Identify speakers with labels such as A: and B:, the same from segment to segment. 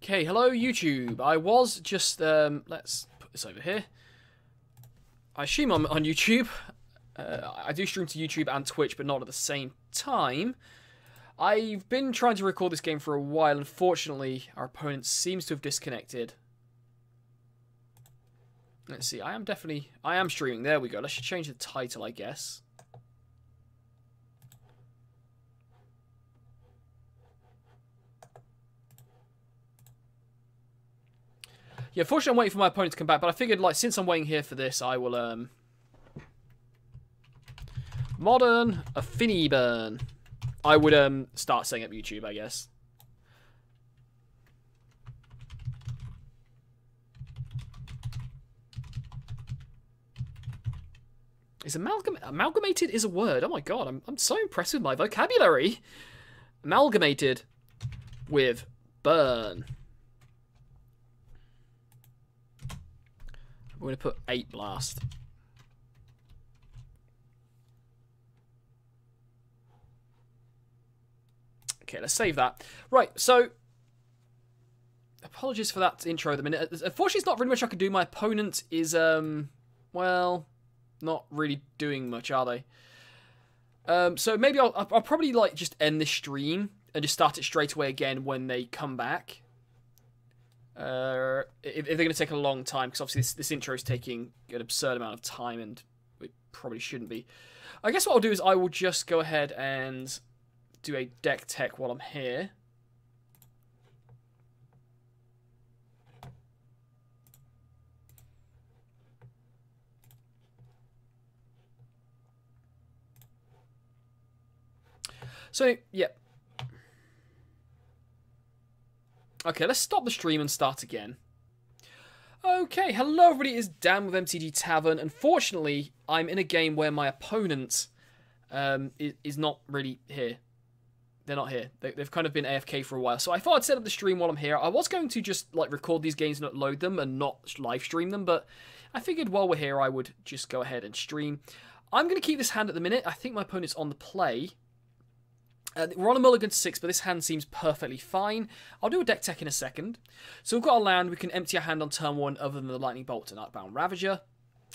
A: Okay, hello YouTube. I was just, let's put this over here. I assume I'm on YouTube. I do stream to YouTube and Twitch, but not at the same time. I've been trying to record this game for a while. Unfortunately, our opponent seems to have disconnected. Let's see, I am streaming. There we go. Let's change the title, I guess. Yeah, fortunately I'm waiting for my opponent to come back, but I figured, like, since I'm waiting here for this, I will, Modern Affni-Burn. I would, start setting up YouTube, I guess. Is amalgamated is a word. Oh my god, I'm so impressed with my vocabulary. Amalgamated with burn. We're going to put 8 blast. Okay, let's save that. Right, so apologies for that intro at the minute. Unfortunately, it's not really much I can do. My opponent is, well, not really doing much, are they? So maybe I'll probably, like, just end this stream and just start it straight away again when they come back. If they're going to take a long time, because obviously this intro is taking an absurd amount of time, and it probably shouldn't be. I guess what I'll do is I will just go ahead and do a deck tech while I'm here. So, yeah. Okay, let's stop the stream and start again. Okay, hello everybody, it's Dan with MTG Tavern. Unfortunately, I'm in a game where my opponent is not really here. They're not here. They've kind of been AFK for a while. So I thought I'd set up the stream while I'm here. I was going to just, like, record these games and upload them and not live stream them, but I figured while we're here I would just go ahead and stream. I'm going to keep this hand at the minute. I think my opponent's on the play. We're on a mulligan to 6, but this hand seems perfectly fine. I'll do a deck tech in a second. So we've got a land. We can empty our hand on turn 1 other than the Lightning Bolt and Arcbound Ravager.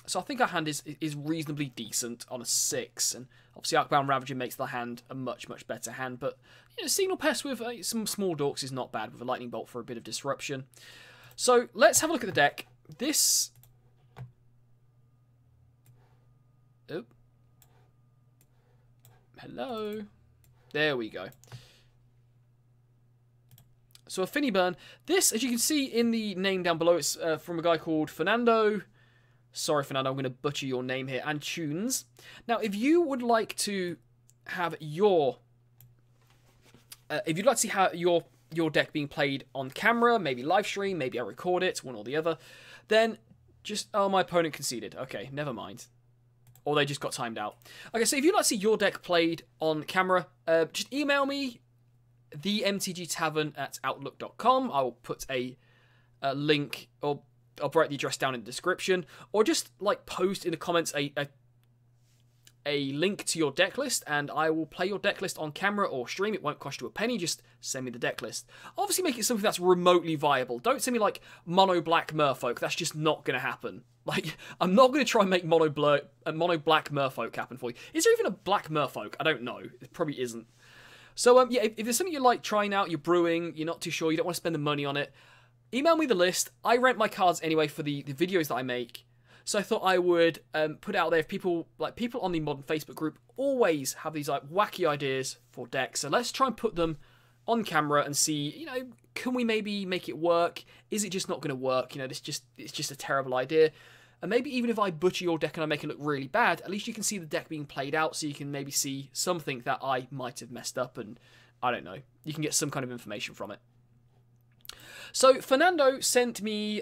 A: So I think our hand is reasonably decent on a 6. And obviously Arcbound Ravager makes the hand a much, much better hand. But you know, Signal Pest with some small dorks is not bad with a Lightning Bolt for a bit of disruption. So let's have a look at the deck. This... Oh. Hello. There we go. So Affni-Burn. This, as you can see in the name down below, it's from a guy called Fernando. Sorry, Fernando, I'm going to butcher your name here. And Tunes. Now, if you would like to have your... if you'd like to see how your deck being played on camera, maybe live stream, maybe I record it, one or the other, then just... Oh, my opponent conceded. Okay, never mind. Or they just got timed out. Okay, so if you'd like to see your deck played on camera, just email me, themtgtavern@outlook.com. I'll put a link, or I'll write the address down in the description. Or just, like, post in the comments a link to your deck list, and I will play your deck list on camera or stream. It won't cost you a penny, just send me the deck list. Obviously make it something that's remotely viable. Don't send me, like, mono black merfolk. That's just not going to happen. Like, I'm not going to try and make mono black merfolk happen for you. Is there even a black merfolk? I don't know. It probably isn't. So, yeah, if there's something you like trying out, you're brewing, you're not too sure, you don't want to spend the money on it, email me the list. I rent my cards anyway for the videos that I make. So I thought I would put it out there. If people on the Modern Facebook group always have these, like, wacky ideas for decks. So let's try and put them on camera and see, you know, can we maybe make it work? Is it just not going to work? You know, it's just a terrible idea. And maybe even if I butcher your deck and I make it look really bad, at least you can see the deck being played out, so you can maybe see something that I might have messed up, and I don't know. You can get some kind of information from it. So Fernando sent me...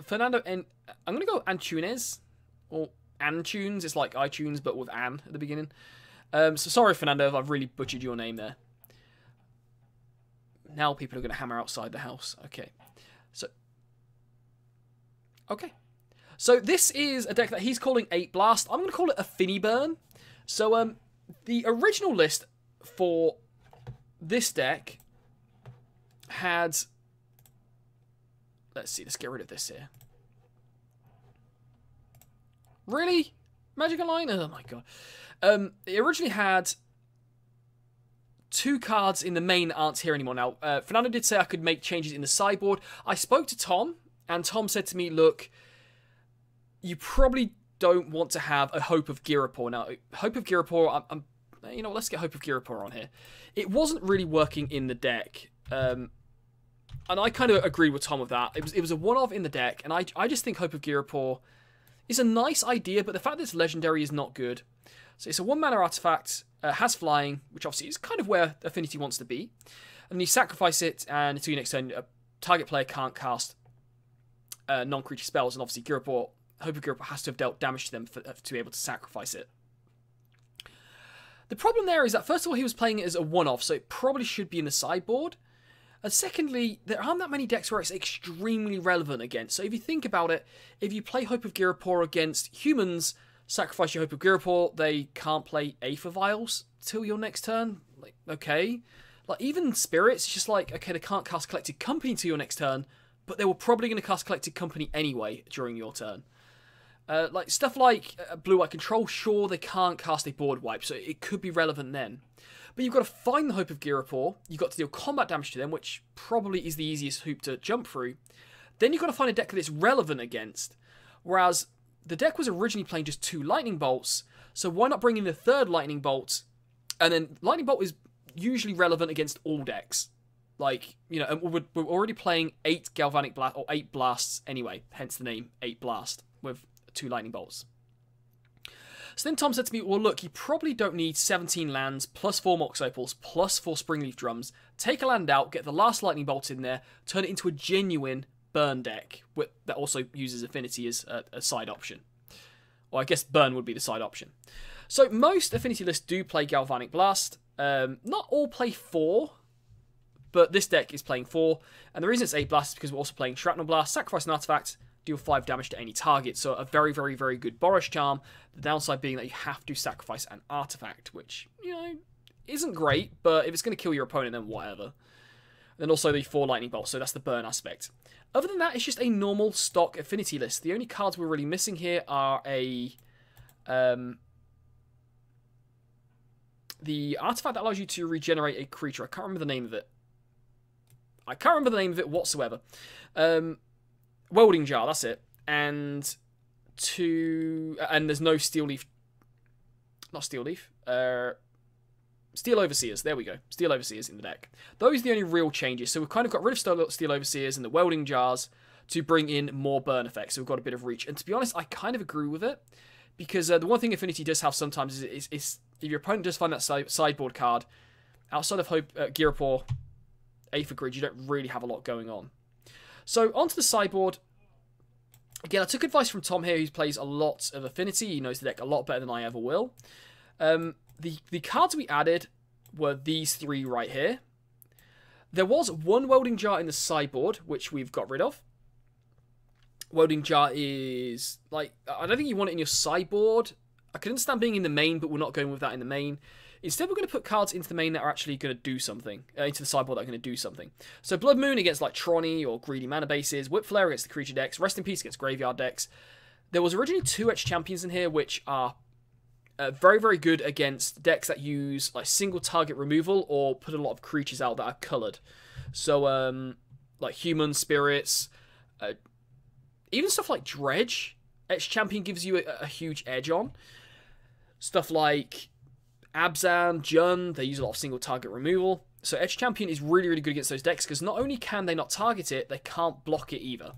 A: Fernando, and I'm going to go Antunes, or Antunes. It's like iTunes, but with An at the beginning. So sorry, Fernando, if I've really butchered your name there. Now people are going to hammer outside the house. Okay. So this is a deck that he's calling 8 Blast. I'm going to call it Affni-Burn. So the original list for this deck had Let's see. Let's get rid of this here. Really? Magic Align? Oh my god. It originally had 2 cards in the main that aren't here anymore now. Fernando did say I could make changes in the sideboard. I spoke to Tom, and Tom said to me, look, you probably don't want to have a Hope of Girapor. Now, Hope of Girapor, you know, let's get Hope of Girapor on here. It wasn't really working in the deck. And I kind of agreed with Tom with that. It was a one-off in the deck, and I just think Hope of Girapor is a nice idea, but the fact that it's legendary is not good. So it's a 1-mana artifact, has flying, which obviously is kind of where Affinity wants to be. And you sacrifice it, and until your next turn, a target player can't cast non-creature spells, and obviously Hope of Girapor has to have dealt damage to them to be able to sacrifice it. The problem there is that, first of all, he was playing it as a one-off, so it probably should be in the sideboard. And secondly, there aren't that many decks where it's extremely relevant against. So if you think about it, if you play Hope of Girapor against humans, sacrifice your Hope of Girapor, they can't play Aether Vials till your next turn. Like, okay. Like, even Spirits, it's just like, okay, they can't cast Collected Company till your next turn, but they were probably going to cast Collected Company anyway during your turn. Like, stuff like Blue-White Control, sure, they can't cast a board wipe, so it could be relevant then. But you've got to find the Hope of Girapor, you've got to deal combat damage to them, which probably is the easiest hoop to jump through. Then you've got to find a deck that it's relevant against. Whereas the deck was originally playing just 2 Lightning Bolts, so why not bring in the 3rd Lightning Bolt? And then Lightning Bolt is usually relevant against all decks. Like, you know, and we're already playing 8 Galvanic Blast, or 8 Blasts anyway, hence the name 8 Blast, with 2 Lightning Bolts. So then Tom said to me, well, look, you probably don't need 17 lands, plus 4 Mox Opals, plus 4 Springleaf Drums. Take a land out, get the last Lightning Bolt in there, turn it into a genuine burn deck that also uses Affinity as a side option. Well, I guess burn would be the side option. So most Affinity lists do play Galvanic Blast. Not all play 4, but this deck is playing 4. And the reason it's 8 Blast is because we're also playing Shrapnel Blast, sacrifice an artifact, deal 5 damage to any target. So a very, very, very good Boros Charm. The downside being that you have to sacrifice an artifact, which, you know, isn't great, but if it's going to kill your opponent, then whatever. And then also the 4 Lightning Bolts, so that's the burn aspect. Other than that, it's just a normal stock Affinity list. The only cards we're really missing here are the artifact that allows you to regenerate a creature. I can't remember the name of it. I can't remember the name of it whatsoever. Welding Jar, that's it. And there's no Steel Leaf. Not Steel Leaf. Steel Overseers. There we go. Steel Overseers in the deck. Those are the only real changes. So we've kind of got rid of Steel Overseers and the Welding Jars to bring in more burn effects. So we've got a bit of reach. And to be honest, I kind of agree with it. Because the one thing Affinity does have sometimes is if your opponent does find that sideboard card, outside of Girapor, Aether Grid, you don't really have a lot going on. So onto the sideboard. Again, I took advice from Tom here, who plays a lot of Affinity. He knows the deck a lot better than I ever will. The cards we added were these 3 right here. There was 1 Welding Jar in the sideboard, which we've got rid of. Welding Jar is, like, I don't think you want it in your sideboard. I can understand being in the main, but we're not going with that in the main. Instead, we're going to put cards into the main that are actually going to do something. Into the sideboard that are going to do something. So Blood Moon against, like, Tronny or Greedy Mana Bases. Whip Flare against the creature decks. Rest in Peace against graveyard decks. There was originally 2 Etched Champions in here, which are very, very good against decks that use, like, single target removal or put a lot of creatures out that are coloured. So, like, human spirits. Even stuff like Dredge, Etched Champion gives you a huge edge on. Stuff like Abzan, Jund, they use a lot of single target removal. So Etched Champion is really, really good against those decks, because not only can they not target it, they can't block it either.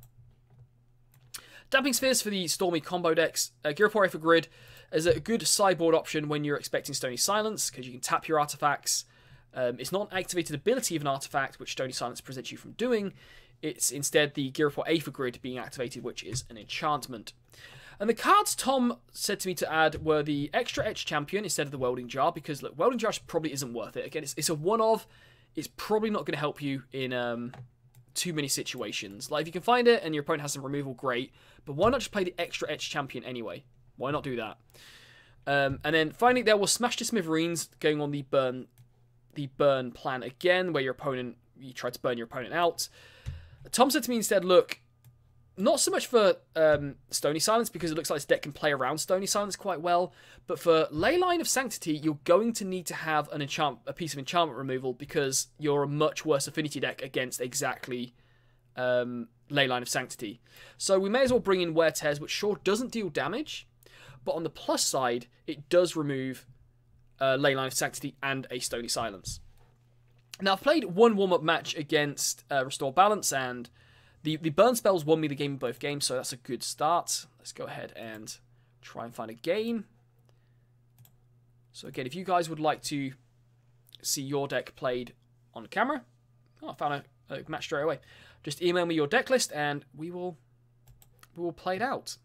A: Damping Spheres for the Stormy combo decks. Girapor Aether Grid is a good sideboard option when you're expecting Stony Silence, because you can tap your artifacts. It's not an activated ability of an artifact, which Stony Silence prevents you from doing. It's instead the Girapor Aether Grid being activated, which is an enchantment. And the cards Tom said to me to add were the extra Etched Champion instead of the Welding Jar, because look, Welding Jar probably isn't worth it. Again, it's a one-of. It's probably not going to help you in too many situations. Like, if you can find it and your opponent has some removal, great. But why not just play the extra Etched Champion anyway? Why not do that? And then finally, there was Smash to Smithereens going on the burn plan again, where you try to burn your opponent out. Tom said to me instead, look, Not so much for Stony Silence, because it looks like this deck can play around Stony Silence quite well. But for Leyline of Sanctity, you're going to need to have a piece of enchantment removal, because you're a much worse affinity deck against exactly Leyline of Sanctity. So we may as well bring in Wear Tears, which sure doesn't deal damage, but on the plus side, it does remove Leyline of Sanctity and a Stony Silence. Now, I've played one warm-up match against Restore Balance, and the burn spells won me the game in both games, so that's a good start. Let's go ahead and try and find a game. So again, if you guys would like to see your deck played on camera, I found a match straight away. Just email me your deck list, and we will play it out.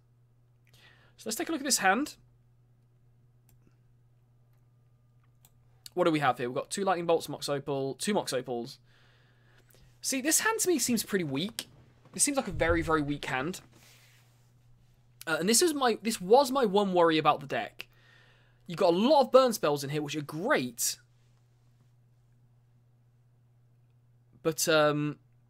A: So let's take a look at this hand. What do we have here? We've got 2 Lightning Bolts, Mox Opal, 2 Mox Opals. See, this hand to me seems pretty weak. This seems like a very, very weak hand. And this was my one worry about the deck. You've got a lot of burn spells in here, which are great. But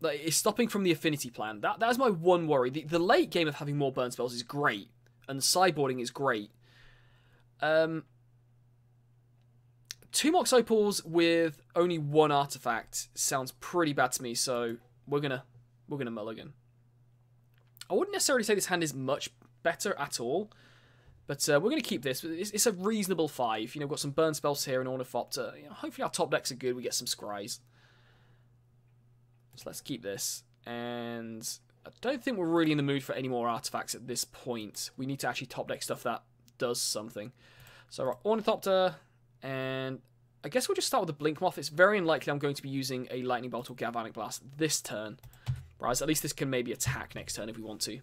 A: it's stopping from the affinity plan. That is my one worry. The late game of having more burn spells is great, and the sideboarding is great. 2 Mox Opals with only 1 artifact sounds pretty bad to me, so we're gonna mulligan. I wouldn't necessarily say this hand is much better at all, but we're gonna keep this. It's a reasonable 5. You know, we've got some burn spells here and Ornithopter. You know, hopefully our top decks are good. We get some scries. So let's keep this. And I don't think we're really in the mood for any more artifacts at this point. We need to actually top deck stuff that does something. So right, Ornithopter. And I guess we'll just start with the Blink Moth. It's very unlikely I'm going to be using a Lightning Bolt or Galvanic Blast this turn. Whereas at least this can maybe attack next turn if we want to.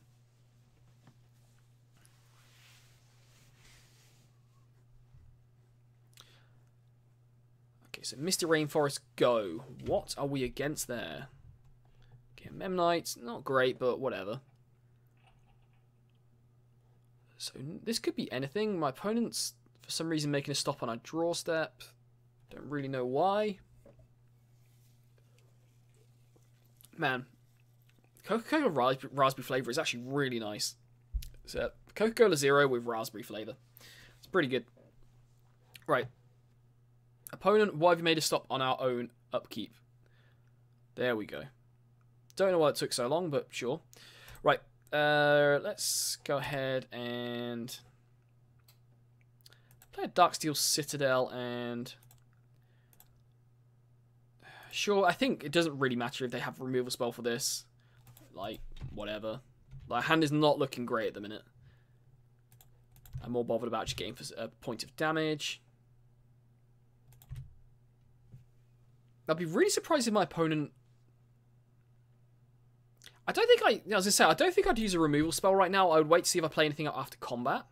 A: Okay, so Misty Rainforest, go. What are we against there? Okay, Memnite, not great, but whatever. So this could be anything. My opponent's for some reason making a stop on our draw step. Don't really know why. Man, Coca-Cola raspberry flavour is actually really nice. So Coca-Cola Zero with raspberry flavour. It's pretty good. Right. Opponent, why have you made a stop on our own upkeep? There we go. Don't know why it took so long, but sure. Right. Let's go ahead and play a Darksteel Citadel, and sure, I think it doesn't really matter if they have a removal spell for this. Like, whatever. Like, hand is not looking great at the minute. I'm more bothered about just getting for a point of damage. I'd be really surprised if my opponent... I don't think I'd use a removal spell right now. I would wait to see if I play anything out after combat.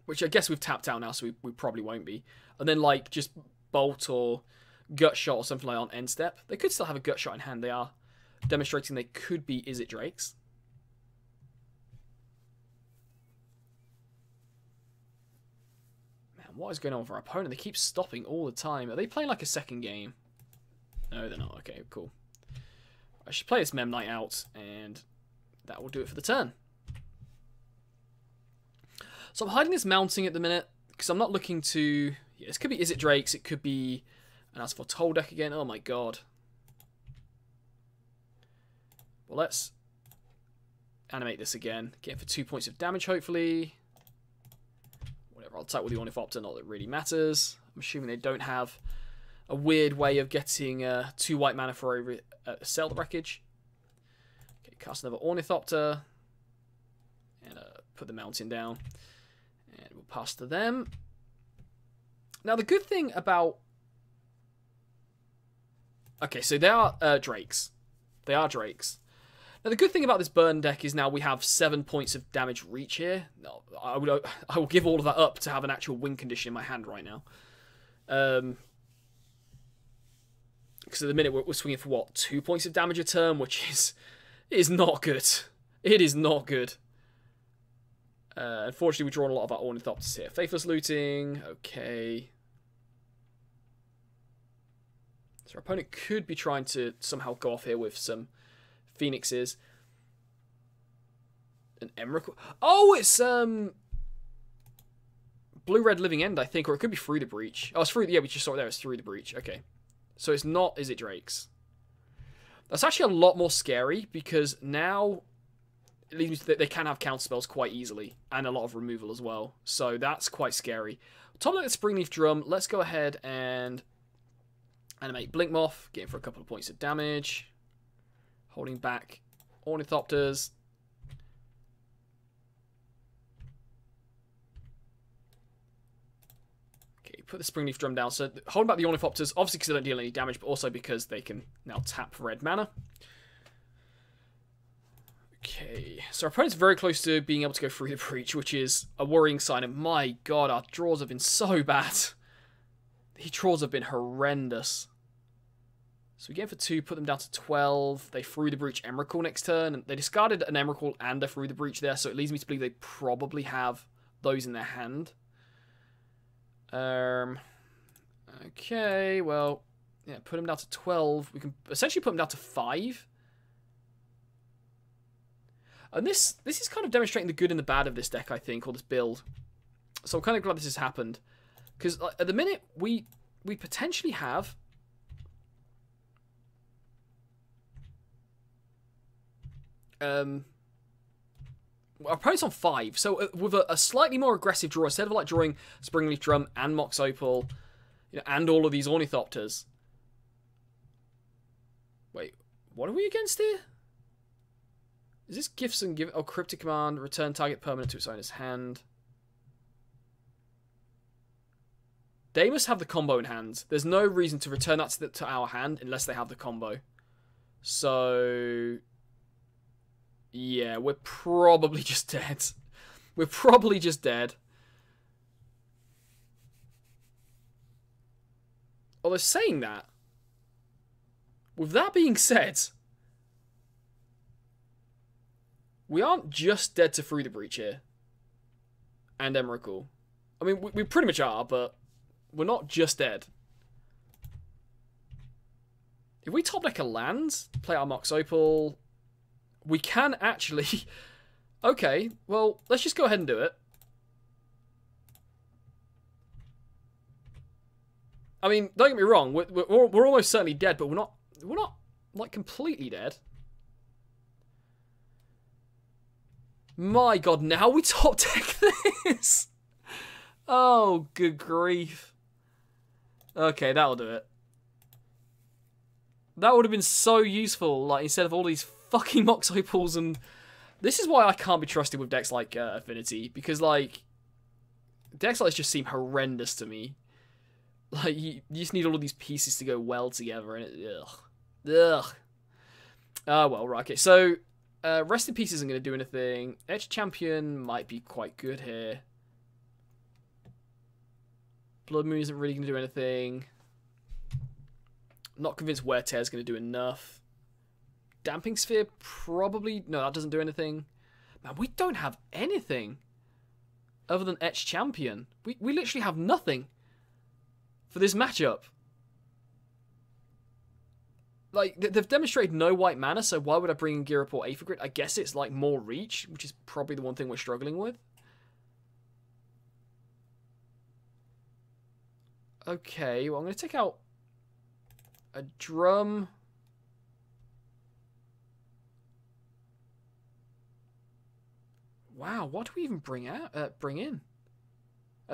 A: Which I guess we've tapped out now, so we probably won't be. And then, like, just Bolt or Gut Shot or something like that on end step. They could still have a Gut Shot in hand. They are demonstrating they could be Izzet Drakes. Man, what is going on with our opponent? They keep stopping all the time. Are they playing, like, a second game? No, they're not. Okay, cool. I should play this Memnite out, and that will do it for the turn. So I'm hiding this mounting at the minute, because I'm not looking to... Yeah, this could be Izzet Drakes, it could be an As Foretold deck again. Oh my god. Well, let's animate this again. Get it for 2 points of damage, hopefully. Whatever, I'll attack with the Ornithopter, not that it really matters. I'm assuming they don't have a weird way of getting 2 white mana for a Sail the Wreckage. Okay, cast another Ornithopter. And put the mountain down. And we'll pass to them. Now, the good thing about... Okay, so they are Drakes. They are Drakes. Now, the good thing about this burn deck is now we have 7 points of damage reach here. No, I will give all of that up to have an actual win condition in my hand right now. Because at the minute we're swinging for, what, 2 points of damage a turn, which is not good. It is not good. Unfortunately, we've drawn a lot of our Ornithopters here. Faithless Looting, okay. So our opponent could be trying to somehow go off here with some Phoenixes. An Emrakul. Oh, it's Blue-Red Living End, I think, or it could be Through the Breach. Oh, it's through. Yeah, we just saw it there. It's Through the Breach. Okay, so it's not. Is it Drake's? That's actually a lot more scary because now it leads me to they can have counter spells quite easily and a lot of removal as well. So that's quite scary. Top of the Springleaf Drum. Let's go ahead and animate Blink Moth, getting for a couple of points of damage. Holding back Ornithopters. Okay, put the Springleaf Drum down. So holding back the Ornithopters, obviously because they don't deal any damage, but also because they can now tap red mana. Okay, so our opponent's very close to being able to go through the breach, which is a worrying sign. And my god, our draws have been so bad. The draws have been horrendous. So we get for 2, put them down to 12. They threw the breach Emrakul next turn. And they discarded an Emrakul and a through the breach there, so it leads me to believe they probably have those in their hand. Okay, well, yeah, put them down to 12. We can essentially put them down to 5. And this is kind of demonstrating the good and the bad of this deck, I think, or this build. So I'm kind of glad this has happened. Because at the minute, we potentially have... our opponent's on 5. So with a slightly more aggressive draw, instead of like drawing Springleaf Drum and Mox Opal, you know, and all of these Ornithopters. Wait, what are we against here? Is this Gifts and Give? Oh, Cryptic Command, return target permanent to its owner's hand. They must have the combo in hand. There's no reason to return that to our hand unless they have the combo. So, yeah, we're probably just dead. We're probably just dead. Although saying that, with that being said, we aren't just dead to Through the Breach here. And Emrakul. I mean, we pretty much are, but we're not just dead. If we top deck a land, play our Mox Opal, we can actually... Okay, well, let's just go ahead and do it. I mean, don't get me wrong, we're almost certainly dead, but we're not like completely dead. My god, now we top deck this! Oh, good grief. Okay, that'll do it. That would have been so useful, like, instead of all these fucking Mox Opals and... This is why I can't be trusted with decks like Affinity, because, like, decks like this just seem horrendous to me. Like, you just need all of these pieces to go well together, and it... Ugh. Oh, well, right, okay, so... Rest in Peace isn't going to do anything. Edge Champion might be quite good here. Blood Moon isn't really going to do anything. Not convinced Wear Tear is going to do enough. Damping Sphere probably... No, that doesn't do anything. Man, we don't have anything other than Etched Champion. We literally have nothing for this matchup. Like, they've demonstrated no white mana, so why would I bring in Ghirapur Aether Grid? I guess it's, like, more reach, which is probably the one thing we're struggling with. Okay, well, I'm going to take out a drum. Wow, what do we even bring out? Bring in?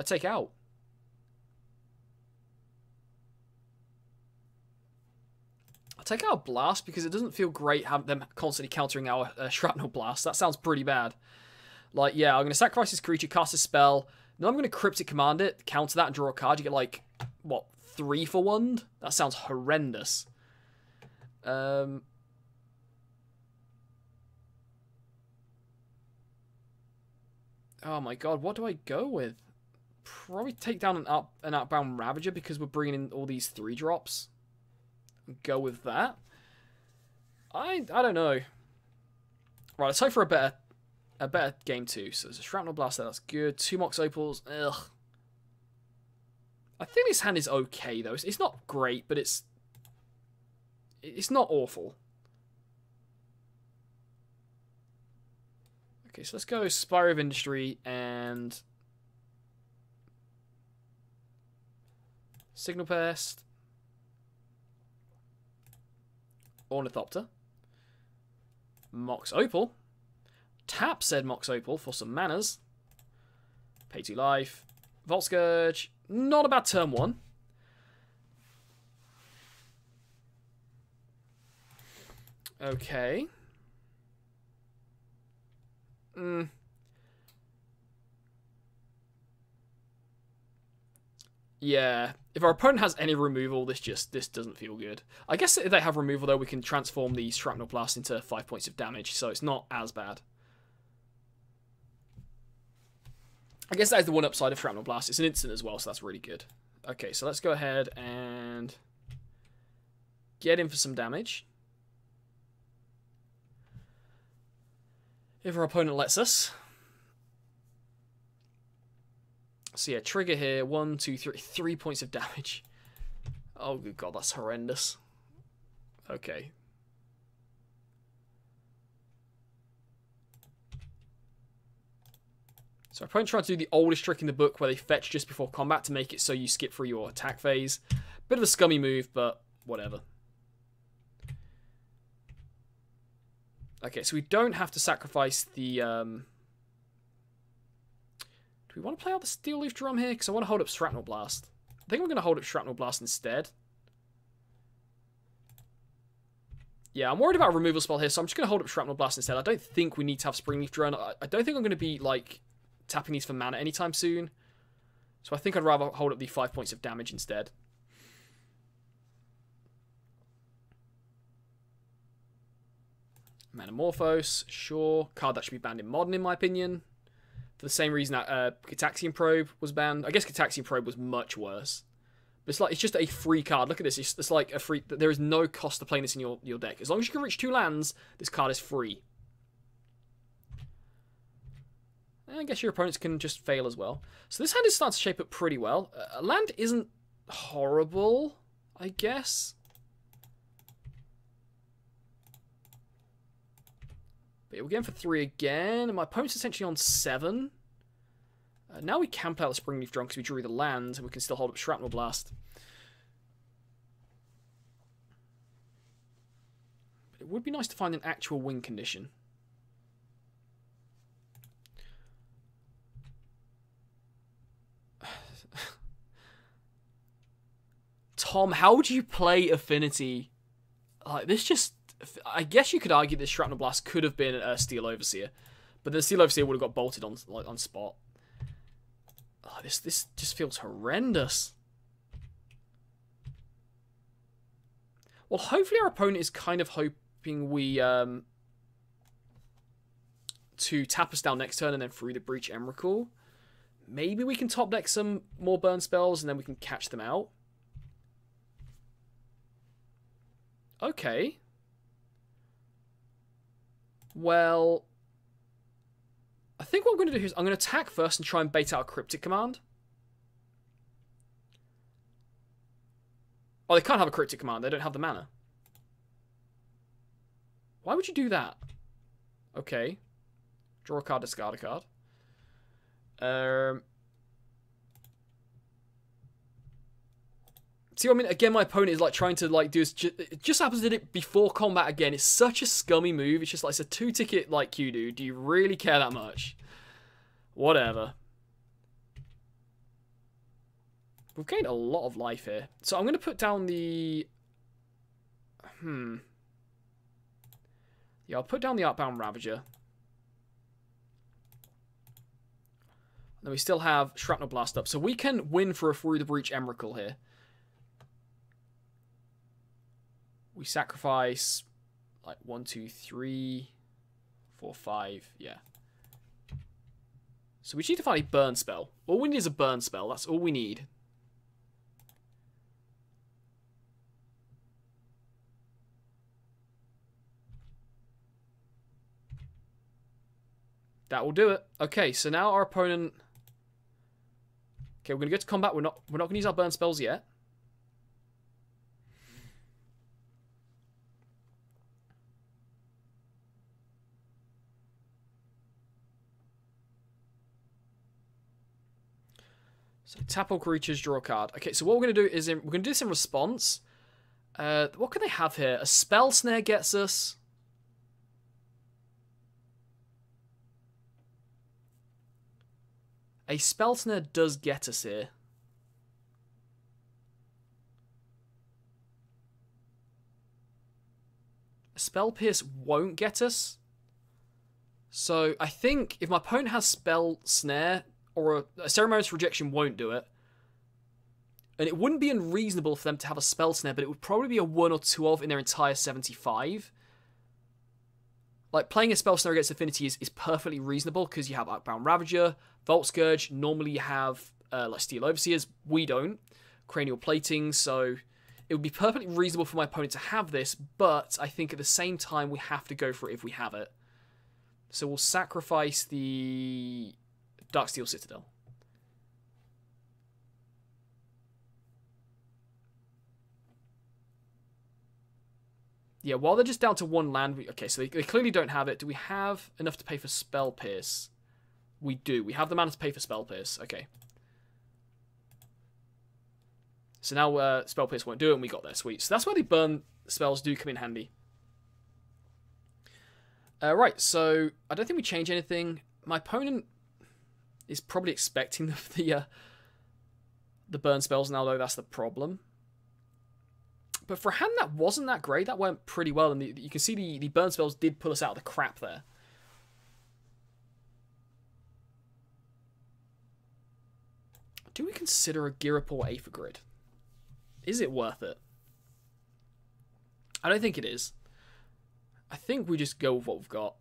A: Take out. I'll take out Blast because it doesn't feel great having them constantly countering our Shrapnel Blast. That sounds pretty bad. Like, yeah, I'm going to sacrifice this creature, cast a spell. Then I'm going to Cryptic Command it, counter that, and draw a card. You get, like, what, 3 for 1? That sounds horrendous. Oh my god, what do I go with? Probably take down an Outbound Ravager because we're bringing in all these 3-drops. Go with that. I don't know. Right, let's hope for a better game 2. So there's a Shrapnel Blast there, that's good. 2 Mox Opals. Ugh. I think this hand is okay though. It's not great, but it's not awful. Okay, so let's go Spire of Industry and Signal Pest, Ornithopter, Mox Opal, tap said Mox Opal for some manners, pay 2 life, Volt Scourge, not a bad turn 1. Okay. Yeah, if our opponent has any removal, this doesn't feel good. I guess if they have removal, though, we can transform the Shrapnel Blast into 5 points of damage, so it's not as bad. I guess that is the one upside of Shrapnel Blast. It's an instant as well, so that's really good. Okay, so let's go ahead and get in for some damage. If our opponent lets us. So yeah, trigger here, 1, 2, 3, 3 points of damage. Oh good god, that's horrendous. Okay. So our opponent tried to do the oldest trick in the book where they fetch just before combat to make it so you skip through your attack phase. Bit of a scummy move, but whatever. Okay, so we don't have to sacrifice the... Do we want to play out the Steel Leaf Drum here? Because I want to hold up Shrapnel Blast. I think I'm going to hold up Shrapnel Blast instead. Yeah, I'm worried about a removal spell here, so I'm just going to hold up Shrapnel Blast instead. I don't think we need to have Springleaf Drone. I don't think I'm going to be, like, tapping these for mana anytime soon. So I think I'd rather hold up the 5 points of damage instead. Manamorphose, sure. Card that should be banned in Modern, in my opinion. For the same reason that Gitaxian Probe was banned. I guess Gitaxian Probe was much worse. But it's just a free card. Look at this. It's like a free... There is no cost to playing this in your deck. As long as you can reach 2 lands, this card is free. And I guess your opponents can just fail as well. So this hand is starting to shape up pretty well. Land isn't horrible, I guess. But yeah, we're going for 3 again. And my opponent's essentially on 7. Now we can play out the Springleaf Drum because we drew the land. And we can still hold up Shrapnel Blast. But it would be nice to find an actual win condition. Tom, how would you play Affinity? Like, this just... I guess you could argue this Shrapnel Blast could have been a Steel Overseer, but the Steel Overseer would have got bolted on spot. Oh, this just feels horrendous. Well, hopefully our opponent is kind of hoping we to tap us down next turn and then through the Breach Emrakul. Maybe we can top deck some more burn spells and then we can catch them out. Okay. Well, I think what I'm going to do is I'm going to attack first and try and bait out a Cryptic Command. Oh, they can't have a Cryptic Command. They don't have the mana. Why would you do that? Okay. Draw a card, discard a card. See what I mean? Again, my opponent is like trying to like do this. It just happens to did it before combat again. It's such a scummy move. It's just like, it's a 2-ticket like you do. Do you really care that much? Whatever. We've gained a lot of life here. So I'm going to put down the... Yeah, I'll put down the Arcbound Ravager. And then we still have Shrapnel Blast up. So we can win for a Through the Breach Emrakul here. We sacrifice like 1, 2, 3, 4, 5. Yeah. So we just need to find a burn spell. All we need is a burn spell. That's all we need. That will do it. Okay, so now our opponent... Okay, we're going to get to combat. We're not going to use our burn spells yet. So tap all creatures, draw a card. Okay, so what we're going to do is we're going to do this in response. What can they have here? A spell snare gets us. A spell snare does get us here. A spell pierce won't get us. So I think if my opponent has spell snare, or a ceremonious rejection won't do it. And it wouldn't be unreasonable for them to have a spell snare, but it would probably be a 1 or 2 of in their entire 75. Like, playing a spell snare against Affinity is perfectly reasonable, because you have Affni-Burn Ravager, Vault Scourge, normally you have like Steel Overseers, we don't. Cranial Plating, so it would be perfectly reasonable for my opponent to have this, but I think at the same time we have to go for it if we have it. So we'll sacrifice the Darksteel Citadel. Yeah, while they're just down to 1 land... Okay, so they clearly don't have it. Do we have enough to pay for Spell Pierce? We do. We have the mana to pay for Spell Pierce. Okay. So now Spell Pierce won't do it, and we got there. Sweet. So that's where the burn spells do come in handy. Right, so I don't think we change anything. My opponent is probably expecting the burn spells now, though. That's the problem. But for a hand that wasn't that great, that went pretty well. And you can see the burn spells did pull us out of the crap there. Do we consider a Girapur Aether Grid? Is it worth it? I don't think it is. I think we just go with what we've got.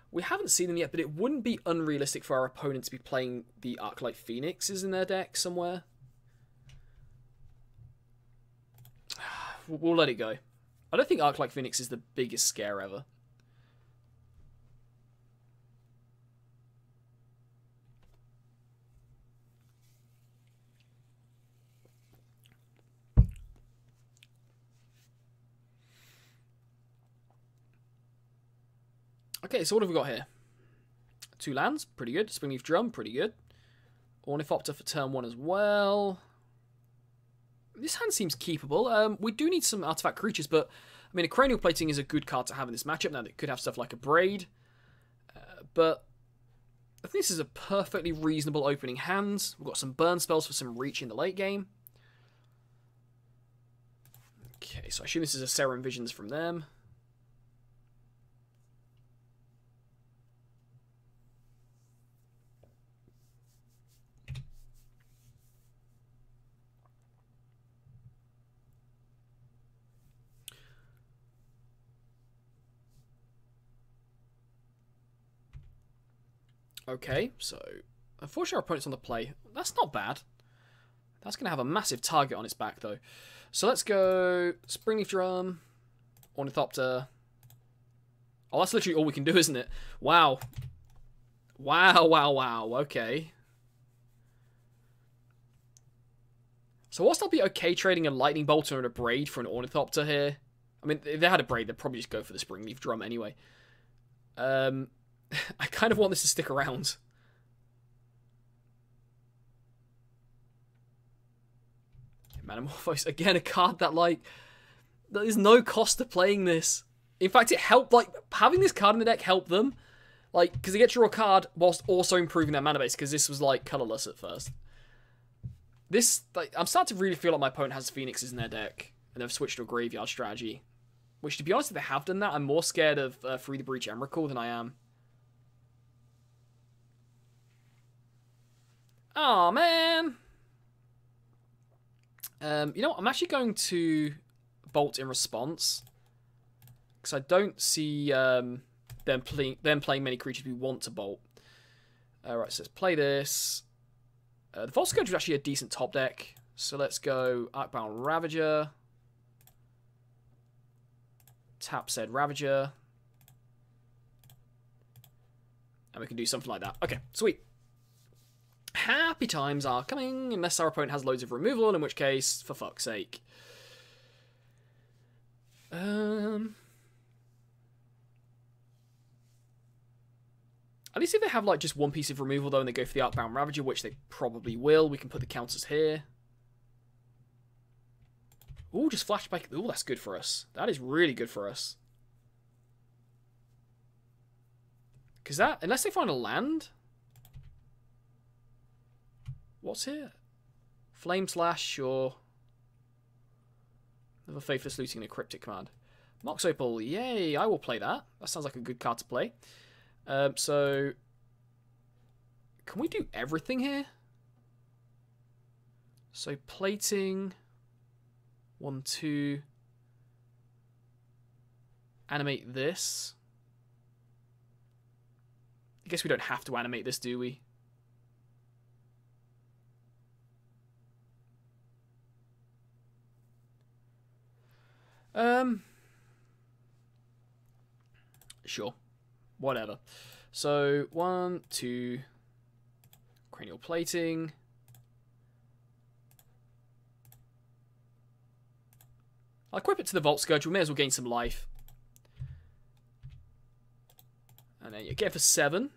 A: We haven't seen them yet, but it wouldn't be unrealistic for our opponent to be playing the Arclight Phoenixes in their deck somewhere. We'll let it go. I don't think Arclight Phoenix is the biggest scare ever. Okay, so what have we got here? 2 lands, pretty good. Springleaf Drum, pretty good. Ornithopter for turn 1 as well. This hand seems keepable. We do need some artifact creatures, but I mean, a Cranial Plating is a good card to have in this matchup. Now, it could have stuff like a Braid, but I think this is a perfectly reasonable opening hand. We've got some burn spells for some reach in the late game. Okay, so I assume this is a Serum Visions from them. Okay, so unfortunately our opponent's on the play. That's not bad. That's going to have a massive target on its back, though. So let's go Springleaf Drum, Ornithopter. Oh, that's literally all we can do, isn't it? Wow. Wow, wow, wow. Okay. So whilst I'll be okay trading a Lightning Bolter and a Braid for an Ornithopter here, I mean, if they had a Braid, they'd probably just go for the Springleaf Drum anyway. I kind of want this to stick around. Manamorphose, again, a card that, like, there's no cost to playing this. In fact, it helped, like, having this card in the deck helped them. Like, because they get to draw a card whilst also improving their mana base, because this was, like, colorless at first. This, like, I'm starting to really feel like my opponent has Phoenixes in their deck, and they've switched to a graveyard strategy. Which, to be honest, if they have done that, I'm more scared of Free the Breach Emrakul than I am. Oh man. You know what? I'm actually going to bolt in response. Because I don't see them playing many creatures we want to bolt. Alright, so let's play this. The Vault Scourge is actually a decent top deck. So let's go Affni-Burn Ravager. Tap said Ravager. And we can do something like that. Okay, sweet. Happy times are coming, unless our opponent has loads of removal, in which case, for fuck's sake. At least if they have like just one piece of removal though and they go for the Outbound Ravager, which they probably will, we can put the counters here. Ooh, just flashback. Ooh, that's good for us. That is really good for us. Because that, unless they find a land. What's here? Flame Slash or another Faithless Looting and a Cryptic Command. Mox Opal, yay, I will play that. That sounds like a good card to play. So, can we do everything here? So, plating, 1, 2, animate this. I guess we don't have to animate this, do we? Sure. Whatever. So, 1, 2, cranial plating. I'll equip it to the Vault Scourge. We may as well gain some life. And then you get for 7.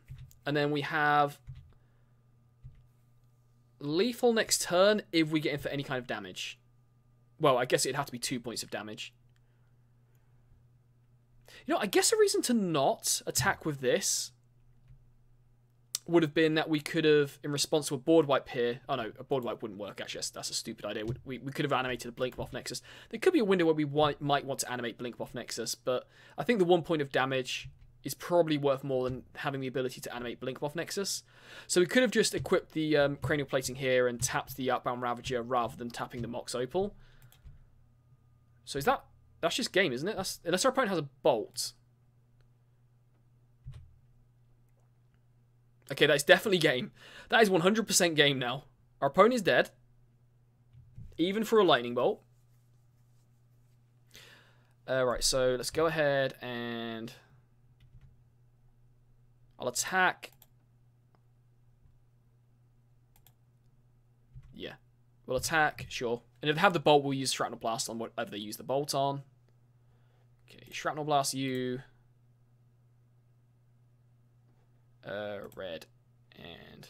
A: And then we have lethal next turn if we get in for any kind of damage. Well, I guess it'd have to be 2 points of damage. You know, I guess a reason to not attack with this would have been that we could have, in response to a board wipe here... Oh no, a board wipe wouldn't work, actually. That's a stupid idea. We could have animated a Blink Moth Nexus. There could be a window where we might want to animate Blink Moth Nexus, but I think the 1 point of damage is probably worth more than having the ability to animate Blink Moth Nexus. So we could have just equipped the cranial plating here and tapped the Outbound Ravager rather than tapping the Mox Opal. So is that... That's just game, isn't it? Unless our opponent has a bolt. Okay, that's definitely game. That is 100% game now. Our opponent is dead. Even for a lightning bolt. Right, so let's go ahead and... I'll attack. Yeah. We'll attack, sure. And if they have the bolt, we'll use Shrapnel Blast on whatever they use the bolt on. Okay, Shrapnel Blast you. Red. And...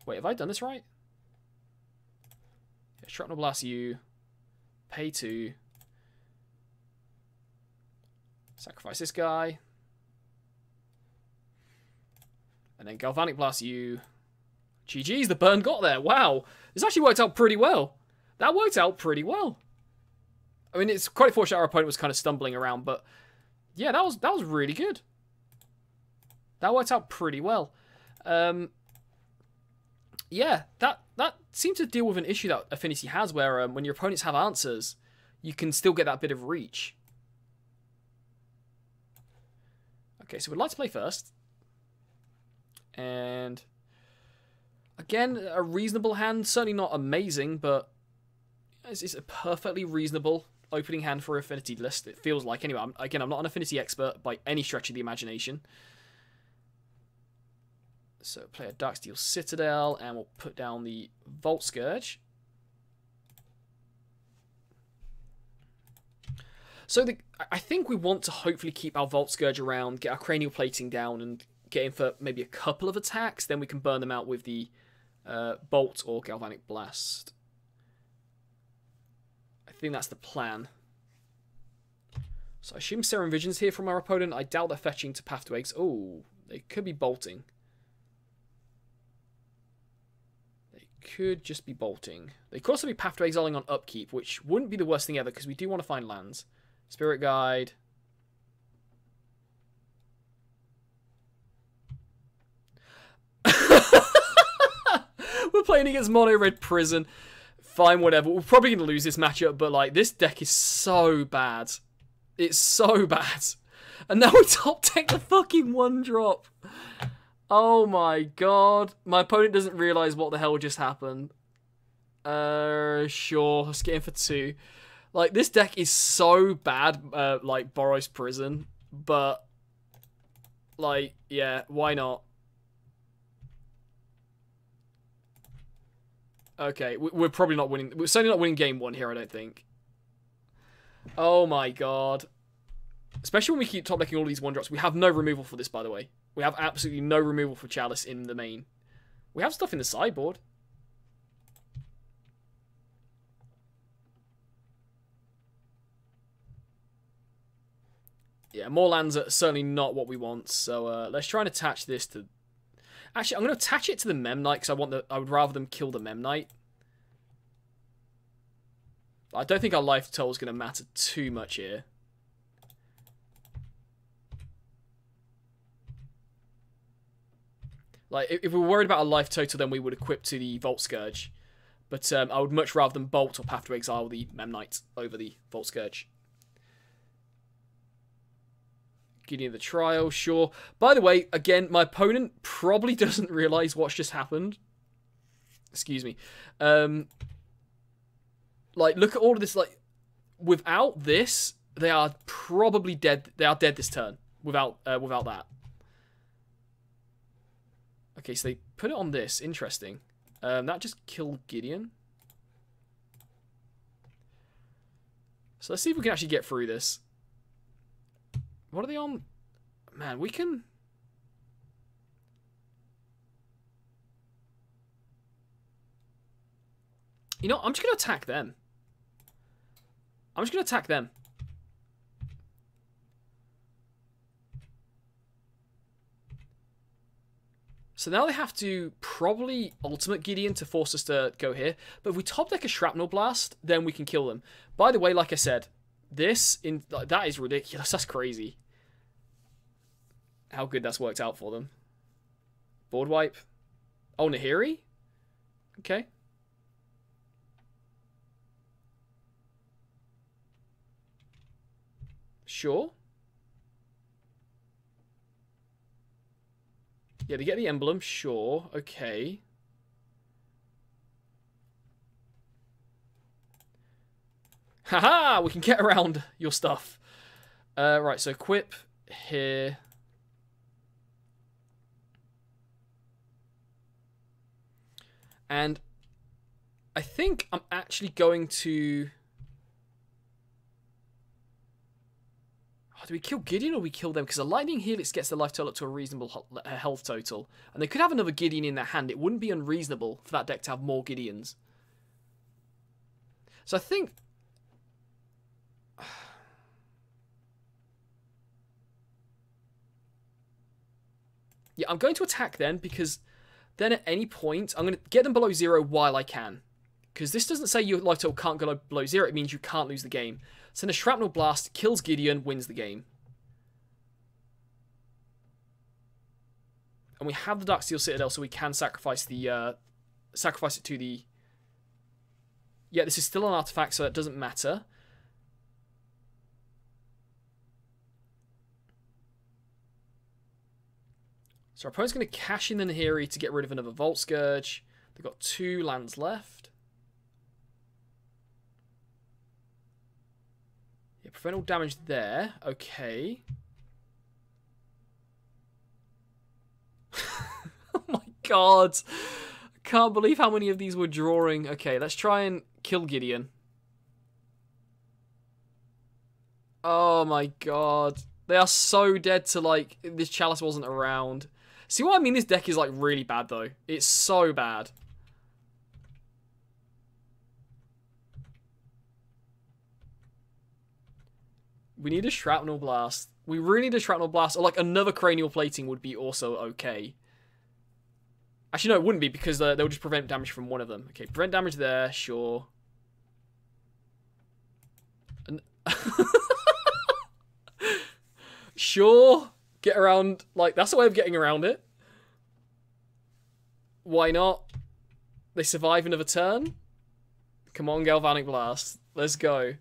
A: Wait, have I done this right? Yeah, Shrapnel Blast you. Pay 2. Sacrifice this guy. And then Galvanic Blast you. GG's, the burn got there. Wow. This actually worked out pretty well. That worked out pretty well. I mean, it's quite fortunate our opponent was kind of stumbling around, but yeah, that was really good. That worked out pretty well. Yeah, that seems to deal with an issue that Affinity has, where when your opponents have answers, you can still get that bit of reach. Okay, so we'd like to play first. And again, a reasonable hand. Certainly not amazing, but it's a perfectly reasonable opening hand for Affinity list. It feels like, anyway. I'm not an Affinity expert by any stretch of the imagination. So play a Darksteel Citadel, and we'll put down the Vault Scourge. So I think we want to hopefully keep our Vault Scourge around, get our cranial plating down, and get in for maybe a couple of attacks. Then we can burn them out with the Bolt or Galvanic Blast. I think that's the plan. So I assume Serum Vision's here from our opponent. I doubt they're fetching to Path to Eggs. Oh, they could be bolting. They could just be bolting. They could also be Path to Exiling on upkeep, which wouldn't be the worst thing ever, because we do want to find lands. Spirit Guide. We're playing against Mono Red Prison. Fine, whatever. We're probably going to lose this matchup, but like, this deck is so bad. It's so bad. And now we top deck the fucking 1-drop. Oh my god. My opponent doesn't realise what the hell just happened. Sure. Let's get in for 2. Like, this deck is so bad, like, Boros Prison. But, like, yeah, why not? Okay, we're probably not winning. We're certainly not winning game 1 here, I don't think. Oh my god. Especially when we keep top decking all these 1-drops. We have no removal for this, by the way. We have absolutely no removal for Chalice in the main. We have stuff in the sideboard. Yeah, more lands are certainly not what we want. So let's try and attach this to... Actually, I'm going to attach it to the Mem Knight because I would rather them kill the Mem Knight. I don't think our life total is going to matter too much here. Like, if we were worried about our life total, then we would equip to the Volt Scourge. But I would much rather them bolt or have to exile the Mem Knight over the Volt Scourge. Gideon the Trial, sure. By the way, again, my opponent probably doesn't realise what's just happened. Excuse me. Like, look at all of this. Like, without this, they are probably dead. They are dead this turn. Without that. Okay, so they put it on this. Interesting. That just killed Gideon. So let's see if we can actually get through this. What are they on? Man, we can... You know, I'm just going to attack them. I'm just going to attack them. So now they have to probably ultimate Gideon to force us to go here. But if we top deck a Shrapnel Blast, then we can kill them. By the way, like I said, that is ridiculous. That's crazy. How good that's worked out for them. Board wipe. Oh, Nahiri? Okay. Sure. Yeah, to get the emblem, sure. Okay. Haha! We can get around your stuff. Right, so equip here. And I think I'm actually going to... Oh, do we kill Gideon or we kill them? Because a Lightning Helix gets the life total up to a reasonable health total. And they could have another Gideon in their hand. It wouldn't be unreasonable for that deck to have more Gideons. So I think... Yeah, I'm going to attack then because... Then at any point, I'm going to get them below 0 while I can. Because this doesn't say your life total can't go below 0. It means you can't lose the game. Send a Shrapnel Blast, kills Gideon, wins the game. And we have the Darksteel Citadel, so we can sacrifice the... sacrifice it to the... Yeah, this is still an artifact, so it doesn't matter. So our opponent's going to cash in the Nahiri to get rid of another Volt Scourge. They've got 2 lands left. Yeah, prevent all damage there. Okay. Oh my god. I can't believe how many of these we're drawing. Okay, let's try and kill Gideon. Oh my god. They are so dead to, like, this Chalice wasn't around. See what I mean? This deck is, like, really bad, though. It's so bad. We need a Shrapnel Blast. We really need a Shrapnel Blast. Or, like, another Cranial Plating would be also okay. Actually, no, it wouldn't be, because they would just prevent damage from one of them. Okay, prevent damage there, sure. Sure. Get around, like, that's a way of getting around it. Why not? They survive another turn. Come on, Galvanic Blast. Let's go.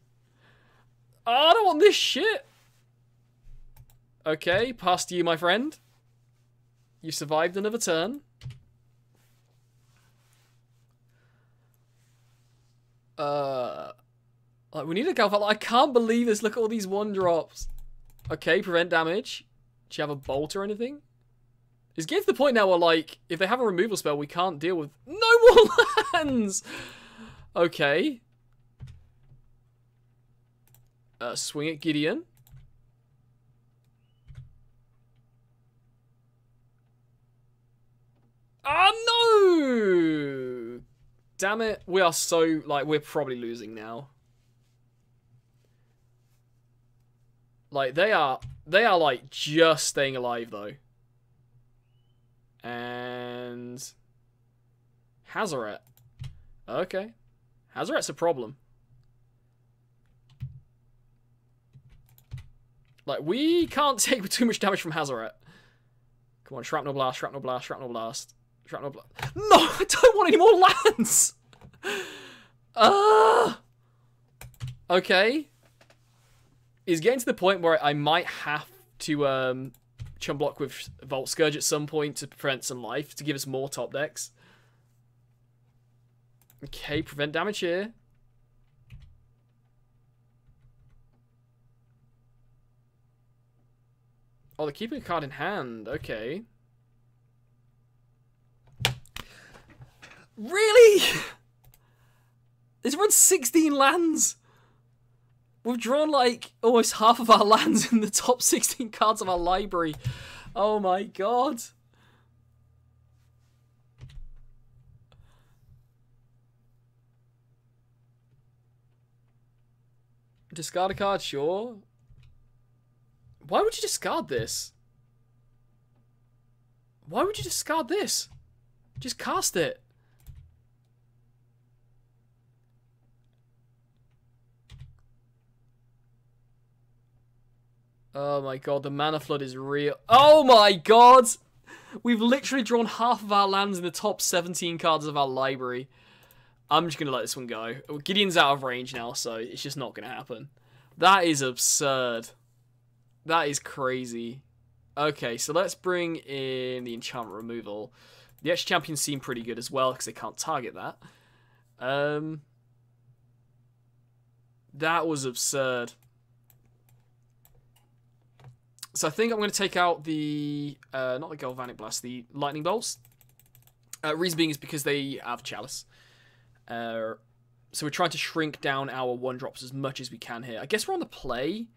A: Oh, I don't want this shit. Okay, pass to you, my friend. You survived another turn. Like, we need a Galvanic. I can't believe this. Look at all these 1-drops. Okay, prevent damage. Do you have a bolt or anything? It's getting to the point now where, like, if they have a removal spell, we can't deal with... No more lands! Okay. Swing at Gideon. Oh no! Damn it. We are so, like, we're probably losing now. Like, they are like just staying alive though. And Hazaret. Okay. Hazaret's a problem. Like, we can't take too much damage from Hazaret. Come on, Shrapnel Blast, Shrapnel Blast, Shrapnel Blast. Shrapnel Blast. No, I don't want any more lands! Okay. It's getting to the point where I might have to chum block with Volt Scourge at some point to prevent some life, to give us more top decks. Okay, prevent damage here. Oh, they're keeping a card in hand. Okay. Really? It's run 16 lands. We've drawn like almost half of our lands in the top 16 cards of our library. Oh my god. Discard a card, sure. Why would you discard this? Why would you discard this? Just cast it. Oh my god, the mana flood is real. Oh my god! We've literally drawn half of our lands in the top 17 cards of our library. I'm just going to let this one go. Gideon's out of range now, so it's just not going to happen. That is absurd. That is crazy. Okay, so let's bring in the enchantment removal. The extra champions seem pretty good as well, because they can't target that. That was absurd. So I think I'm going to take out the, not the Galvanic Blast, the Lightning Bolts. Reason being is because they have Chalice. So we're trying to shrink down our 1-drops as much as we can here. I guess we're on the play,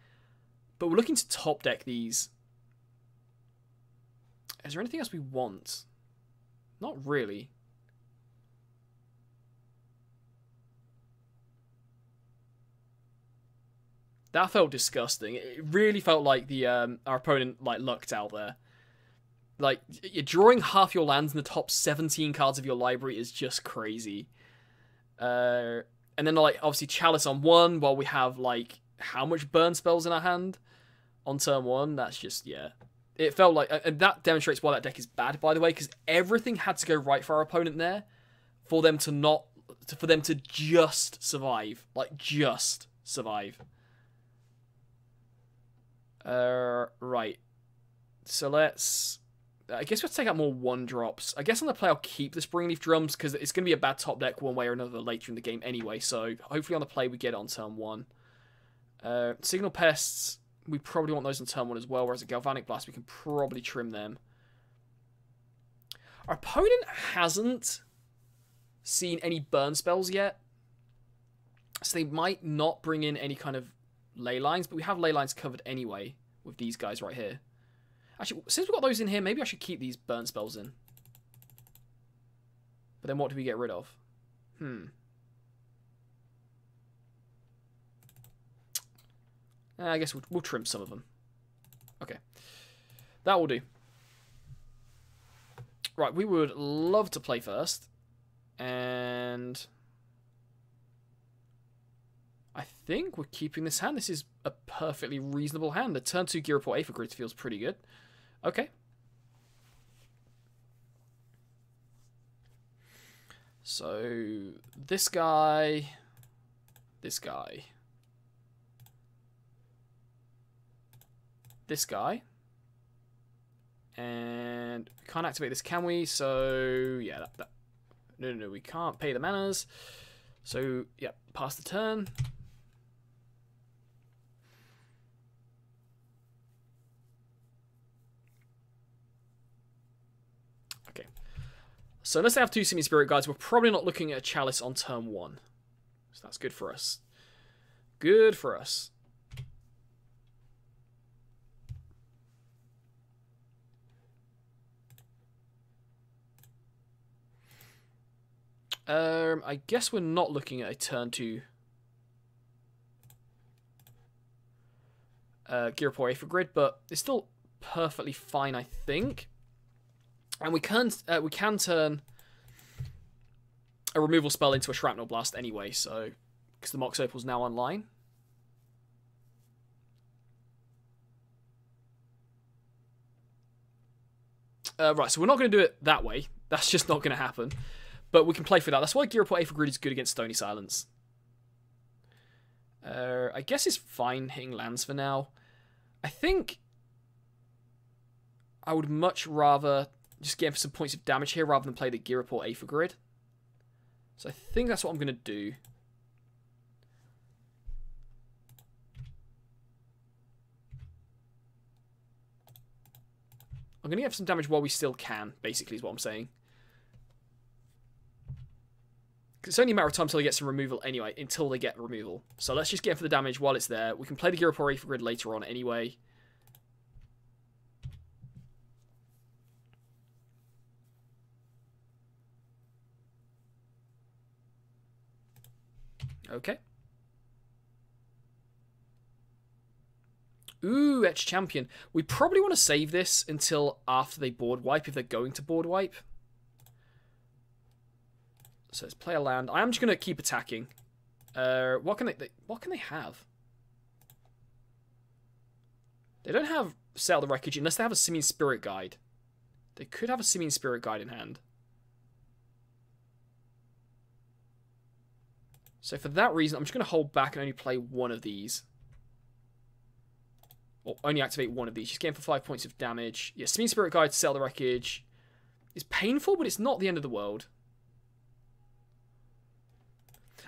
A: but we're looking to top deck these. Is there anything else we want? Not really. That felt disgusting. It really felt like the our opponent like lucked out there. Like, you're drawing half your lands in the top 17 cards of your library is just crazy. And then like obviously Chalice on 1 while we have like how much burn spells in our hand on turn 1. That's just, yeah. It felt like, and that demonstrates why that deck is bad, by the way, because everything had to go right for our opponent there for them to not, for them to just survive. Like, just survive. Right. So let's, I guess we'll take out more 1-drops. I guess on the play I'll keep the Springleaf Drums because it's going to be a bad top deck one way or another later in the game anyway. So hopefully on the play we get it on turn 1. Signal Pests, we probably want those on turn 1 as well, whereas a Galvanic Blast, we can probably trim them. Our opponent hasn't seen any burn spells yet, so they might not bring in any kind of ley lines, but we have ley lines covered anyway with these guys right here. Actually, since we've got those in here, maybe I should keep these burn spells in. But then what do we get rid of? I guess we'll trim some of them. Okay. That will do. Right, we would love to play first. And I think we're keeping this hand. This is a perfectly reasonable hand. The turn 2 gear report Aether Grid feels pretty good. Okay. So, this guy, this guy, this guy, and we can't activate this, can we? So, yeah, no, we can't pay the manas. So, yeah, pass the turn. Okay. So unless they have 2 Simian Spirit Guides, we're probably not looking at a Chalice on turn 1. So that's good for us. Good for us. I guess we're not looking at a turn 2 Gear Report Aether Grid, but it's still perfectly fine, I think. And we can turn a removal spell into a Shrapnel Blast anyway, so because the Mox Opal's now online. Right, so we're not going to do it that way. That's just not going to happen. But we can play for that. That's why Gear Report Aether Grid is good against Stony Silence. I guess it's fine hitting lands for now. I think I would much rather just get for some points of damage here rather than play the Gear Report Aether Grid. So I think that's what I'm going to do. I'm going to get some damage while we still can, basically, is what I'm saying. It's only a matter of time until they get some removal anyway, until they get removal. So let's just get for the damage while it's there. We can play the Gear Report Aether Grid later on anyway. Okay. Ooh, Etched Champion. We probably want to save this until after they board wipe, if they're going to board wipe. So let's play a land. I am just going to keep attacking. What can they have? They don't have Sail the Wreckage unless they have a Simian Spirit Guide. They could have a Simian Spirit Guide in hand. So for that reason, I'm just going to hold back and only play one of these. Or only activate one of these. Just getting for 5 points of damage. Yeah, Simian Spirit Guide to Sail the Wreckage. It's painful, but it's not the end of the world.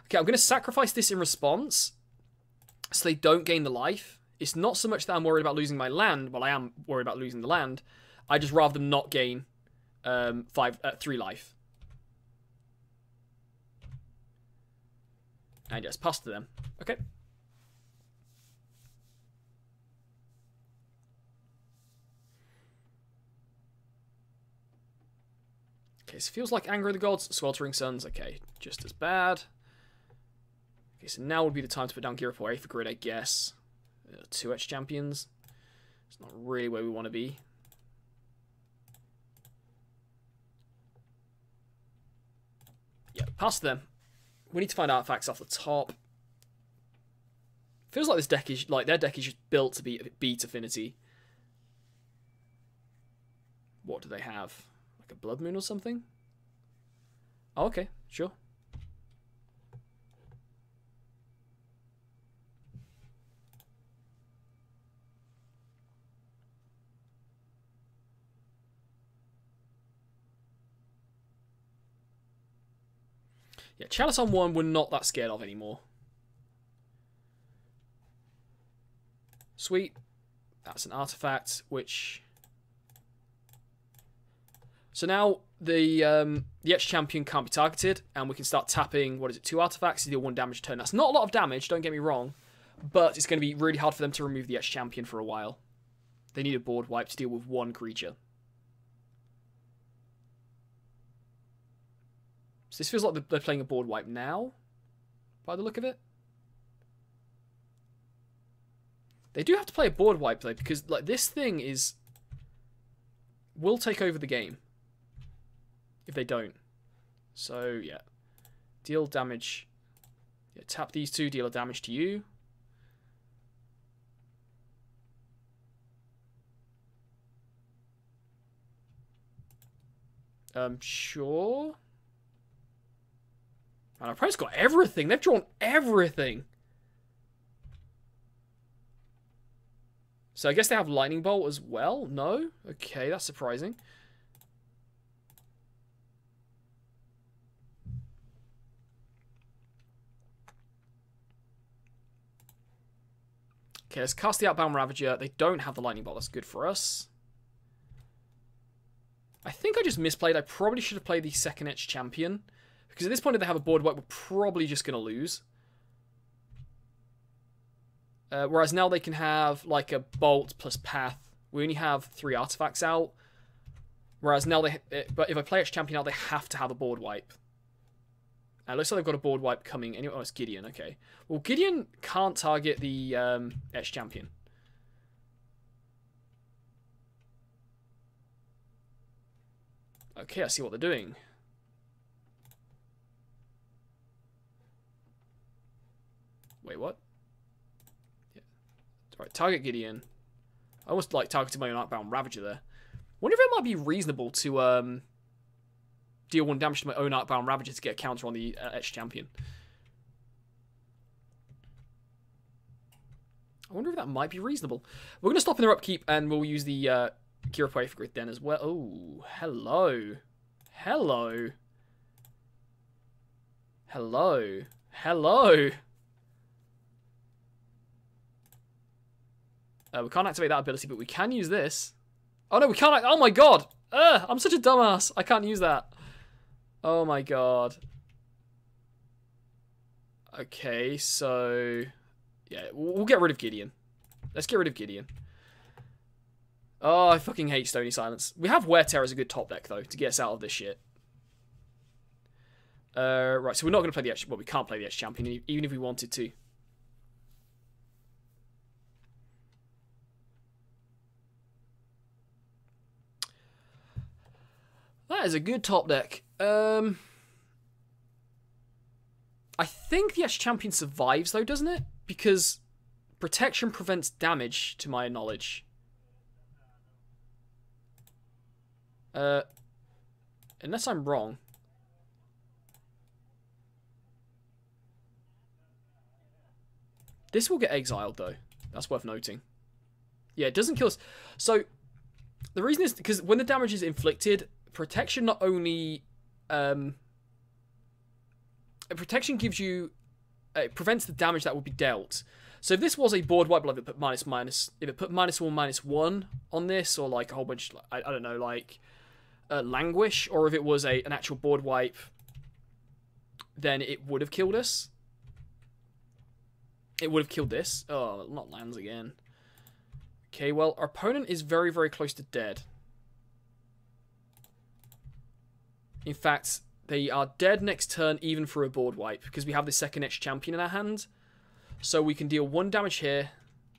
A: Okay, I'm going to sacrifice this in response so they don't gain the life. It's not so much that I'm worried about losing my land. Well, I am worried about losing the land. I just rather them not gain 3 life. And just pass to them. Okay. Okay, so feels like Anger of the Gods, Sweltering Suns. Okay, just as bad. Okay, so now would be the time to put down Gear Report Aether Grid, I guess. 2 Etched Champions. It's not really where we want to be. Yeah, pass them. We need to find artifacts off the top. Feels like this deck is their deck is just built to beat Affinity. What do they have? Like a Blood Moon or something? Oh, okay, sure. Yeah, Chalice on 1 we're not that scared of anymore. Sweet. That's an artifact, which... So now the Etched Champion can't be targeted, and we can start tapping, 2 artifacts to deal 1 damage a turn. That's not a lot of damage, don't get me wrong, but it's going to be really hard for them to remove the Etched Champion for a while. They need a board wipe to deal with 1 creature. So this feels like they're playing a board wipe now, by the look of it. They do have to play a board wipe, though, because this thing will take over the game if they don't. So, yeah. Deal damage. Yeah, tap these 2, deal a damage to you. Sure. And our opponent's got everything. They've drawn everything. So I guess they have Lightning Bolt as well? No? Okay, that's surprising. Okay, let's cast the Outbound Ravager. They don't have the Lightning Bolt. That's good for us. I think I just misplayed. I probably should have played the second Etched Champion. Because at this point, if they have a board wipe, we're probably just going to lose. Whereas now they can have like a Bolt plus Path. We only have 3 artifacts out. Whereas now but if I play Etched Champion out, they have to have a board wipe. Looks like they've got a board wipe coming. Anyway, oh, it's Gideon. Okay. Well, Gideon can't target the Etched Champion. Okay, I see what they're doing. Wait, what? Yeah. Right, target Gideon. I almost like targeting my own Arcbound Ravager there. Wonder if it might be reasonable to deal 1 damage to my own Arcbound Ravager to get a counter on the Etched Champion. I wonder if that might be reasonable. We're going to stop in their upkeep and we'll use the Gear Up for Grid then as well. Oh, hello. Hello. Hello. Hello. We can't activate that ability, but we can use this. Oh no, we can't. Oh my god. I'm such a dumbass. I can't use that. Oh my god. Okay, so... yeah, we'll get rid of Gideon. Let's get rid of Gideon. Oh, I fucking hate Stony Silence. We have Wear Tear as a good top deck, though, to get us out of this shit. Right, so we're not going to play the Etched... well, we can't play the Etched Champion, even if we wanted to. That is a good top deck. I think the Etched Champion survives, though, doesn't it? Because protection prevents damage, to my knowledge. Unless I'm wrong. This will get exiled, though. That's worth noting. Yeah, it doesn't kill us. So, the reason is because when the damage is inflicted, protection not only... protection gives you... it prevents the damage that would be dealt. So if this was a board wipe, like if it put if it put -1/-1 on this, or like a whole bunch, I don't know, like Languish, or if it was an actual board wipe, then it would have killed us. It would have killed this. Oh, not lands again. Okay, well, our opponent is very, very close to dead. In fact, they are dead next turn, even for a board wipe, because we have the second Etched Champion in our hand. So we can deal 1 damage here.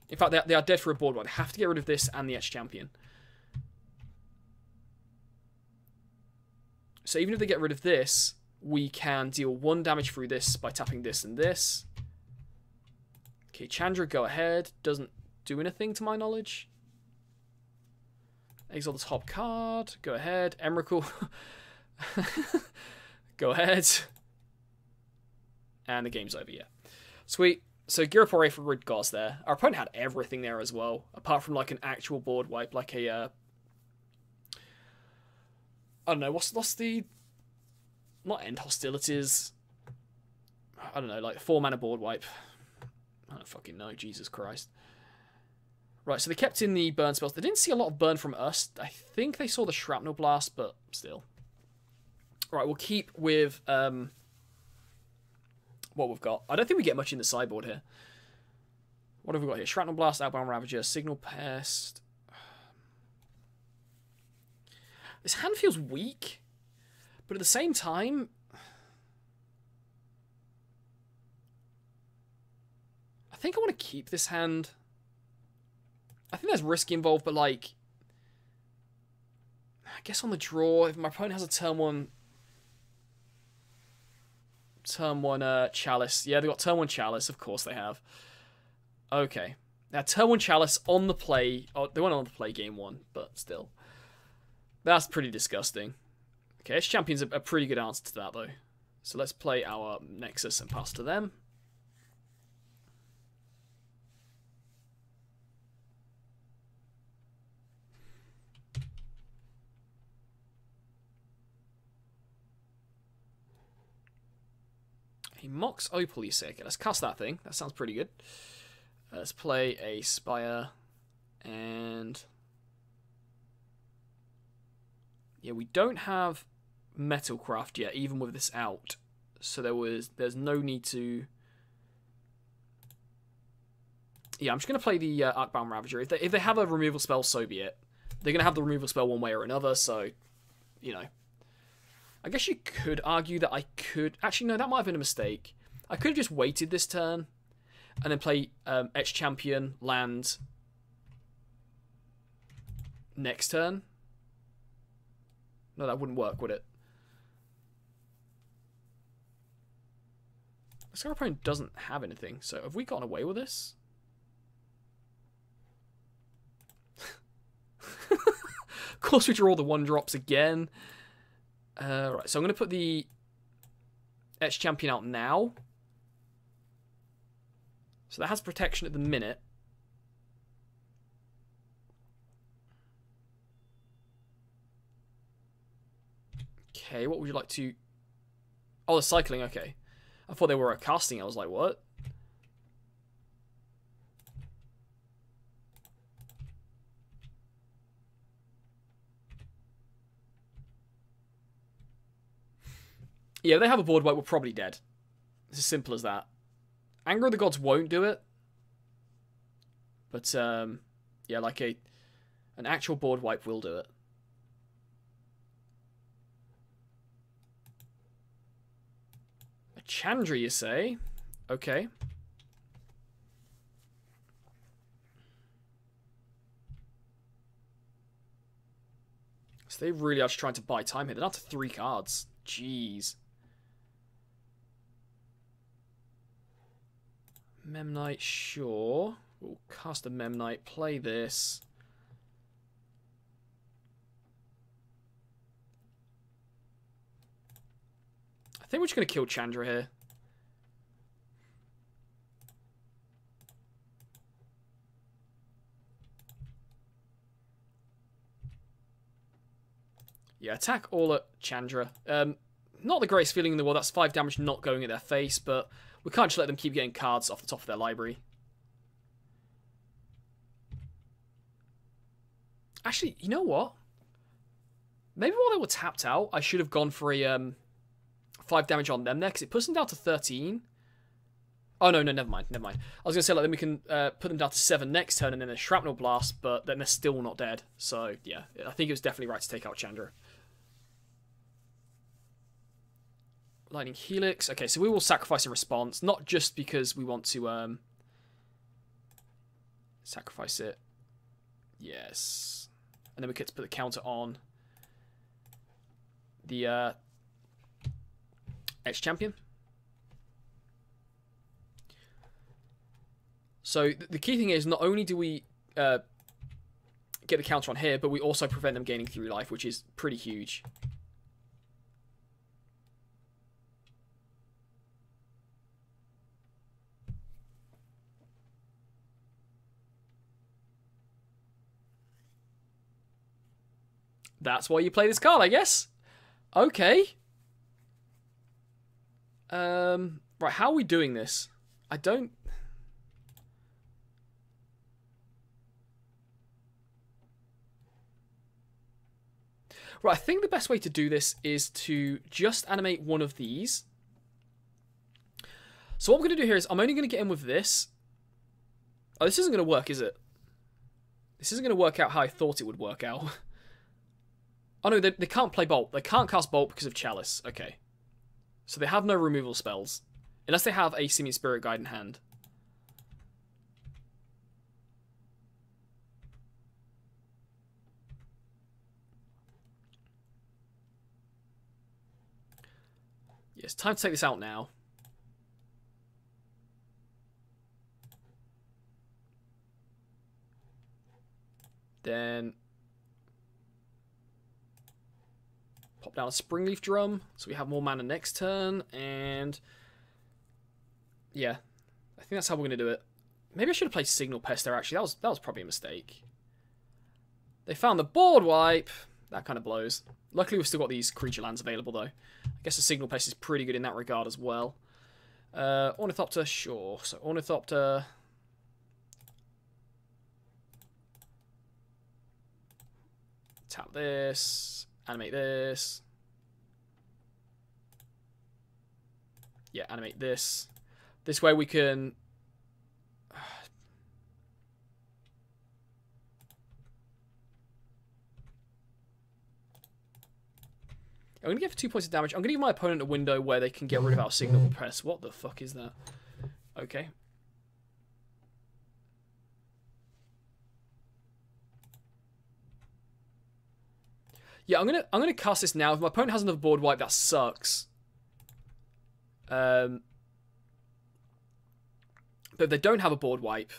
A: In fact, they are dead for a board wipe. They have to get rid of this and the Etched Champion. So even if they get rid of this, we can deal 1 damage through this by tapping this and this. Okay, Chandra, go ahead. Doesn't do anything to my knowledge. Exile the top card. Go ahead. Emrakul. Go ahead. And the game's over, yeah. Sweet. So Girapore for Grid Gods there. Our opponent had everything there as well, apart from like an actual board wipe, like a... I don't know, what's the... not end hostilities. I don't know, like 4-mana board wipe. I don't fucking know, Jesus Christ. Right, so they kept in the burn spells. They didn't see a lot of burn from us. I think they saw the Shrapnel Blast, but still. Right, we'll keep with what we've got. I don't think we get much in the sideboard here. What have we got here? Shrapnel Blast, Outbound Ravager, Signal Pest. This hand feels weak, but at the same time, I think I want to keep this hand. I think there's risk involved, but like, I guess on the draw, if my opponent has a turn one Chalice. Yeah, they got turn 1 Chalice. Of course they have. Okay. Now, turn 1 Chalice on the play. Oh, they weren't on the play game 1, but still. That's pretty disgusting. Okay, Etched Champion's a pretty good answer to that, though. So let's play our Nexus and pass to them. He mocks Opal, you say. Okay, let's cast that thing. That sounds pretty good. Let's play a Spire. And... yeah, we don't have Metalcraft yet, even with this out. So there's no need to... yeah, I'm just going to play the Arcbound Ravager. If they have a removal spell, so be it. They're going to have the removal spell one way or another, so, you know. I guess you could argue that I could... Actually, no, that might have been a mistake. I could have just waited this turn and then play Etch Champion, land next turn. No, that wouldn't work, would it? This our opponent doesn't have anything, so have we gotten away with this? Of course we draw the 1-drops again. Right, so I'm going to put the Etch Champion out now. So that has protection at the minute. Okay, what would you like to... Oh, the cycling, okay. I thought they were casting. I was like, what? Yeah, if they have a board wipe, we're probably dead. It's as simple as that. Anger of the Gods won't do it. But, yeah, like an actual board wipe will do it. A Chandra, you say? Okay. So they really are just trying to buy time here. They're down to 3 cards. Jeez. Memnite, sure. We'll cast a Memnite, play this. I think we're just going to kill Chandra here. Yeah, attack all at Chandra. Not the greatest feeling in the world. That's 5 damage not going at their face, but we can't just let them keep getting cards off the top of their library. Actually, you know what? Maybe while they were tapped out, I should have gone for a 5 damage on them there, because it puts them down to 13. Oh, no, never mind. I was going to say, like, then we can put them down to 7 next turn, and then a Shrapnel Blast, but then they're still not dead. So, yeah, I think it was definitely right to take out Chandra. Lightning Helix. Okay, so we will sacrifice in response, not just because we want to sacrifice it. Yes. And then we get to put the counter on the Etch Champion. So the key thing is, not only do we get the counter on here, but we also prevent them gaining 3 life, which is pretty huge. That's why you play this card, I guess. Okay. Right, how are we doing this? I don't... Right, I think the best way to do this is to just animate one of these. So what we're going to do here is, I'm only going to get in with this. Oh, this isn't going to work, is it? This isn't going to work out how I thought it would work out. Oh no, they can't play Bolt. They can't cast Bolt because of Chalice. Okay. So they have no removal spells. Unless they have a Simian Spirit Guide in hand. Yes, time to take this out now. Then pop down a Springleaf Drum, so we have more mana next turn, and yeah, I think that's how we're going to do it. Maybe I should have played Signal Pest there, actually. That was probably a mistake. They found the board wipe. That kind of blows. Luckily, we've still got these creature lands available, though. I guess the Signal Pest is pretty good in that regard as well. Ornithopter, sure. So Ornithopter... Tap this. Animate this. Yeah, animate this. This way we can... I'm going to give 2 points of damage. I'm going to give my opponent a window where they can get rid of our signal press. What the fuck is that? Okay. Yeah, I'm gonna cast this now. If my opponent has another board wipe, that sucks. But if they don't have a board wipe,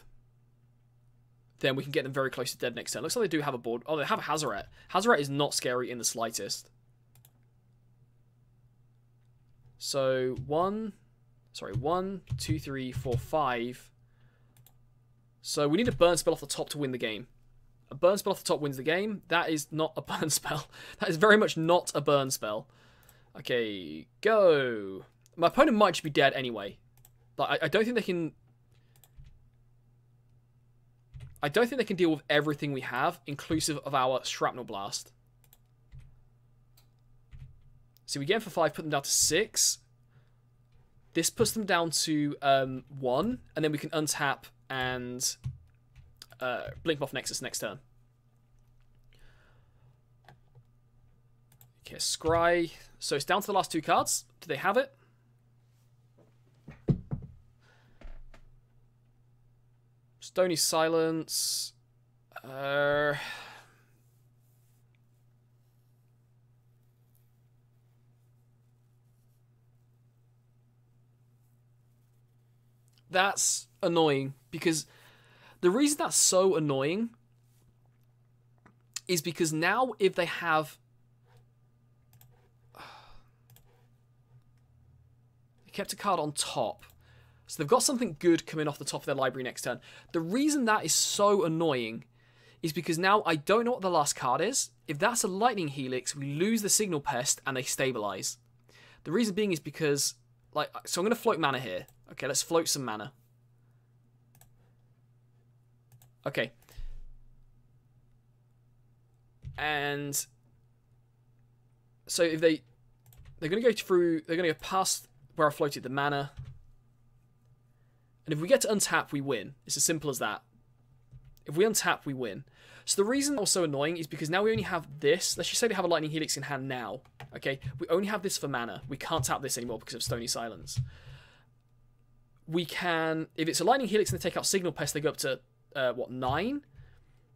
A: then we can get them very close to dead next turn. Looks like they do have a board. Oh, they have a Hazaret. Hazaret is not scary in the slightest. So 1, 2, 3, 4, 5. So we need a burn spell off the top to win the game. A burn spell off the top wins the game. That is not a burn spell. That is very much not a burn spell. Okay, go. My opponent might just be dead anyway. Like, I don't think they can... I don't think they can deal with everything we have, inclusive of our Shrapnel Blast. So we get them for 5, put them down to 6. This puts them down to 1, and then we can untap and blink off Nexus next turn. Okay, Scry. So it's down to the last 2 cards. Do they have it? Stony Silence. That's annoying, because the reason that's so annoying is because now if they have... They kept a card on top. So they've got something good coming off the top of their library next turn. The reason that is so annoying is because now I don't know what the last card is. If that's a Lightning Helix, we lose the Signal Pest and they stabilize. The reason being is because... So I'm going to float mana here. Okay, let's float some mana. Okay. And so if they're going to go through, they're going to go past where I floated the mana. And if we get to untap, we win. It's as simple as that. If we untap, we win. So the reason that's so annoying is because now we only have this. Let's just say they have a Lightning Helix in hand now. Okay, we only have this for mana. We can't tap this anymore because of Stony Silence. We can, if it's a Lightning Helix and they take out Signal Pest, they go up to, 9?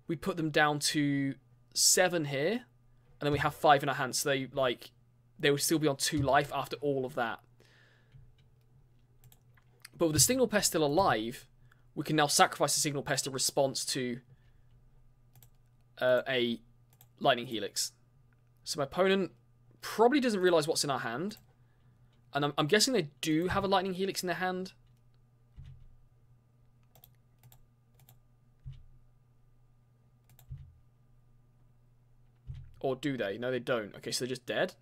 A: We put them down to 7 here. And then we have 5 in our hands. So they would still be on 2 life after all of that. But with the Signal Pest still alive, we can now sacrifice the Signal Pest in response to a Lightning Helix. So my opponent probably doesn't realize what's in our hand. And I'm guessing they do have a Lightning Helix in their hand. Or do they? No, they don't. Okay, so they're just dead.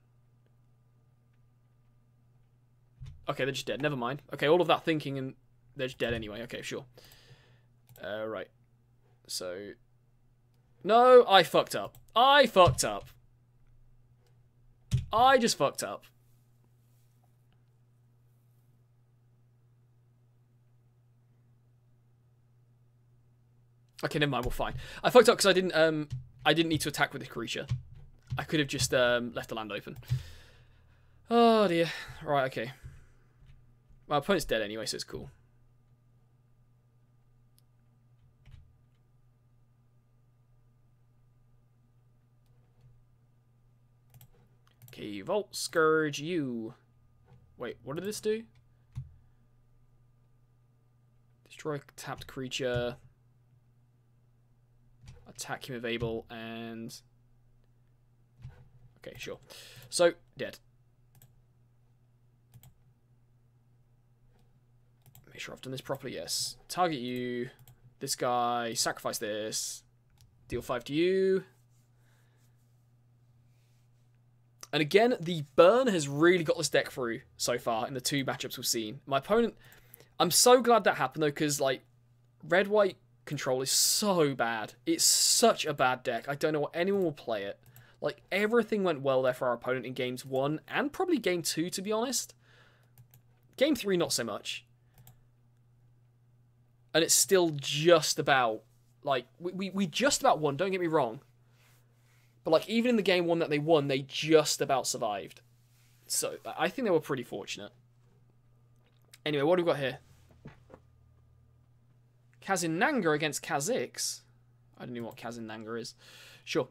A: Okay, they're just dead. Never mind. Okay, all of that thinking and they're just dead anyway. Okay, sure. Right. So... No, I fucked up. I fucked up. I just fucked up. Okay, never mind. We're fine. I fucked up because I didn't need to attack with this creature. I could have just left the land open. Oh dear. Right. Okay. My opponent's dead anyway, so it's cool. Okay, Volt Scourge you. Wait, what did this do? Destroy a tapped creature. Attack him if able, and... Okay, sure. So, dead. Make sure I've done this properly, yes. Target you. This guy. Sacrifice this. Deal 5 to you. And again, the burn has really got this deck through so far in the 2 matchups we've seen. My opponent... I'm so glad that happened, though, because, like, red-white control is so bad. It's such a bad deck. I don't know what anyone will play it. Like, everything went well there for our opponent in games 1 and probably game 2, to be honest. Game 3, not so much. And it's still just about, like, we just about won, don't get me wrong. But like even in the game one that they won, they just about survived. So I think they were pretty fortunate. Anyway, what do we got here? Kazinanga against Kha'Zix. I don't know what Kazinanga is. Sure.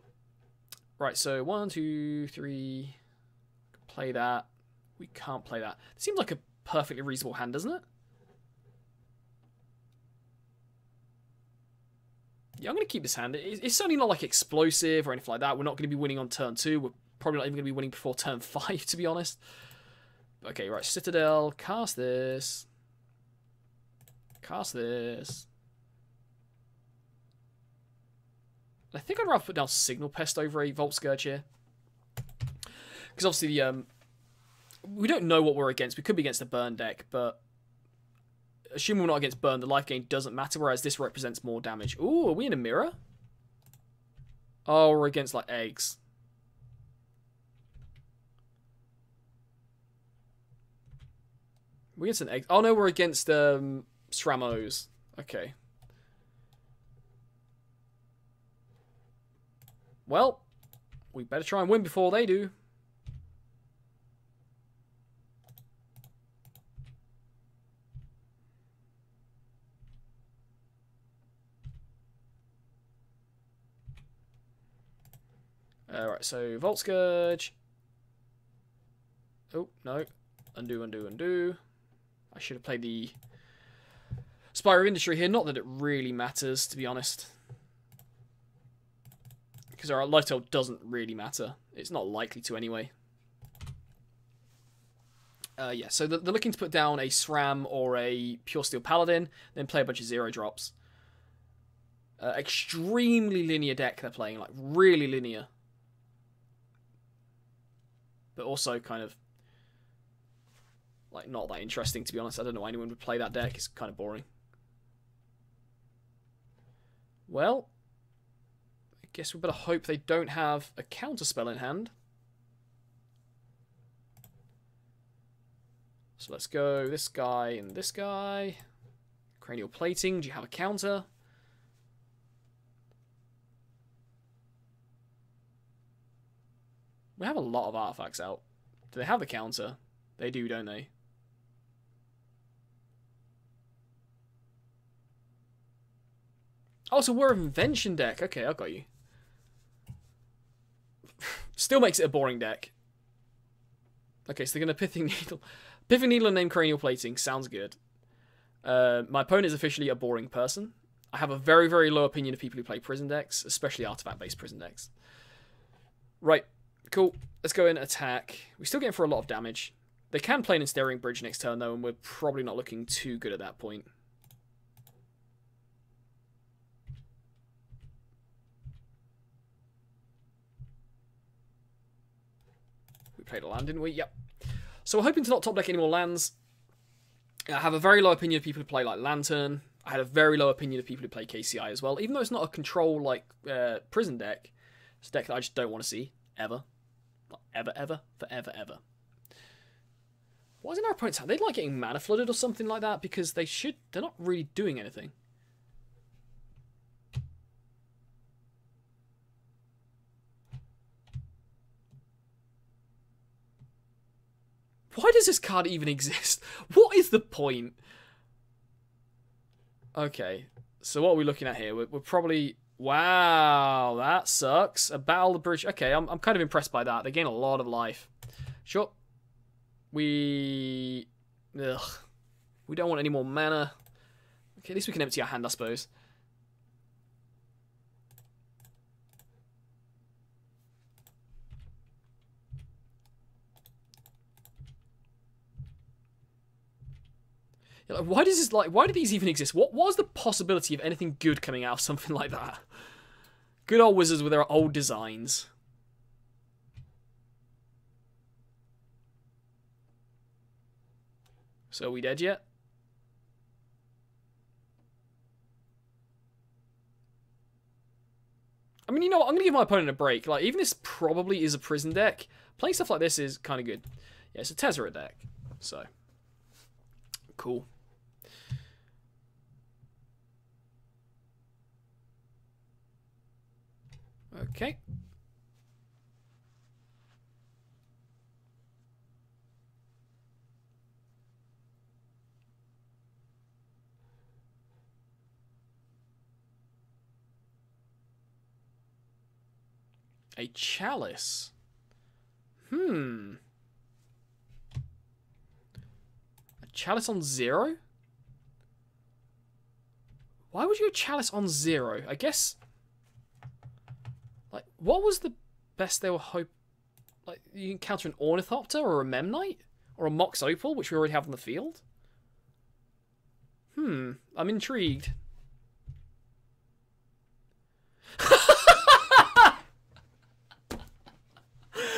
A: Right, so 1, 2, 3. Play that. We can't play that. It seems like a perfectly reasonable hand, doesn't it? Yeah, I'm going to keep this hand. It's certainly not like explosive or anything like that. We're not going to be winning on turn 2. We're probably not even going to be winning before turn 5, to be honest. Okay, right. Citadel. Cast this. Cast this. I think I'd rather put down Signal Pest over a Volt Scourge here. Because obviously we don't know what we're against. We could be against a Burn deck, but assuming we're not against Burn, the life gain doesn't matter, whereas this represents more damage. Ooh, are we in a mirror? Oh, we're against, like, eggs. We're against an egg. Oh, no, we're against Sramos. Okay. Well, we better try and win before they do. Alright, so Volt Scourge. Oh, no. Undo, undo, undo. I should have played the Spire of Industry here. Not that it really matters, to be honest. Because our life total doesn't really matter. It's not likely to anyway. Yeah, so they're looking to put down a SRAM or a Pure Steel Paladin, then play a bunch of 0 drops. Extremely linear deck they're playing, like really linear. But also kind of like not that interesting, to be honest. I don't know why anyone would play that deck. It's kind of boring. Well, I guess we better hope they don't have a counterspell in hand. So let's go this guy and this guy. Cranial Plating, do you have a counter? We have a lot of artifacts out. Do they have the counter? They do, don't they? Oh, so we're an invention deck. Okay, I got you. Still makes it a boring deck. Okay, so they're going to Pithing Needle. Pithing Needle and name Cranial Plating. Sounds good. My opponent is officially a boring person. I have a very, very low opinion of people who play prison decks, especially artifact-based prison decks. Right. Cool. Let's go in and attack. We're still getting for a lot of damage. They can play an Ensnaring Bridge next turn, though, and we're probably not looking too good at that point. We played a land, didn't we? Yep. So we're hoping to not top deck any more lands. I have a very low opinion of people who play like Lantern. I had a very low opinion of people who play KCI as well. Even though it's not a control like prison deck, it's a deck that I just don't want to see ever. Not ever, ever, forever, ever. Why isn't our opponents? They like getting mana flooded or something like that, because they should. They're not really doing anything. Why does this card even exist? What is the point? Okay, so what are we looking at here? We're probably... Wow, that sucks. A Battle the Bridge. Okay, I'm kind of impressed by that. They gain a lot of life. Sure. We don't want any more mana. Okay, at least we can empty our hand, I suppose. Like, why does this why do these even exist? What was the possibility of anything good coming out of something like that? Good old Wizards with their old designs. So are we dead yet? I mean, you know what? I'm going to give my opponent a break. Like, even this probably is a prison deck. Playing stuff like this is kind of good. Yeah, it's a Tezzeret deck. So, cool. Okay. A chalice. A chalice on 0? Why would you have chalice on 0? I guess... Like, what was the best they were hoping... Like, you can counter an Ornithopter or a Memnite? Or a Mox Opal, which we already have in the field? I'm intrigued.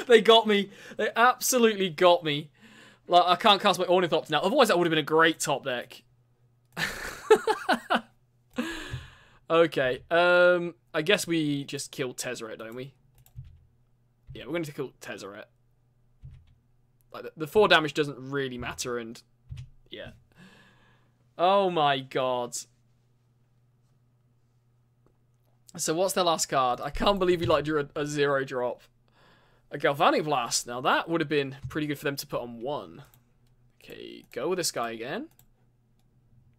A: They got me. They absolutely got me. Like, I can't cast my Ornithopter now. Otherwise, that would have been a great top deck. Okay. I guess we just kill Tezzeret, don't we? Yeah, we're going to kill Tezzeret. Like, the 4 damage doesn't really matter, and... Yeah. Oh my god. So what's their last card? I can't believe you like drew a 0 drop. A Galvanic Blast. Now that would have been pretty good for them to put on 1. Okay, go with this guy again.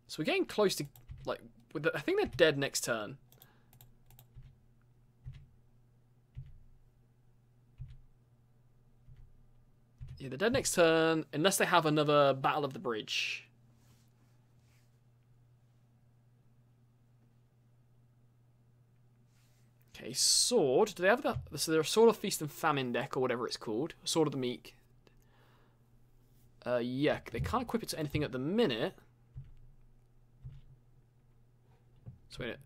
A: So we're getting close to, like, I think they're dead next turn. Yeah, they're dead next turn, unless they have another Battle of the Bridge. Okay, Sword. Do they have that? So they're a Sword of Feast and Famine deck, or whatever it's called. Sword of the Meek. Yeah, they can't equip it to anything at the minute. So wait,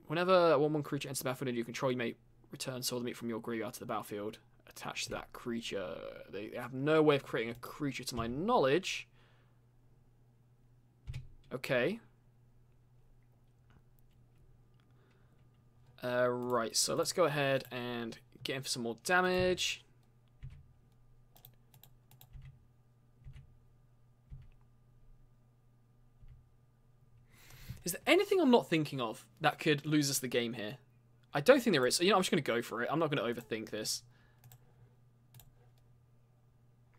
A: whenever a 1/1 creature enters the battlefield and you control, you may return Sword of the Meek from your graveyard to the battlefield. Attached to that creature. They have no way of creating a creature to my knowledge. Okay. Right, so let's go ahead and get in for some more damage. Is there anything I'm not thinking of that could lose us the game here? I don't think there is. So, you know, I'm just going to go for it. I'm not going to overthink this.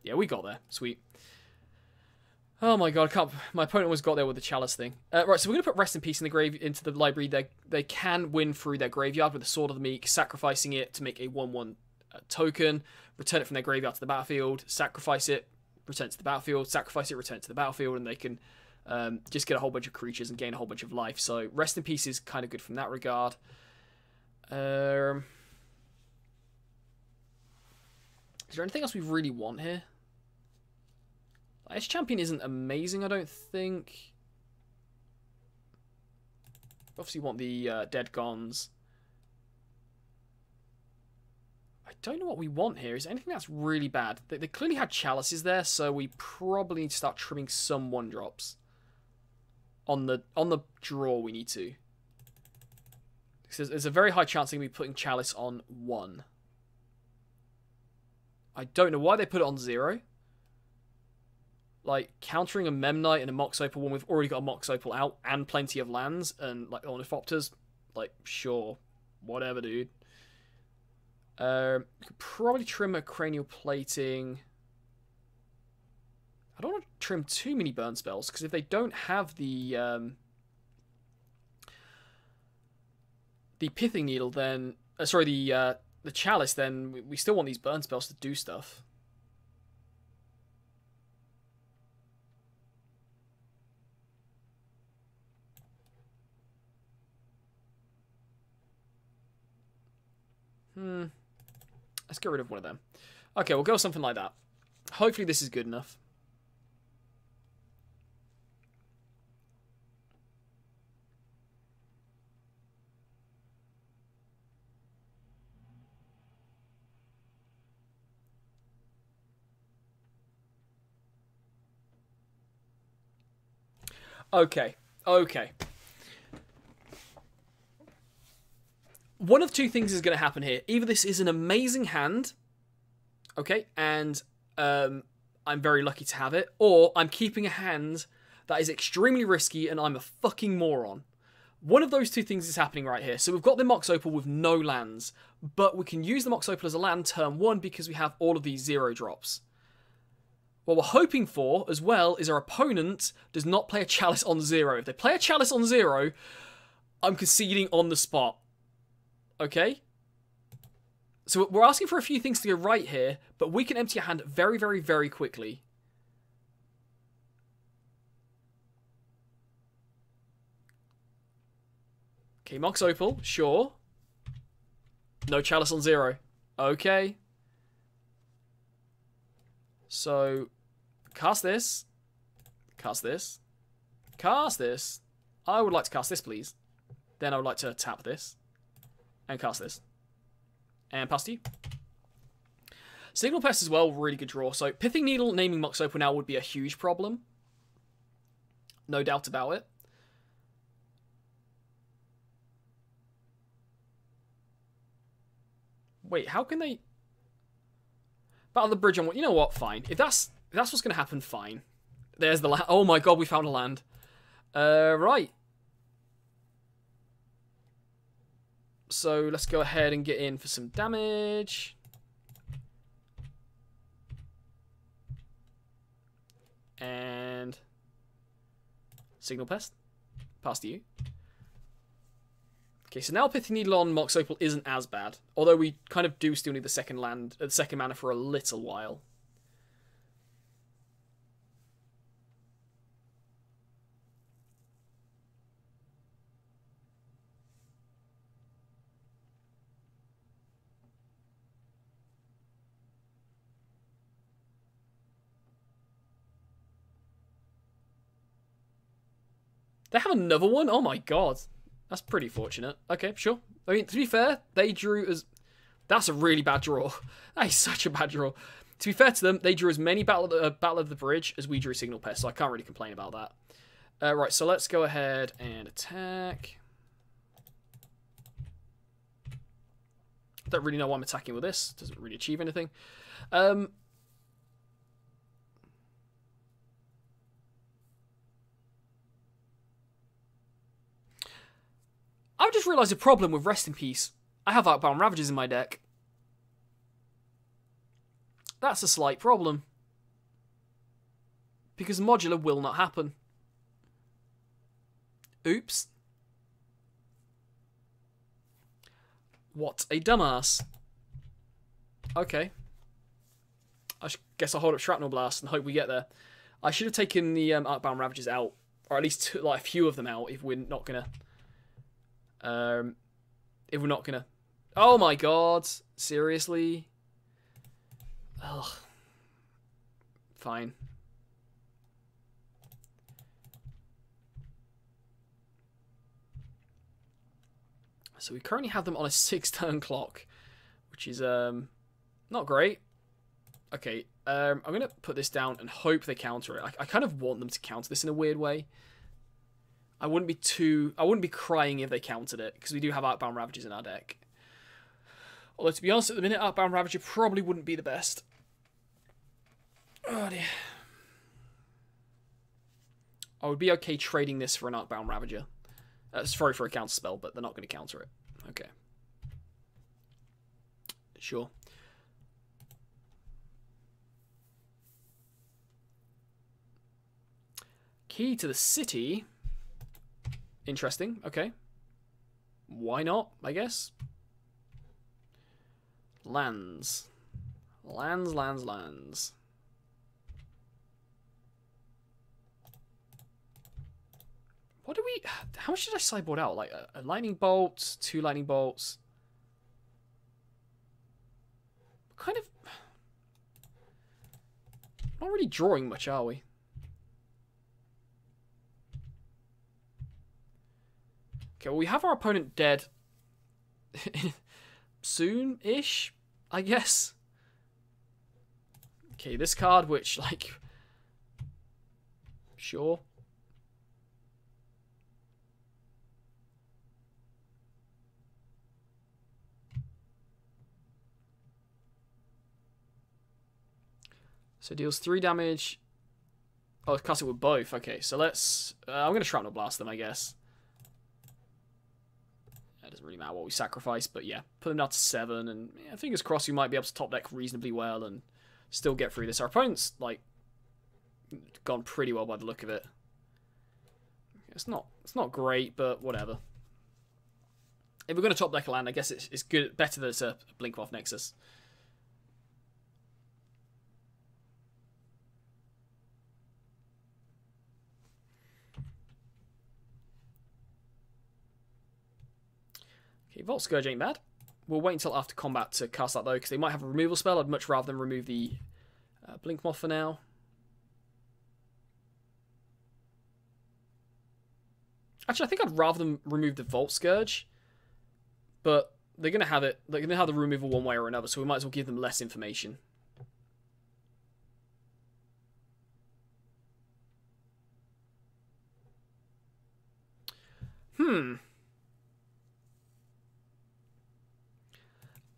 A: Yeah, we got there. Sweet. Oh my god, I can't... My opponent almost got there with the chalice thing. Right, so we're going to put Rest in Peace in the grave into the library. They can win through their graveyard with the Sword of the Meek, sacrificing it to make a 1/1 token, return it from their graveyard to the battlefield, sacrifice it, return it to the battlefield, sacrifice it, return it to the battlefield, and they can just get a whole bunch of creatures and gain a whole bunch of life. So Rest in Peace is kind of good from that regard. Is there anything else we really want here? Edge Champion isn't amazing, I don't think. Obviously want the Dead Gons. I don't know what we want here. Is there anything that's really bad? They clearly had chalices there, so we probably need to start trimming some 1-drops. On the draw we need to. Because there's a very high chance they're going to be putting chalice on 1. I don't know why they put it on 0. Like, countering a Memnite and a Mox Opal when we've already got a Mox Opal out and plenty of lands and, like, Ornithopters. Like, sure. Whatever, dude. Could probably trim a Cranial Plating. I don't want to trim too many burn spells, because if they don't have the Pithing Needle, then... sorry, the Chalice, then we still want these burn spells to do stuff. Let's get rid of one of them. Okay, we'll go something like that. Hopefully this is good enough. Okay. One of two things is going to happen here. Either this is an amazing hand, okay, and I'm very lucky to have it, or I'm keeping a hand that is extremely risky and I'm a fucking moron. One of those two things is happening right here. So we've got the Mox Opal with no lands, but we can use the Mox Opal as a land turn 1 because we have all of these 0 drops. What we're hoping for, as well, is our opponent does not play a Chalice on 0. If they play a Chalice on 0, I'm conceding on the spot. Okay? So we're asking for a few things to go right here, but we can empty our hand very, very, very quickly. Okay, Mox Opal, sure. No Chalice on 0. Okay. So, cast this. Cast this. Cast this. I would like to cast this, please. Then I would like to tap this. And cast this. And pass to you. Signal Pest as well, really good draw. So, Pithing Needle naming Mox Opal now would be a huge problem. No doubt about it. Wait, how can they... Battle the bridge on... You know what? Fine. If that's what's going to happen, fine. There's the land. Oh my god, we found a land. Right. So, let's go ahead and get in for some damage. And... Signal Pest. Pass to you. Okay, so now Pithing Needle on Mox Opal isn't as bad. Although we kind of do still need the second mana for a little while. They have another one? Oh my god. That's pretty fortunate. Okay, sure. I mean, to be fair, they drew as... That's a really bad draw. That is such a bad draw. To be fair to them, they drew as many Battle of the Bridge as we drew Signal Pest, so I can't really complain about that. Right, so let's go ahead and attack. Don't really know why I'm attacking with this. Doesn't really achieve anything. I've just realised a problem with Rest in Peace. I have Outbound Ravagers in my deck. That's a slight problem. Because modular will not happen. Oops. What a dumbass. Okay. I guess I'll hold up Shrapnel Blast and hope we get there. I should have taken the Outbound Ravagers out. Or at least like a few of them out if we're not going to... if we're not gonna... Oh my god. Seriously? Ugh. Fine. So we currently have them on a 6-turn clock, which is not great. Okay, I'm gonna put this down and hope they counter it. I kind of want them to counter this in a weird way. I wouldn't be crying if they countered it, because we do have Outbound Ravagers in our deck. Although, to be honest, at the minute, Outbound Ravager probably wouldn't be the best. Oh, dear. I would be okay trading this for an Outbound Ravager. Sorry, for a counter spell, but they're not going to counter it. Okay. Sure. Key to the City... Interesting, okay. Why not, I guess? Lands. Lands. What do we... How much did I sideboard out? Like, a lightning bolt, 2 lightning bolts. Kind of... Not really drawing much, are we? Okay, well, we have our opponent dead soon-ish, I guess. Okay, this card, which, like... Sure. So deals 3 damage. Oh, cast it with both. Okay, so let's... I'm going to Shrapnel Blast them, I guess. It doesn't really matter what we sacrifice, but yeah. Put them down to 7, and yeah, fingers crossed we might be able to top deck reasonably well and still get through this. Our opponent's, like, gone pretty well by the look of it. It's not great, but whatever. If we're going to top deck a land, I guess it's good, better that it's a Blink-Off Nexus. Okay, Volt Scourge ain't bad. We'll wait until after combat to cast that, though, because they might have a removal spell. I'd much rather than remove the Blink Moth for now. Actually, I think I'd rather them remove the Volt Scourge. But they're going to have it. They're going to have the removal one way or another, so we might as well give them less information.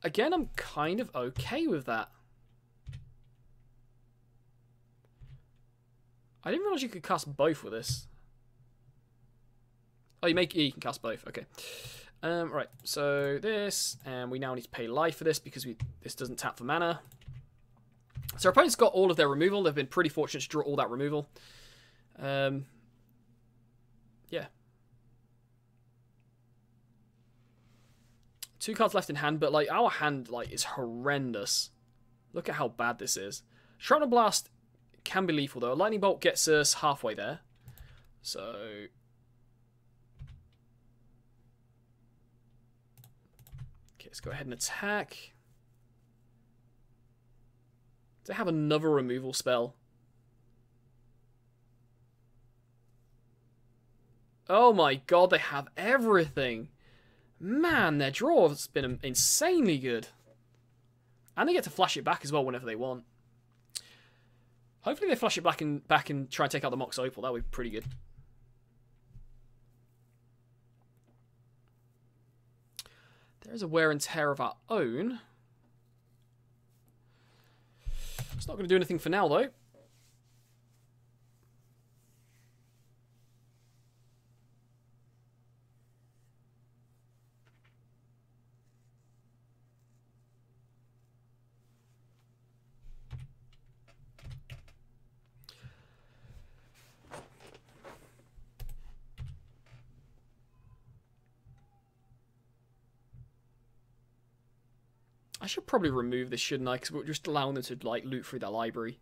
A: Again, I'm kind of okay with that. I didn't realize you could cast both with this. Oh, you can cast both. Okay. Right. So this, and we now need to pay life for this because this doesn't tap for mana. So our opponent's got all of their removal. They've been pretty fortunate to draw all that removal. Yeah. Two cards left in hand, but like our hand is horrendous. Look at how bad this is. Shrapnel Blast can be lethal though. A Lightning Bolt gets us halfway there. So okay, let's go ahead and attack. Do they have another removal spell? Oh my god, they have everything. Man, their draw has been insanely good. And they get to flash it back as well whenever they want. Hopefully they flash it back and try and take out the Mox Opal. That would be pretty good. There is a wear and tear of our own. It's not going to do anything for now, though. I should probably remove this, shouldn't I? Because we're just allowing them to loot through their library.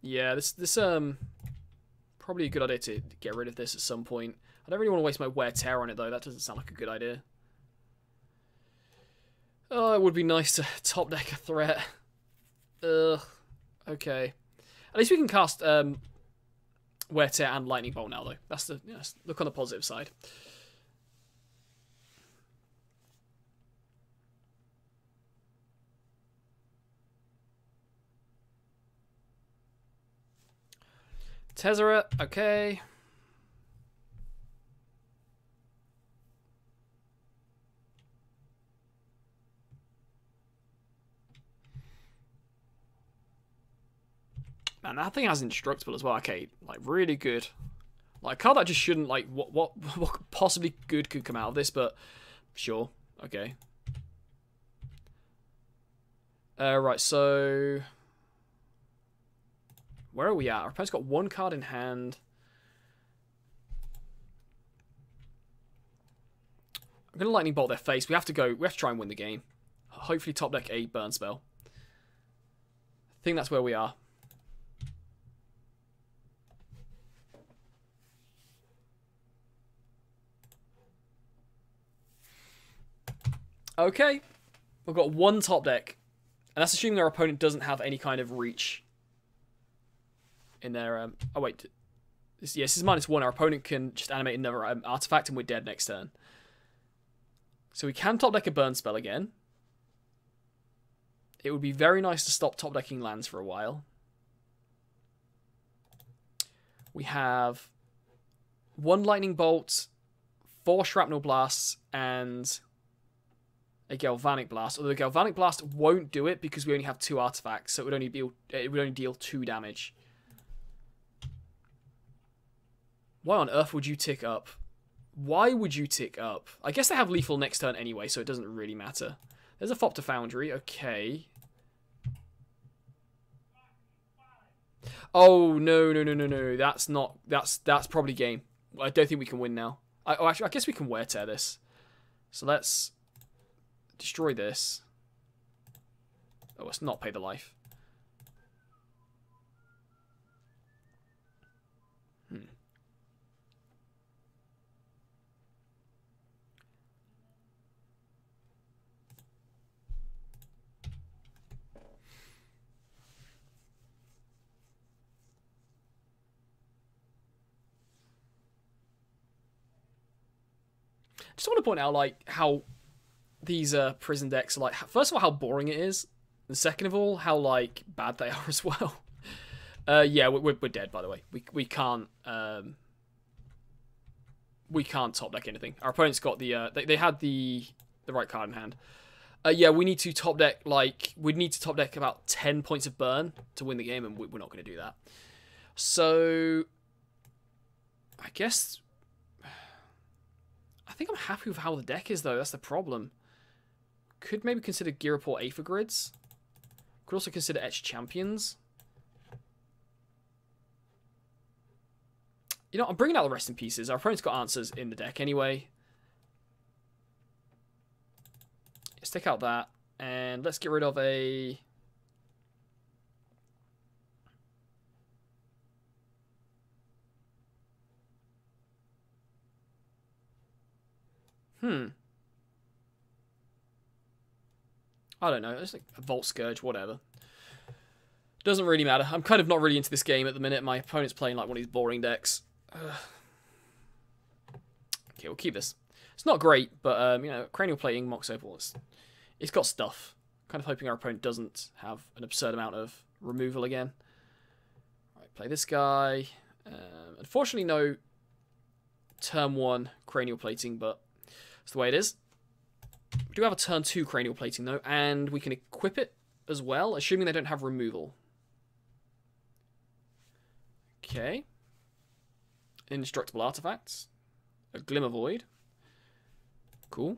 A: Yeah, this probably a good idea to get rid of this at some point. I don't really want to waste my wear tear on it though. That doesn't sound like a good idea. Oh, it would be nice to top deck a threat. Ugh. Okay. At least we can cast wear tear and lightning bolt now though. That's the look on the positive side. Tezzeret, okay. Man, that thing has Indestructible as well. Okay, really good. A card that just shouldn't, what possibly good could come out of this, but sure, okay. Right, so where are we at? Our opponent's got one card in hand. I'm gonna lightning bolt their face. We have to try and win the game. Hopefully top deck a burn spell. I think that's where we are. Okay. We've got one top deck. And that's assuming our opponent doesn't have any kind of reach in their oh wait, this is -1. Our opponent can just animate another artifact and we're dead next turn. So we can top deck a burn spell again. It would be very nice to stop top decking lands for a while. We have 1 lightning bolt, 4 shrapnel blasts, and a galvanic blast. Although the galvanic blast won't do it because we only have 2 artifacts, so it would only deal 2 damage. Why on earth would you tick up? Why would you tick up? I guess they have lethal next turn anyway, so it doesn't really matter. There's a Fop to Foundry. Okay. Oh, no, no, no, no, no. That's not... That's probably game. I don't think we can win now. Actually, I guess we can wear tear this. So let's destroy this. Oh, let's not pay the life. Just want to point out, like, how these prison decks are, like, first of all, how boring it is, and second of all, how, like, bad they are as well. Yeah, we're dead, by the way. We can't top deck anything. Our opponent's got the they had the right card in hand. Yeah, we need to top deck, like, we'd need to top deck about 10 points of burn to win the game, and we're not going to do that. So I guess I think I'm happy with how the deck is, though. That's the problem. Could maybe consider Gear Report Aether Grids. Could also consider Etched Champions. You know, I'm bringing out the Rest in Pieces. Our opponent's got answers in the deck anyway. Let's take out that. And let's get rid of a... I don't know. It's like a Volt Scourge, whatever. Doesn't really matter. I'm kind of not really into this game at the minute. My opponent's playing like one of these boring decks. Okay, we'll keep this. It's not great, but you know, Cranial Plating, Mox Opal, it's got stuff. Kind of hoping our opponent doesn't have an absurd amount of removal again. Right, play this guy. Unfortunately, no turn 1 Cranial Plating, but that's the way it is. We do have a turn 2 Cranial Plating, though, and we can equip it as well, assuming they don't have removal. Okay. Indestructible Artifacts. A Glimmer Void. Cool.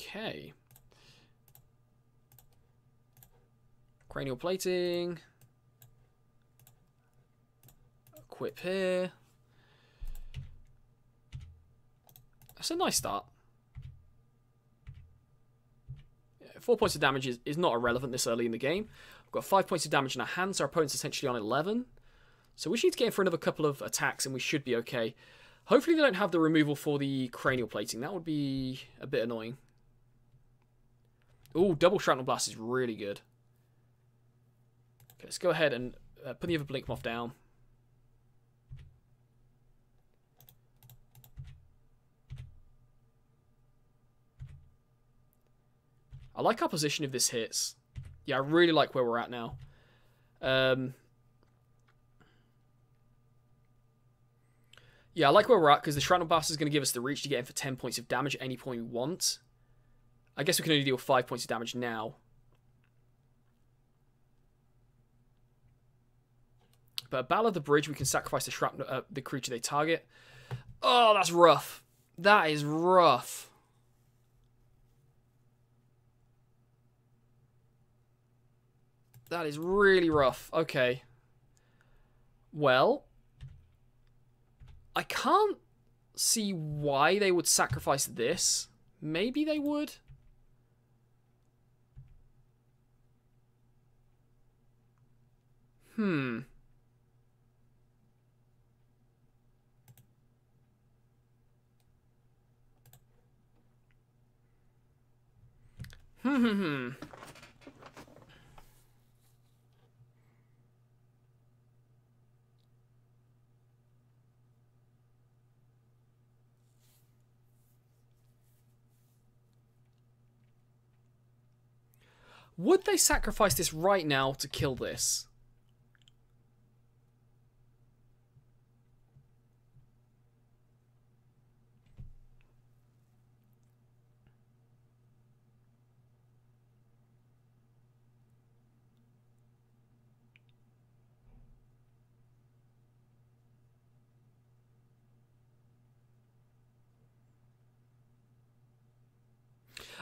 A: Okay. Cranial Plating. Equip here. That's a nice start. Yeah, 4 points of damage is not irrelevant this early in the game. We've got 5 points of damage in our hands, so our opponent's essentially on 11. So we just need to get in for another couple of attacks and we should be okay. Hopefully they don't have the removal for the Cranial Plating. That would be a bit annoying. Ooh, double Shrapnel Blast is really good. Okay, let's go ahead and put the other Blink Moth down. I like our position if this hits. Yeah, I really like where we're at now. Yeah, I like where we're at because the Shrapnel Blast is going to give us the reach to get in for 10 points of damage at any point we want. I guess we can only deal 5 points of damage now. But at Battle of the Bridge, we can sacrifice the shrapnel, the creature they target. Oh, that's rough. That is rough. That is really rough. Okay. Well, I can't see why they would sacrifice this. Maybe they would. Hmm. Would they sacrifice this right now to kill this?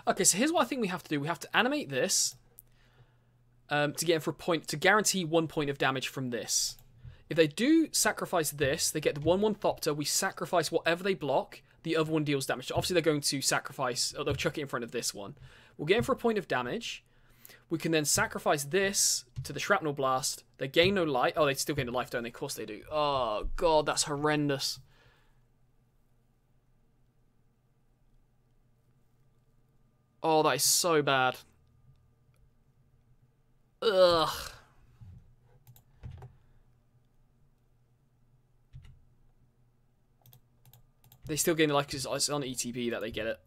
A: Okay, so here's what I think we have to do. We have to animate this. to get in for a point, to guarantee 1 point of damage from this. If they do sacrifice this, they get the 1/1 Thopter. We sacrifice whatever they block. The other one deals damage. So obviously, they're going to sacrifice, or they'll chuck it in front of this one. We'll get in for a point of damage. We can then sacrifice this to the Shrapnel Blast. They gain no life. Oh, they still gain a life, don't they? Of course they do. Oh, God, that's horrendous. Oh, that is so bad. Ugh. They still gain the life because it's on ETB that they get it.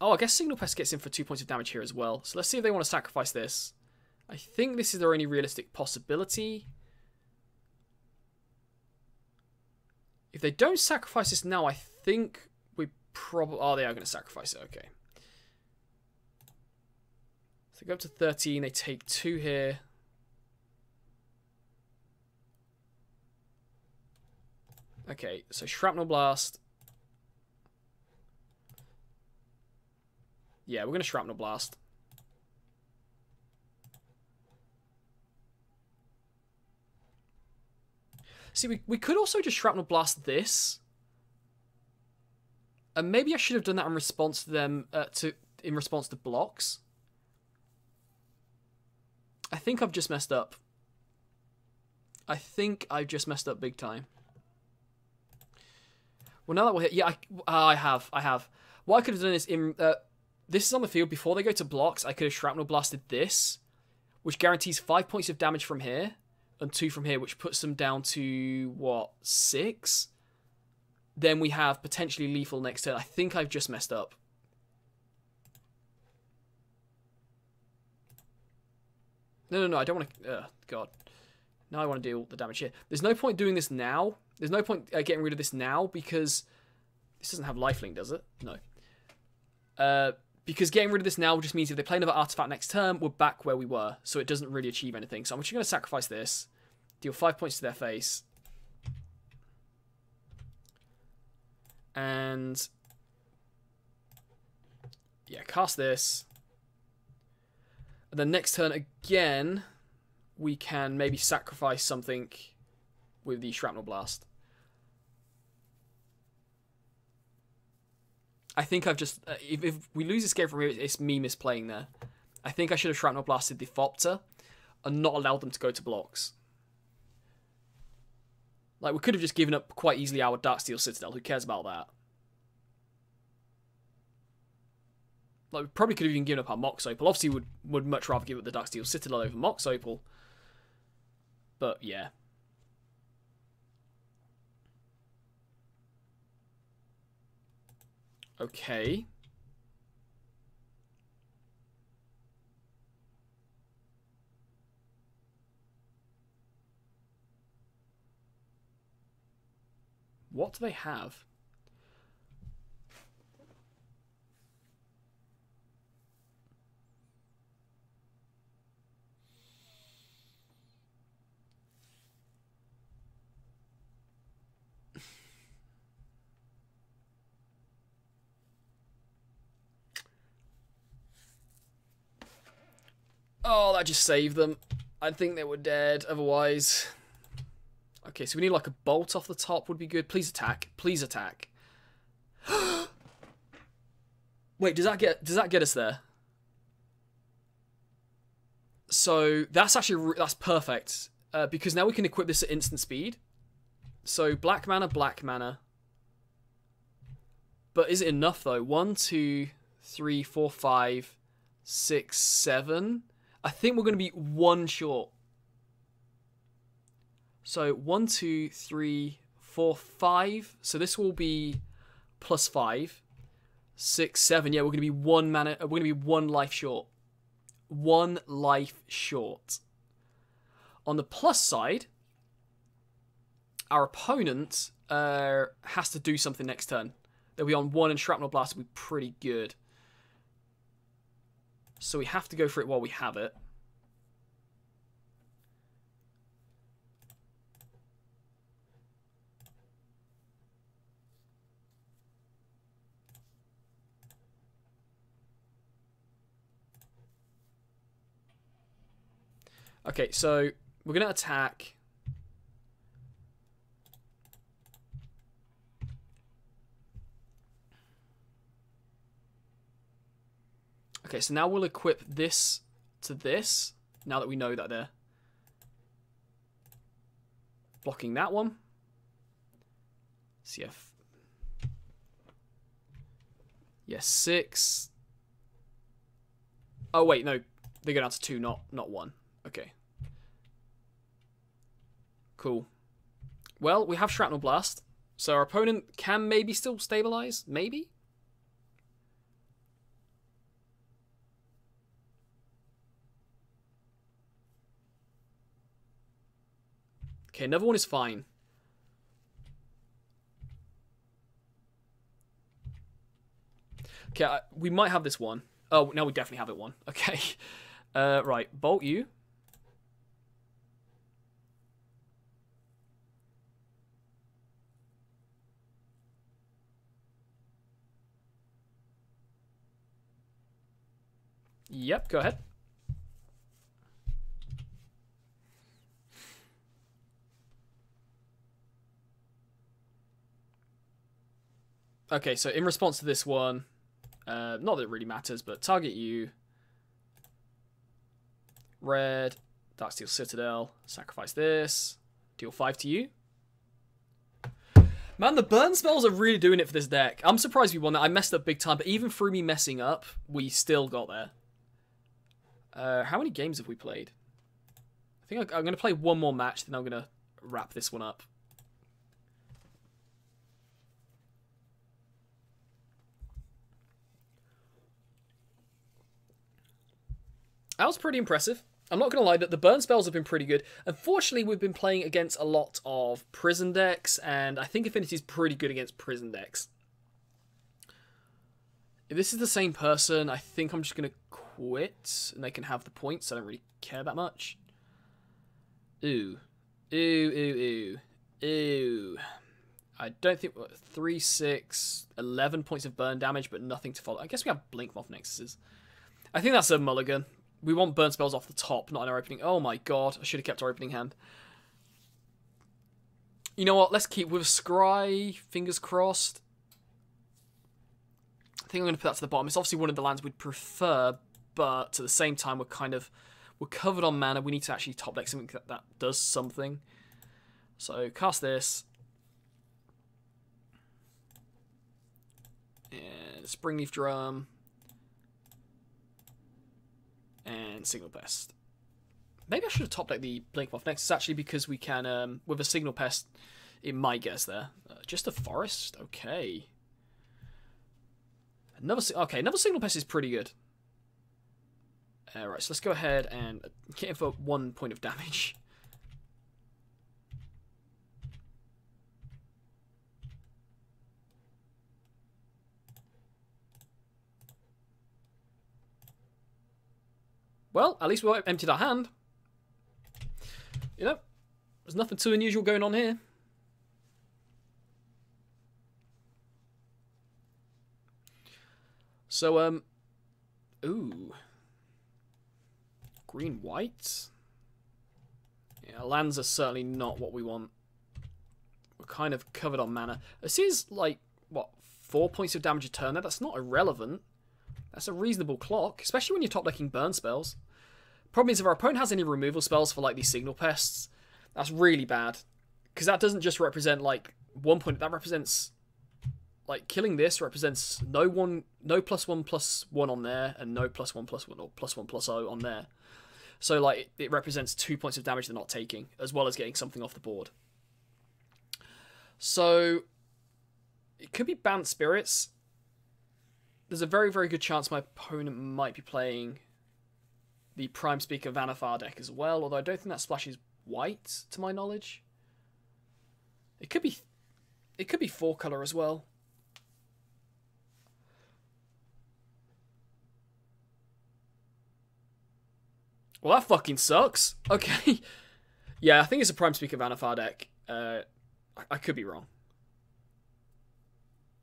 A: Oh, I guess Signal Pest gets in for 2 points of damage here as well. So let's see if they want to sacrifice this. I think this is their only realistic possibility. If they don't sacrifice this now, I think we probably... Oh, they are going to sacrifice it. Okay. So they go up to 13. They take 2 here. Okay, so Shrapnel Blast. Yeah, we're going to Shrapnel Blast. See, we could also just Shrapnel Blast this. And maybe I should have done that in response to them, in response to blocks. I think I've just messed up. I think I've just messed up big time. Well, now that we're here... Yeah, I have. What I could have done is... this is on the field. Before they go to blocks, I could have Shrapnel Blasted this, which guarantees 5 points of damage from here, and 2 from here, which puts them down to, what, 6? Then we have potentially lethal next turn. I think I've just messed up. No, I don't want to... God. Now I want to deal the damage here. There's no point doing this now. There's no point getting rid of this now, because this doesn't have lifelink, does it? No. Because getting rid of this now just means if they play another artifact next turn, we're back where we were. So it doesn't really achieve anything. So I'm just going to sacrifice this. Deal 5 points to their face. And... yeah, cast this. And then next turn again, we can maybe sacrifice something with the Shrapnel Blast. I think I've just... if we lose this game from here, it's me misplaying there. I think I should have Shrapnel Blasted the Thopter and not allowed them to go to blocks. Like, we could have just given up quite easily our Darksteel Citadel. Who cares about that? Like, we probably could have even given up our Mox Opal. Obviously, would much rather give up the Darksteel Citadel over Mox Opal. But, yeah. Okay. What do they have? Oh, that just saved them. I think they were dead otherwise. Okay, so we need like a bolt off the top would be good. Please attack. Please attack. Wait, does that get us there? So that's actually that's perfect because now we can equip this at instant speed. So black mana, black mana. But is it enough though? 1, 2, 3, 4, 5, 6, 7. I think we're going to be 1 short. So 1, 2, 3, 4, 5. So this will be plus 5. 6, 7. Yeah, we're going to be 1 mana. We're going to be 1 life short. 1 life short. On the plus side, our opponent has to do something next turn. They'll be on 1 and Shrapnel Blast will be pretty good. So we have to go for it while we have it. Okay, so we're going to attack. Okay, so now we'll equip this to this, now that we know that they're blocking that one. CF. Yes, 6. Oh, wait, no. They go down to 2, not 1. Okay. Cool. Well, we have Shrapnel Blast, so our opponent can maybe still stabilize. Maybe? Okay, another one is fine. Okay, we might have this one. Oh, no, we definitely have it one. Okay. Right, bolt you. Yep, go ahead. Okay, so in response to this one, not that it really matters, but target you. Red, Darksteel Citadel, sacrifice this, deal 5 to you. Man, the burn spells are really doing it for this deck. I'm surprised we won that. I messed up big time, but even through me messing up, we still got there. How many games have we played? I think I'm going to play one more match, then I'm going to wrap this one up. That was pretty impressive. I'm not going to lie, that the burn spells have been pretty good. Unfortunately, we've been playing against a lot of prison decks, and I think Affinity is pretty good against prison decks. If this is the same person, I think I'm just going to quit, and they can have the points. I don't really care that much. Ooh. Ooh. I don't think... 3, 6, 11 points of burn damage, but nothing to follow. I guess we have Blink Moth Nexuses. I think that's a mulligan. We want burn spells off the top, not in our opening. Oh my god, I should have kept our opening hand. You know what, let's keep with Scry, fingers crossed. I think I'm going to put that to the bottom. It's obviously one of the lands we'd prefer, but at the same time, we're covered on mana. We need to actually top deck something that does something. So, cast this. And Springleaf Drum. And Signal Pest. Maybe I should have top decked the Blink Moth Nexus actually, because we can, with a Signal Pest, it might get us there. Just a Forest? Okay. Another Signal Pest is pretty good. Alright, so let's go ahead and get in for 1 point of damage. Well, at least we emptied our hand. You know, there's nothing too unusual going on here. So, ooh. Green, white. Yeah, lands are certainly not what we want. We're kind of covered on mana. This is, like, what, 4 points of damage a turn there? That's not irrelevant. That's a reasonable clock, especially when you're top decking burn spells. Problem is, if our opponent has any removal spells for, like, these Signal Pests, that's really bad. Because that doesn't just represent, like, 1 point. That represents, like, killing this represents no +1/+1 on there, and no +1/+1 or +1/+0 on there. So, like, it represents 2 points of damage they're not taking, as well as getting something off the board. So, it could be Bant Spirits. There's a very, very good chance my opponent might be playing the Prime Speaker Vanifar deck as well, although I don't think that splashes white, to my knowledge. It could be 4-color as well. Well, that fucking sucks. Okay. Yeah, I think it's a Prime Speaker Vanifar deck. I could be wrong.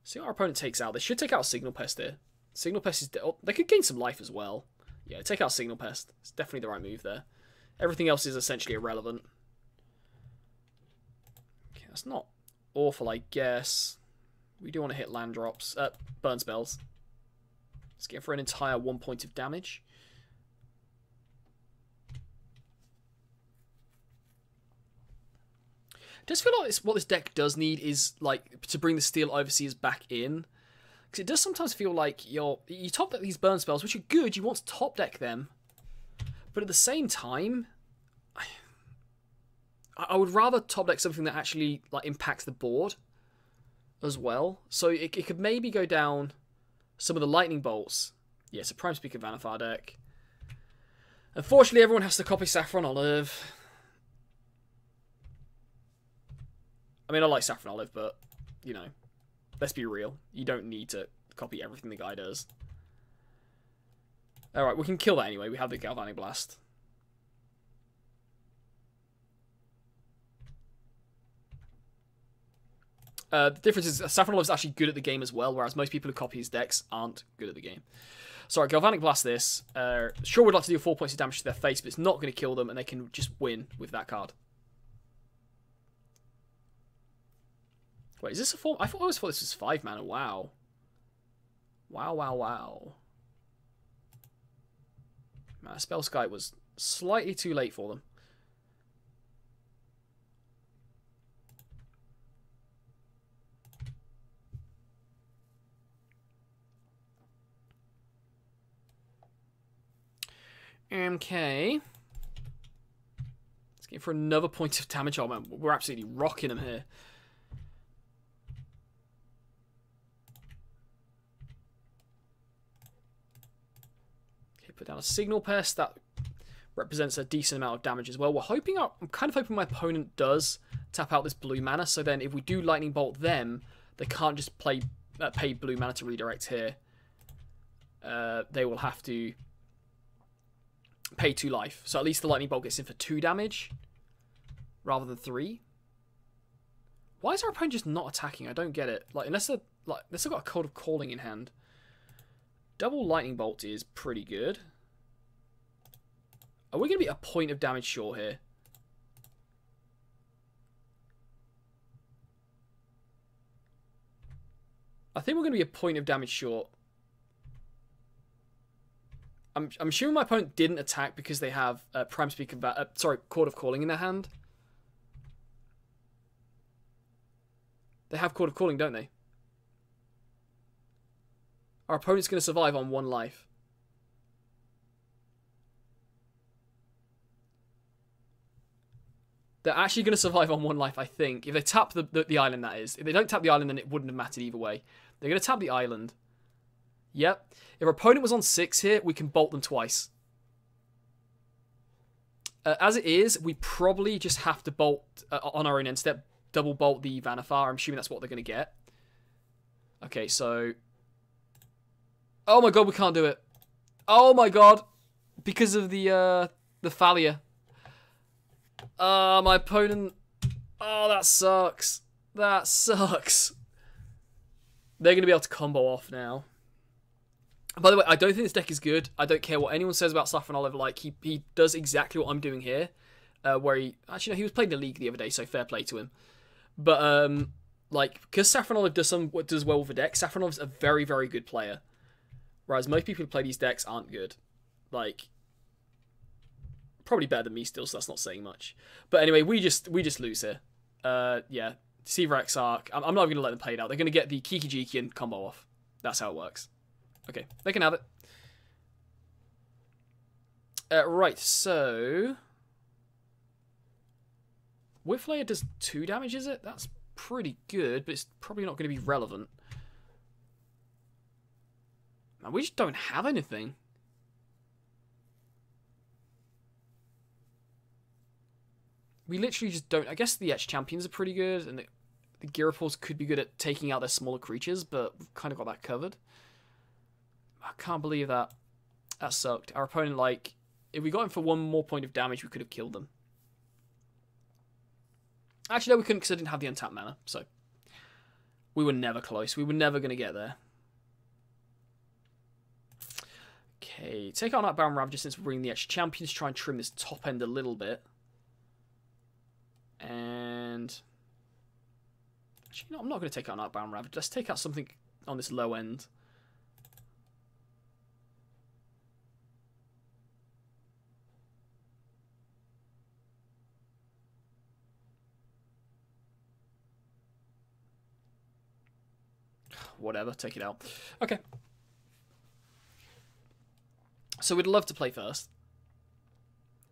A: See what our opponent takes out. They should take out a Signal Pest here. Signal Pest is... Oh, they could gain some life as well. Yeah, take out Signal Pest. It's definitely the right move there. Everything else is essentially irrelevant. Okay, that's not awful, I guess. We do want to hit land drops. Burn spells. Let's get for an entire 1 point of damage. I just feel like what this deck does need is like to bring the Steel Overseers back in, because it does sometimes feel like you top deck these burn spells, which are good. You want to top deck them, but at the same time, I would rather top deck something that actually like impacts the board as well. So it could maybe go down some of the lightning bolts. Yeah, it's a Prime Speaker Vannifar deck. Unfortunately, everyone has to copy Saffron Olive. I mean, I like Saffron Olive, but, you know, let's be real. You don't need to copy everything the guy does. Alright, we can kill that anyway. We have the Galvanic Blast. The difference is Saffron Olive is actually good at the game as well, whereas most people who copy his decks aren't good at the game. Sorry, Galvanic Blast this. Sure would like to do 4 points of damage to their face, but it's not going to kill them, and they can just win with that card. Wait, is this a 4? I always thought this was 5 mana. Wow. Wow. Man, Spell Sky was slightly too late for them. Okay. Let's get for another point of damage. Oh man, we're absolutely rocking them here. Put down a Signal Pest. That represents a decent amount of damage as well. I'm kind of hoping my opponent does tap out this blue mana, so then if we do Lightning Bolt them, they can't just pay blue mana to redirect here. They will have to pay 2 life. So at least the Lightning Bolt gets in for 2 damage rather than 3. Why is our opponent just not attacking? I don't get it. Like unless they've got a Code of Calling in hand. Double Lightning Bolt is pretty good. Are we going to be a point of damage short here? I think we're going to be a point of damage short. I'm assuming my opponent didn't attack because they have Prime Speaker, Chord of Calling in their hand. They have Chord of Calling, don't they? Our opponent's going to survive on 1 life. They're actually going to survive on 1 life, I think. If they tap the island, that is. If they don't tap the island, then it wouldn't have mattered either way. They're going to tap the island. Yep. If our opponent was on 6 here, we can bolt them twice. As it is, we probably just have to bolt on our own end step. Double bolt the Vannifar. I'm assuming that's what they're going to get. Okay, so... Oh my god, we can't do it. Oh my god. Because of the Thalia. My opponent... Oh, that sucks. That sucks. They're going to be able to combo off now. By the way, I don't think this deck is good. I don't care what anyone says about Saffron Olive. Like, he does exactly what I'm doing here. Where he... Actually, no, he was playing the League the other day, so fair play to him. But, like, because Saffron Olive does well with the deck, Saffron Olive's a very, very good player. Whereas most people who play these decks aren't good. Like, probably better than me still, so that's not saying much. But anyway, we just lose here. Yeah, Deceiver Exarch. I'm not even going to let them play it out. They're going to get the Kiki Jiki and combo off. That's how it works. Okay, they can have it. Right, so... Whiplayer does 2 damage, is it? That's pretty good, but it's probably not going to be relevant. Man, we just don't have anything. We literally just don't. I guess the Etched Champions are pretty good, and the Gyarados could be good at taking out their smaller creatures, but we've kind of got that covered. I can't believe that. That sucked. Our opponent, like, if we got him for 1 more point of damage, we could have killed them. Actually, no, we couldn't because I didn't have the untapped mana, so we were never close. We were never going to get there. Okay, take out Nightbound Ravager since we're bringing the extra champions. Try and trim this top end a little bit. And... actually, no, I'm not going to take out Nightbound Ravager. Let's take out something on this low end. Whatever, take it out. Okay. So we'd love to play first.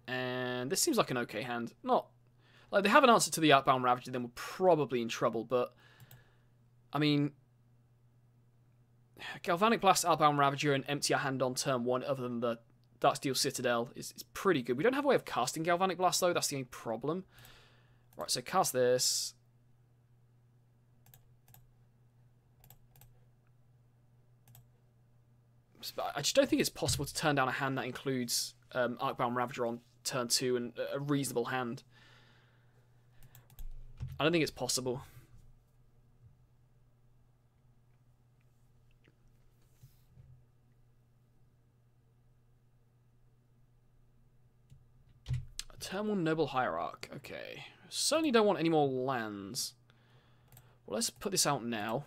A: And this seems like an okay hand. Not... like, they have an answer to the Outbound Ravager, then we're probably in trouble, but... I mean... Galvanic Blast, Outbound Ravager, and empty our hand on turn 1, other than the Darksteel Citadel, is pretty good. We don't have a way of casting Galvanic Blast, though. That's the only problem. Right, so cast this... I just don't think it's possible to turn down a hand that includes Arcbound Ravager on turn 2 and a reasonable hand. I don't think it's possible. A turn 1 Noble Hierarch. Okay. Certainly don't want any more lands. Well, let's put this out now.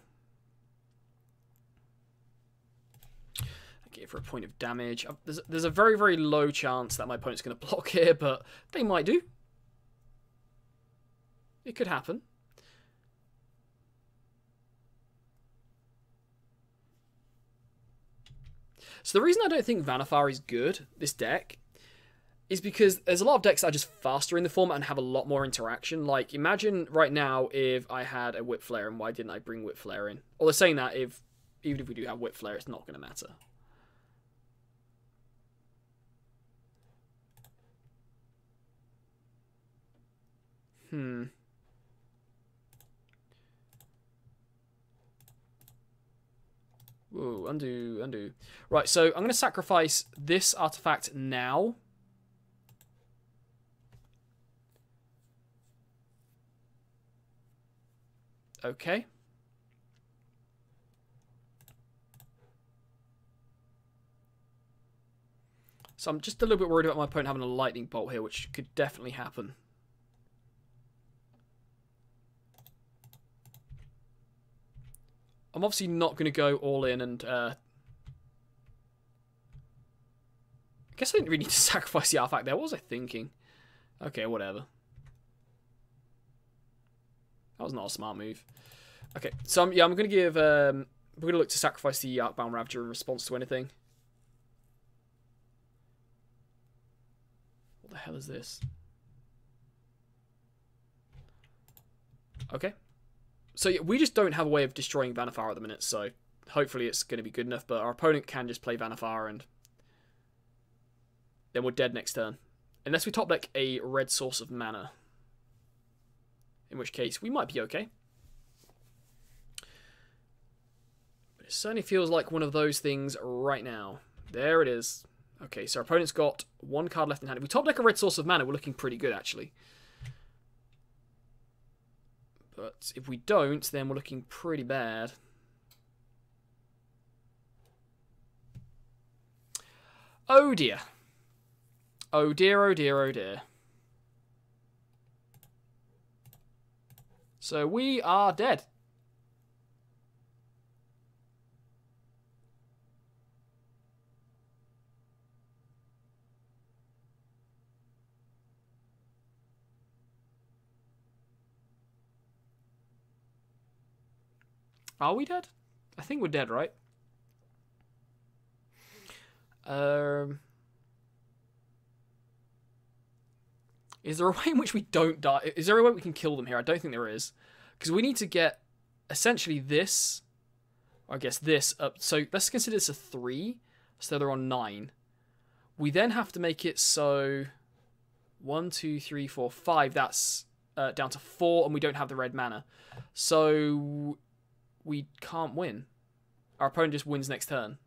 A: Get it for a point of damage. There's a very, very low chance that my opponent's going to block here, but they might do. It could happen. So the reason I don't think Vannifar is good, this deck, is because there's a lot of decks that are just faster in the format and have a lot more interaction. Like, imagine right now if I had a Whip Flare, and why didn't I bring Whip Flare in? Or they're saying that even if we do have Whip Flare, it's not going to matter. Whoa, undo, undo. Right, so I'm going to sacrifice this artifact now. Okay. So I'm just a little bit worried about my opponent having a lightning bolt here, which could definitely happen. I'm obviously not going to go all in and... I guess I didn't really need to sacrifice the artifact there. What was I thinking? Okay, whatever. That was not a smart move. Okay, so yeah, I'm going to give... we're going to look to sacrifice the Arcbound Ravager in response to anything. What the hell is this? Okay. So yeah, we just don't have a way of destroying Vannifar at the minute, so hopefully it's going to be good enough, but our opponent can just play Vannifar and then we're dead next turn. Unless we top deck a red source of mana. In which case, we might be okay. But it certainly feels like one of those things right now. There it is. Okay, so our opponent's got one card left in hand. If we top deck a red source of mana, we're looking pretty good, actually. But if we don't, then we're looking pretty bad. Oh dear. Oh dear, oh dear, oh dear. So we are dead. Are we dead? I think we're dead, right? Is there a way in which we don't die? Is there a way we can kill them here? I don't think there is. Because we need to get essentially this, or I guess this, up. So let's consider this a 3. So they're on 9. We then have to make it so 1, 2, 3, 4, 5. That's down to 4, and we don't have the red mana. So we can't win. Our opponent just wins next turn.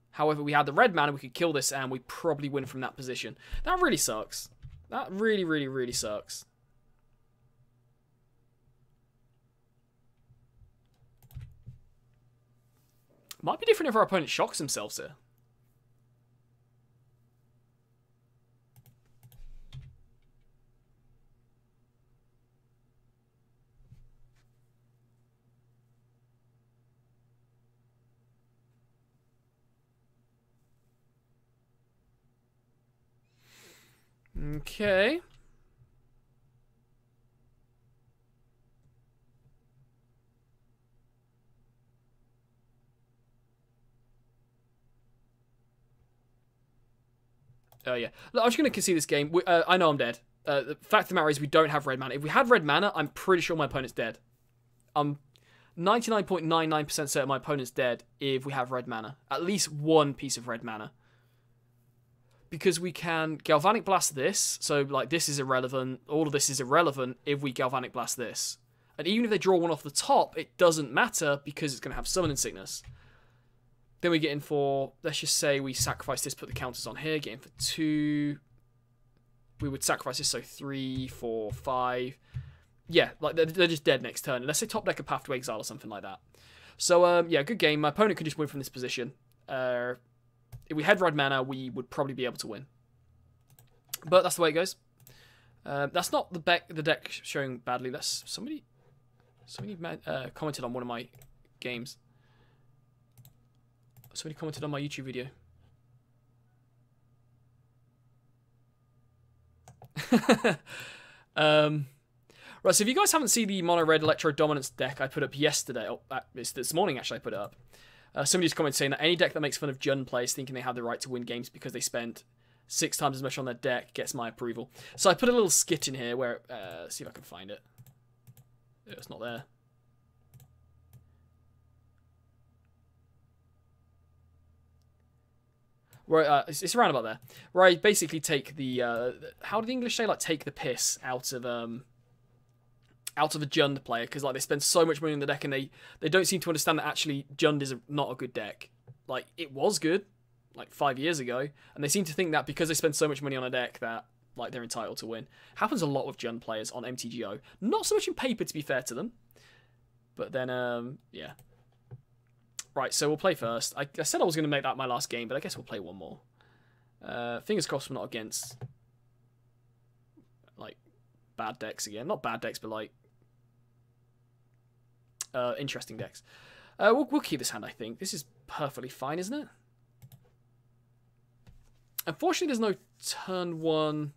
A: However, we had the red mana, we could kill this, and we probably win from that position. That really sucks. That really, really, really sucks. Might be different if our opponent shocks themselves here. Okay. Yeah. Look, I'm just going to concede this game. I know I'm dead. The fact of the matter is we don't have red mana. If we had red mana, I'm pretty sure my opponent's dead. I'm 99.99% certain my opponent's dead if we have red mana. At least one piece of red mana. Because we can Galvanic Blast this. So, like, this is irrelevant. All of this is irrelevant if we Galvanic Blast this. And even if they draw one off the top, it doesn't matter because it's going to have Summoning Sickness. Then we get in for, let's just say we sacrifice this, put the counters on here, get in for 2. We would sacrifice this, so 3, 4, 5. Yeah, like they're just dead next turn. Unless they top deck a Path to Exile or something like that. So, yeah, good game. My opponent could just win from this position. If we had red mana, we would probably be able to win. But that's the way it goes. That's not the deck showing badly. That's somebody commented on one of my games. Somebody commented on my YouTube video. Right, so if you guys haven't seen the mono red Electro Dominance deck I put up yesterday, it's this morning actually I put it up. Somebody just commented saying that any deck that makes fun of Jund players thinking they have the right to win games because they spent 6 times as much on their deck gets my approval. So I put a little skit in here where, see if I can find it. It's not there. Where it's around about there, where I basically take the how did the English say, like, take the piss out of a Jund player, because like they spend so much money on the deck and they don't seem to understand that actually Jund is not a good deck. Like, it was good like 5 years ago, and they seem to think that because they spend so much money on a deck that like they're entitled to win. Happens a lot with Jund players on MTGO. Not so much in paper, to be fair to them, but then yeah. Right, so we'll play first. I said I was going to make that my last game, but I guess we'll play one more. Fingers crossed we're not against, like, bad decks again. Not bad decks, but, like, interesting decks. We'll keep this hand, I think. This is perfectly fine, isn't it? Unfortunately, there's no turn 1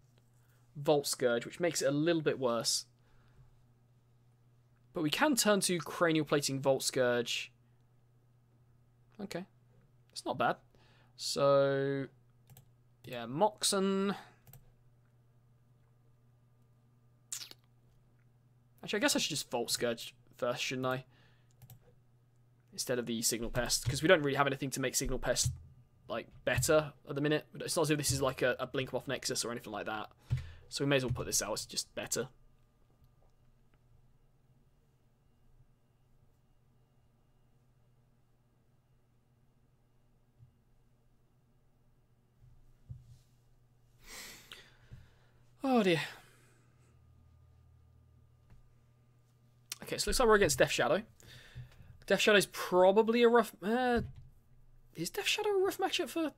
A: Volt Scourge, which makes it a little bit worse. But we can turn 2 Cranial Plating Volt Scourge. Okay, it's not bad. So, yeah, Moxon. Actually, I guess I should just Volt Scourge first, shouldn't I? Instead of the Signal Pest, because we don't really have anything to make Signal Pest, like, better at the minute. It's not as if this is like a Blink Off Nexus or anything like that. So we may as well put this out. It's just better. Oh dear. Okay, so it looks like we're against Death Shadow. Death Shadow's probably a rough... is Death Shadow a rough matchup for...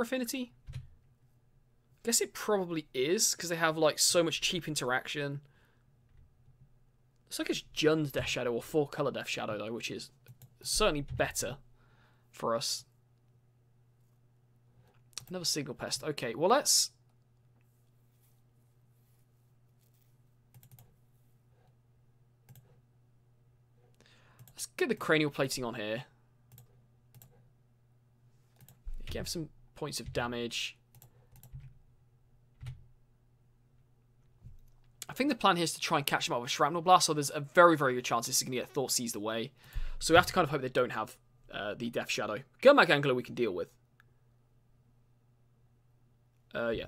A: Affinity? Guess it probably is, because they have, like, so much cheap interaction. Looks like it's Jund's Death Shadow or 4-color Death Shadow, though, which is certainly better for us. Another Signal Pest. Okay, well, let's get the Cranial Plating on here. Get some points of damage. I think the plan here is to try and catch them up with Shrapnel Blast, so there's a very, very good chance this is going to get Thought Seized away. So we have to kind of hope they don't have the Death Shadow. Gurmag Angler we can deal with. Yeah.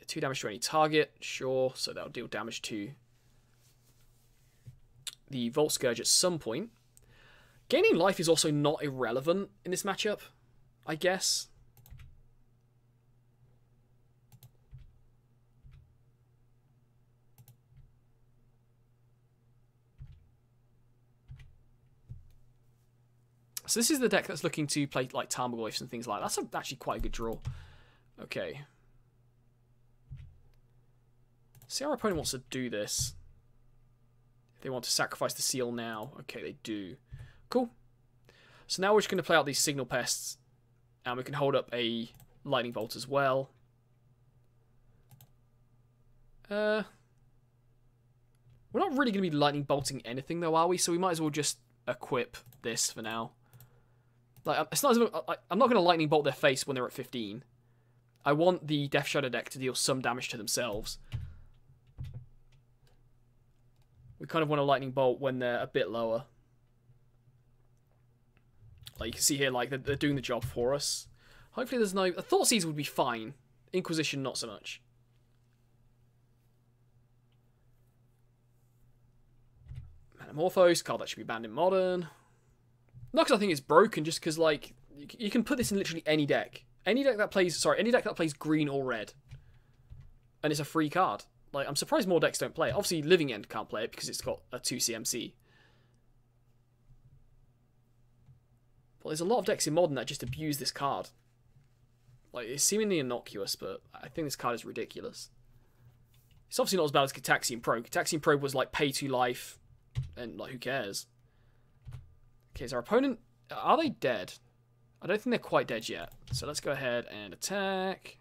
A: 2 damage to any target, sure. So that'll deal damage to the Volt Scourge at some point. Gaining life is also not irrelevant in this matchup, I guess. So this is the deck that's looking to play like Tarmogoyfs and things like that. That's actually quite a good draw. Okay. See, our opponent wants to do this. If they want to sacrifice the seal now. Okay, they do. Cool. So now we're just going to play out these signal pests, and we can hold up a lightning bolt as well. We're not really going to be lightning bolting anything though, are we? So we might as well just equip this for now. Like, it's not as if, I'm not going to lightning bolt their face when they're at 15. I want the Death Shadow deck to deal some damage to themselves. We kind of want a lightning bolt when they're a bit lower. Like you can see here, like they're doing the job for us. Hopefully there's no... A Thought Seize would be fine. Inquisition, not so much. Metamorphose, card that should be banned in Modern. Not because I think it's broken, just because, like, you can put this in literally any deck. Any deck that plays green or red. And it's a free card. Like, I'm surprised more decks don't play it. Obviously, Living End can't play it because it's got a 2 CMC. But there's a lot of decks in Modern that just abuse this card. Like, it's seemingly innocuous, but I think this card is ridiculous. It's obviously not as bad as Cataxian Probe. Cataxian Probe was, like, pay to life, and, like, who cares? Okay, is our opponent... Are they dead? I don't think they're quite dead yet. So let's go ahead and attack.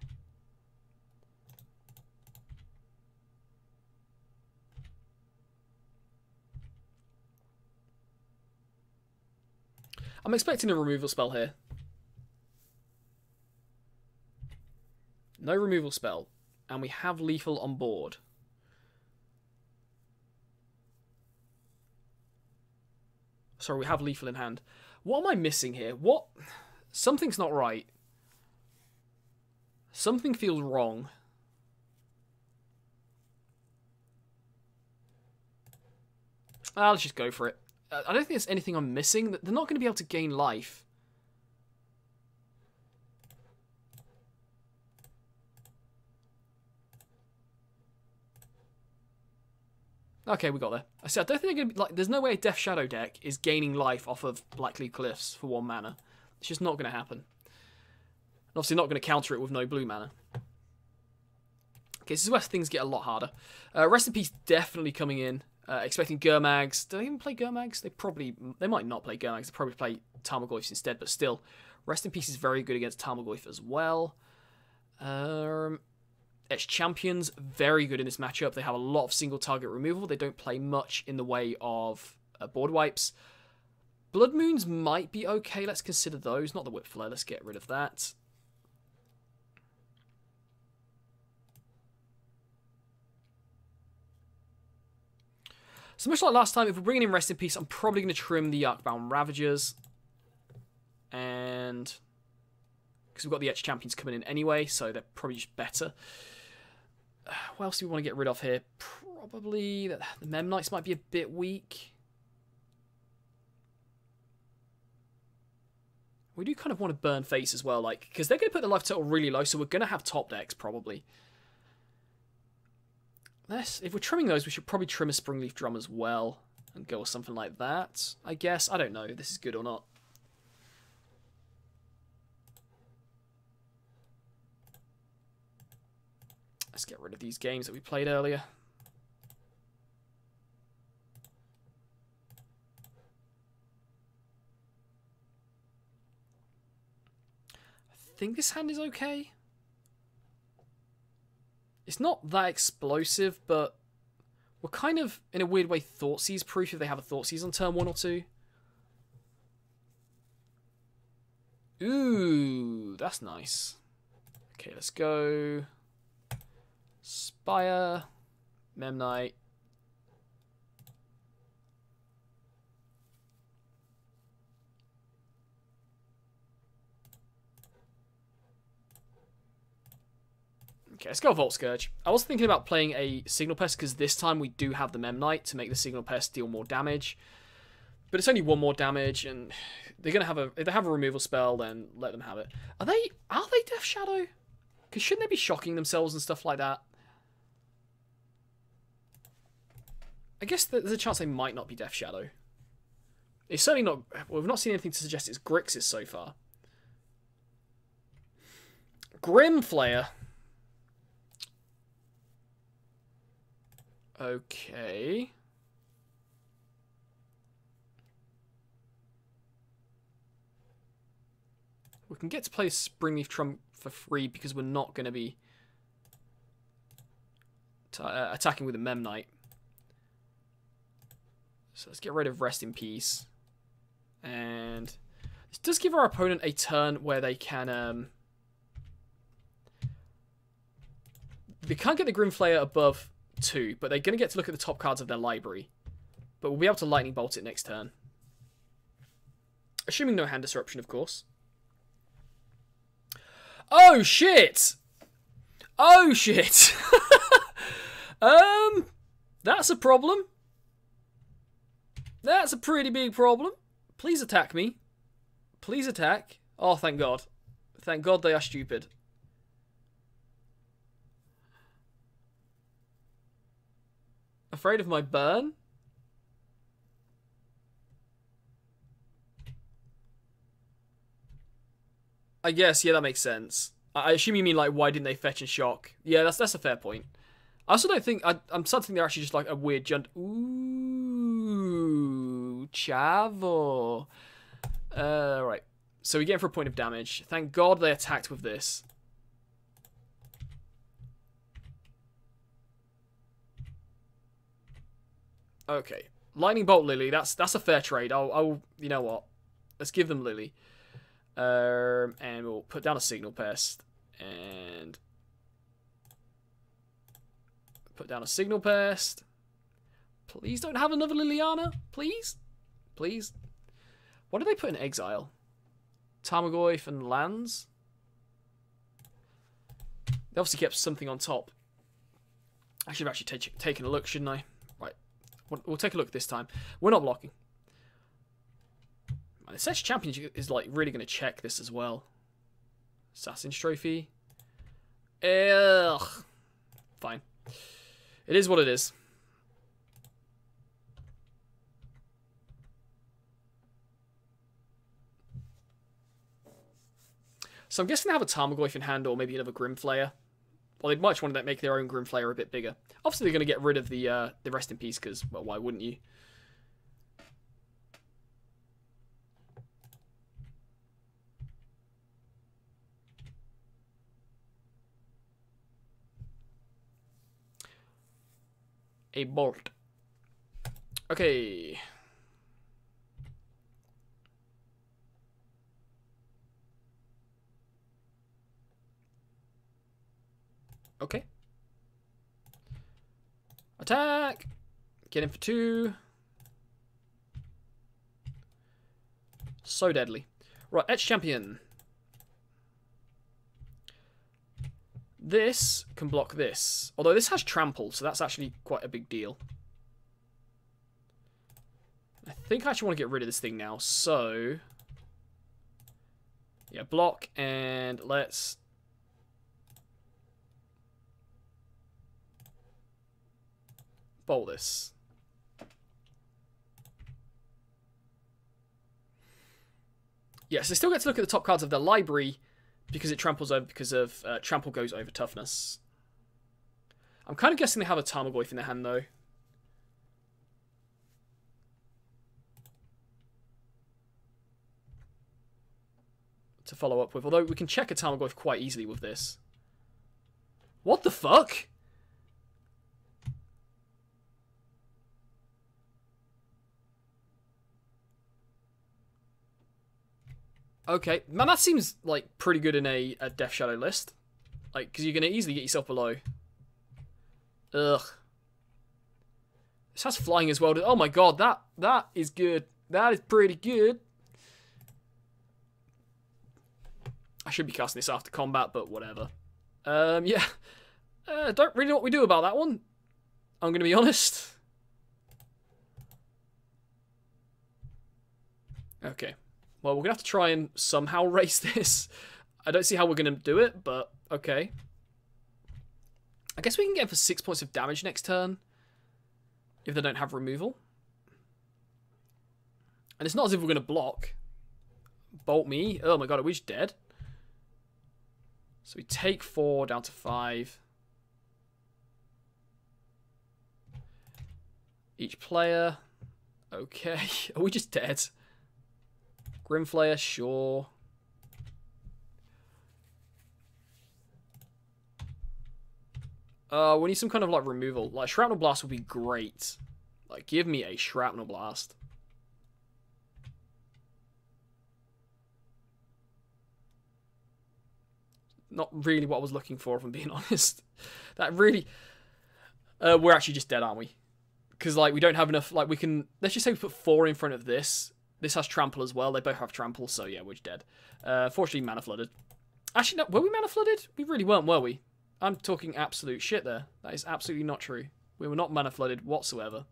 A: I'm expecting a removal spell here. No removal spell. And we have Lethal on board. Sorry, we have Lethal in hand. What am I missing here? What? Something's not right. Something feels wrong. Let's just go for it. I don't think there's anything I'm missing. They're not going to be able to gain life. Okay, we got there. I said I don't think they're going to be like. There's no way a Death Shadow deck is gaining life off of Blackleaf Cliffs for 1 mana. It's just not going to happen. And obviously, not going to counter it with no blue mana. Okay, this is where things get a lot harder. Rest in Peace definitely coming in. Expecting Gurmags. Do they even play Gurmags? They might not play Gurmags. They probably play Tarmogoyfs instead. But still, Rest in Peace is very good against Tarmogoyf as well. Etched Champions, very good in this matchup. They have a lot of single target removal. They don't play much in the way of board wipes. Blood Moons might be okay. Let's consider those. Not the Whip Flare. Let's get rid of that. So much like last time, if we're bringing in Rest in Peace, I'm probably going to trim the Arcbound Ravagers. And... because we've got the Etched Champions coming in anyway, so they're probably just better. What else do we want to get rid of here? Probably the Mem Knights might be a bit weak. We do kind of want to burn face as well, like, because they're going to put the life total really low, so we're going to have top decks probably. If we're trimming those, we should probably trim a Springleaf Drum as well and go with something like that, I guess. I don't know if this is good or not. Let's get rid of these games that we played earlier. I think this hand is okay. It's not that explosive, but we're kind of, in a weird way, Thoughtseize proof if they have a Thoughtseize on turn 1 or 2. Ooh, that's nice. Okay, let's go... Spire, Mem Knight. Okay, let's go Volt Scourge. I was thinking about playing a Signal Pest because this time we do have the Mem Knight to make the Signal Pest deal more damage. But it's only 1 more damage, and they're gonna have if they have a removal spell, then let them have it. Are they Death Shadow? Because shouldn't they be shocking themselves and stuff like that? I guess there's a chance they might not be Death Shadow. It's certainly not... Well, we've not seen anything to suggest it's Grixis so far. Grim Flayer. Okay. We can get to play Springleaf Trump for free because we're not going to be attacking with a Memnite. So let's get rid of Rest in Peace. And this does give our opponent a turn where they can... they can't get the Grimflayer above 2, but they're going to get to look at the top cards of their library. But we'll be able to Lightning Bolt it next turn. Assuming no hand disruption, of course. Oh, shit! Oh, shit! That's a problem. That's a pretty big problem. Please attack me. Please attack. Oh, thank God. Thank God they are stupid. Afraid of my burn? I guess, yeah, that makes sense. I assume you mean, like, why didn't they fetch and shock? Yeah, that's a fair point. I also don't think... I'm starting to think they're actually just, like, a weird junt... Ooh, chavo. Right. So we get in for a point of damage. Thank God they attacked with this. Okay. Lightning Bolt Lily. That's a fair trade. I'll you know what? Let's give them Lily. And we'll put down a Signal Pest. And put down a Signal Pest. Please don't have another Liliana. Please? Please? What do they put in exile? Tarmogoyf and lands? They obviously kept something on top. I should have actually taken a look, shouldn't I? Right. We'll take a look this time. We're not blocking. The Sesh Champion is like really going to check this as well. Assassin's Trophy. Ugh. Fine. It is what it is. So I'm guessing they have a Tarmogoyf in hand or maybe another Grimflayer. Or they might just want to make their own Grimflayer a bit bigger. Obviously they're going to get rid of the Rest in Peace because, well, why wouldn't you? A bolt. Okay. Okay. Attack! Get in for 2. So deadly. Right, Etch Champion. This can block this. Although this has Trample, so that's actually quite a big deal. I think I actually want to get rid of this thing now, so... yeah, block, and let's... bowl this. Yes, they still get to look at the top cards of their library because it tramples over because of trample goes over toughness. I'm kind of guessing they have a Tarmogoyf in their hand though. To follow up with, although we can check a Tarmogoyf quite easily with this. What the fuck? Okay, man, that seems like pretty good in a Death Shadow list. Like, because you're going to easily get yourself below. Ugh. This has flying as well. Oh my god, that is good. That is pretty good. I should be casting this after combat, but whatever. Yeah. Don't really know what we do about that one. I'm going to be honest. Okay. Well, we're going to have to try and somehow race this. I don't see how we're going to do it, but okay. I guess we can get him for 6 points of damage next turn. If they don't have removal. And it's not as if we're going to block. Bolt me. Oh my god, are we just dead? So we take 4 down to 5. Each player. Okay. Are we just dead? Grimflayer, sure. We need some kind of like removal. Like shrapnel blast would be great. Like give me a shrapnel blast. Not really what I was looking for, if I'm being honest. That really... we're actually just dead, aren't we? Because, like, we don't have enough... Like, we can... Let's just say we put 4 in front of this. This has trample as well. They both have trample, so yeah, we're just dead. Fortunately, mana flooded. Actually, no, were we mana flooded? We really weren't, were we? I'm talking absolute shit there. That is absolutely not true. We were not mana flooded whatsoever.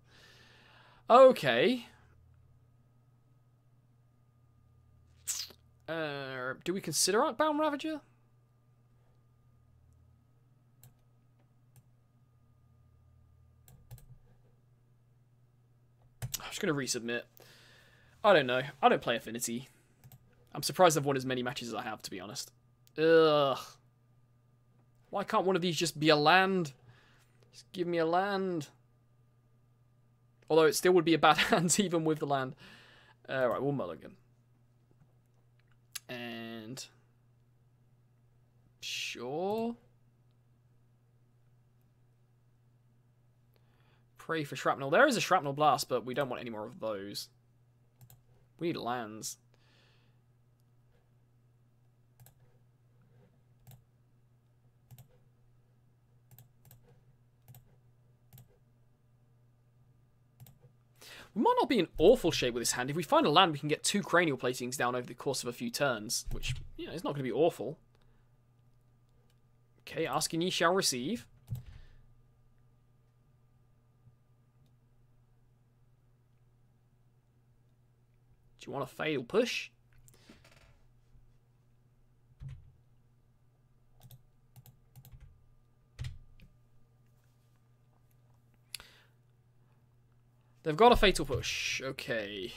A: Okay. Do we consider Arcbound Ravager? I'm just going to resubmit. I don't know. I don't play Affinity. I'm surprised I've won as many matches as I have, to be honest. Ugh. Why can't one of these just be a land? Just give me a land. Although it still would be a bad hand even with the land. Right, we'll mulligan. And... Sure. Pray for shrapnel. There is a shrapnel blast, but we don't want any more of those. We need lands. We might not be in awful shape with this hand. If we find a land, we can get 2 cranial platings down over the course of a few turns, which, you know, is not going to be awful. Okay, asking ye shall receive. Do you want a fatal push? They've got a fatal push. Okay.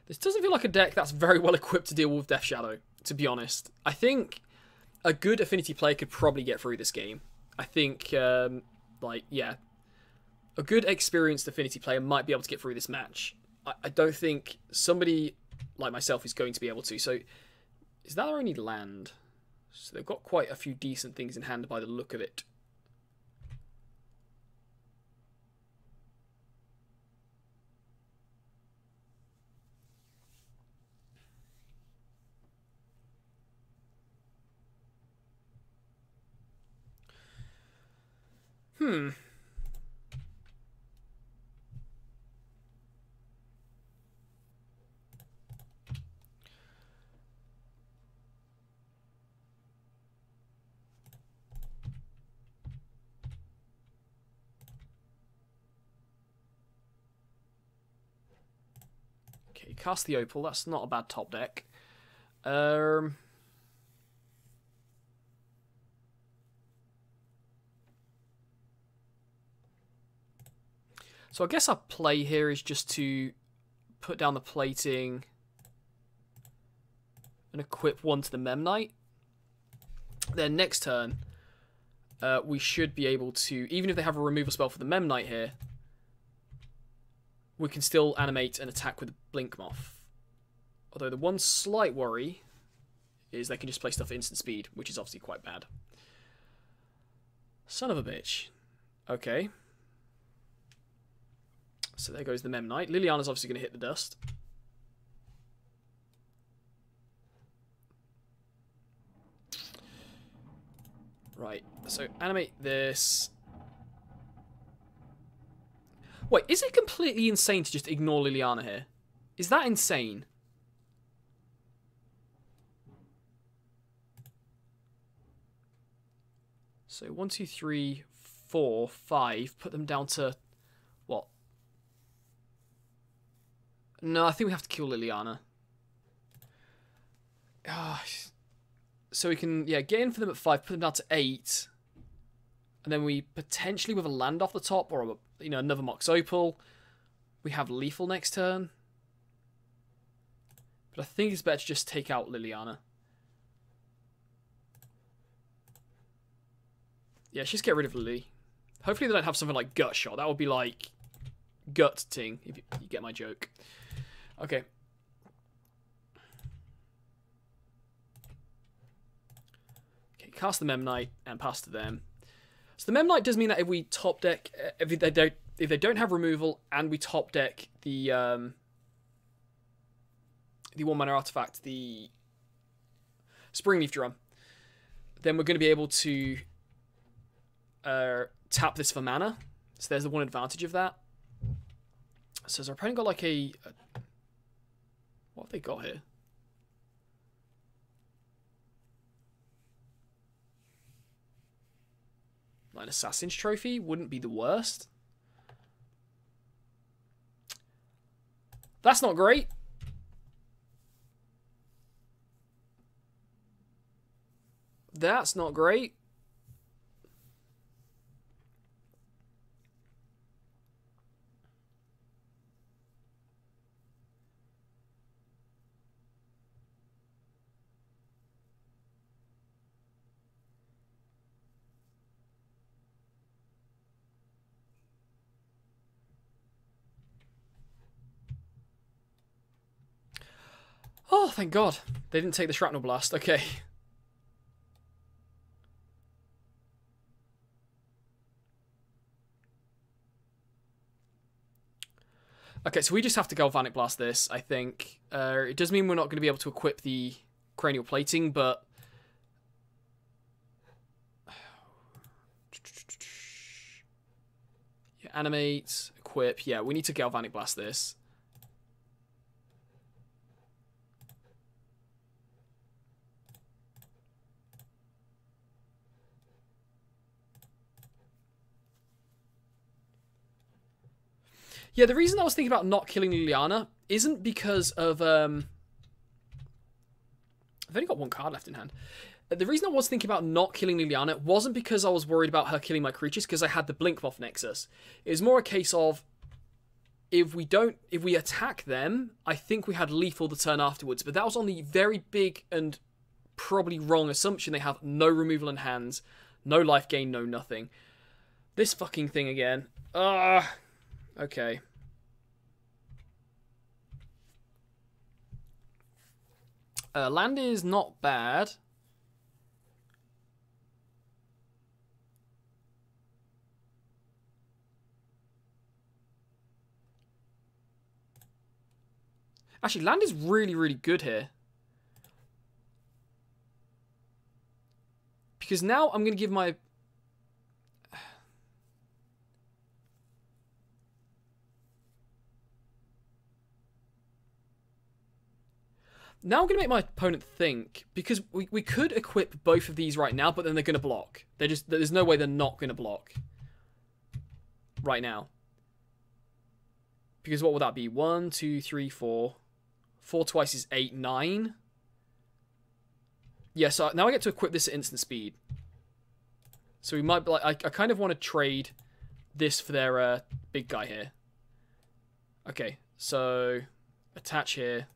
A: This doesn't feel like a deck that's very well equipped to deal with Death Shadow, to be honest. I think a good Affinity player could probably get through this game. I think, like, yeah. A good experienced Affinity player might be able to get through this match. I don't think somebody like myself is going to be able to. So, is that their only land? So they've got quite a few decent things in hand by the look of it. Okay, cast the Opal. That's not a bad top deck. So I guess our play here is just to put down the plating and equip one to the Memnite. Then next turn, we should be able to, even if they have a removal spell for the Memnite here, we can still animate and attack with the Blink Moth. Although the one slight worry is they can just play stuff at instant speed, which is obviously quite bad. Son of a bitch. Okay. So there goes the Memnite. Liliana's obviously going to hit the dust. Right, so animate this. Wait, is it completely insane to just ignore Liliana here? Is that insane? So 1, 2, 3, 4, 5. Put them down to what? No, I think we have to kill Liliana. So we can, yeah, get in for them at 5, put them down to 8. And then we potentially, with a land off the top, or, you know, another Mox Opal, we have Lethal next turn. But I think it's better to just take out Liliana. Yeah, just get rid of Lily. Hopefully they don't have something like Gut Shot. That would be like Gut Ting, if you get my joke. Okay. cast the Memnite, and pass to them. So the Memnite does mean that if we top deck, if they don't have removal, and we top deck the 1-mana artifact, the Springleaf Drum, then we're going to be able to tap this for mana. So there's the one advantage of that. So has our opponent got like a what have they got here? Like an Assassin's Trophy wouldn't be the worst. That's not great. That's not great. Oh, thank God. They didn't take the Shrapnel Blast. Okay. Okay, so we just have to Galvanic Blast this, I think. It does mean we're not going to be able to equip the Cranial Plating, but... yeah, animate, equip. Yeah, we need to Galvanic Blast this. Yeah, the reason I was thinking about not killing Liliana isn't because of... I've only got one card left in hand. The reason I was thinking about not killing Liliana wasn't because I was worried about her killing my creatures, because I had the Blinkmoth Nexus. It was more a case of, if we attack them, I think we had lethal the turn afterwards, but that was on the very big and probably wrong assumption they have no removal in hands, no life gain, no nothing. This fucking thing again. Okay. Land is not bad. Actually, land is really, really good here. Because now I'm going to give my... Now I'm going to make my opponent think, because we could equip both of these right now, but then they're going to block. There's no way they're not going to block right now. Because what would that be? 1, 2, 3, 4. 4 twice is 8, 9. Yeah, so now I get to equip this at instant speed. So we might, like, I kind of want to trade this for their big guy here. Okay, so attach here.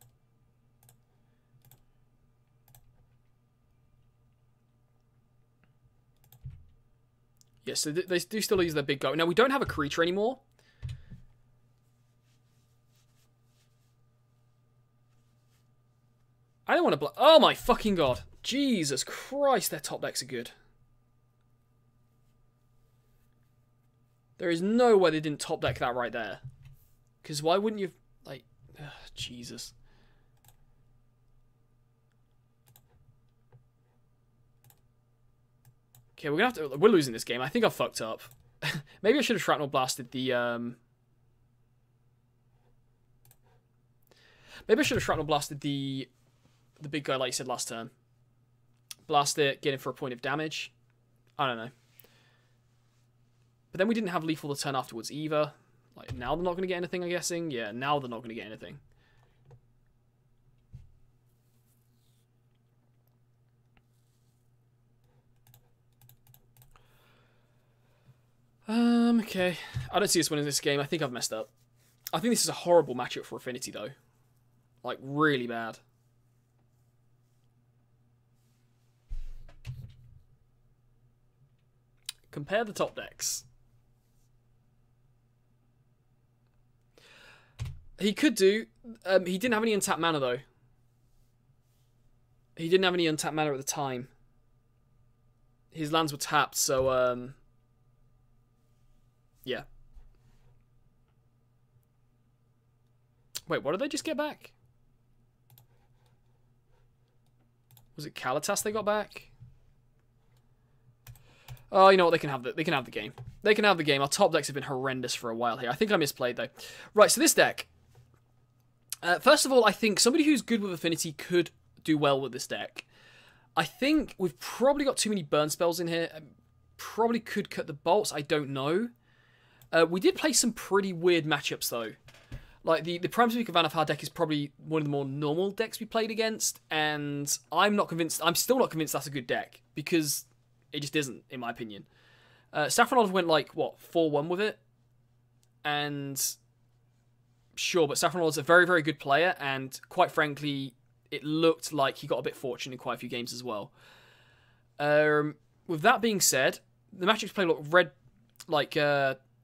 A: Yes, so they do still use their big guy. Now, we don't have a creature anymore. I don't want to... Oh my fucking God. Jesus Christ, their top decks are good. There is no way they didn't top deck that right there. Because why wouldn't you... Like... Ugh, Jesus. Okay, we're gonna have to... We're losing this game. I think I fucked up. Maybe I should have Shrapnel Blasted the... Maybe I should have Shrapnel Blasted the big guy like you said last turn. Blast it, get him for a point of damage. I don't know. But then we didn't have lethal the turn afterwards either. Like, now they're not going to get anything, I'm guessing. Yeah, now they're not going to get anything. Okay. I don't see us winning this game. I think I've messed up. I think this is a horrible matchup for Affinity, though. Like, really bad. Compare the top decks. He could do... he didn't have any untapped mana, though. He didn't have any untapped mana at the time. his lands were tapped, so yeah. Wait, what did they just get back? Was it Kalitas they got back? Oh, you know what? They can have the game. They can have the game. Our top decks have been horrendous for a while here. I think I misplayed though. Right, so this deck. First of all, I think somebody who's good with Affinity could do well with this deck. I think we've probably got too many burn spells in here. Probably could cut the bolts. I don't know. We did play some pretty weird matchups though. Like the Prime's Week of Vanafar deck is probably one of the more normal decks we played against, and I'm still not convinced that's a good deck because it just isn't, in my opinion. Saffron Olive went like, what, 4-1 with it? And sure, but Saffron Olive's a very, very good player, and quite frankly, it looked like he got a bit fortunate in quite a few games as well. With that being said, the matchups play like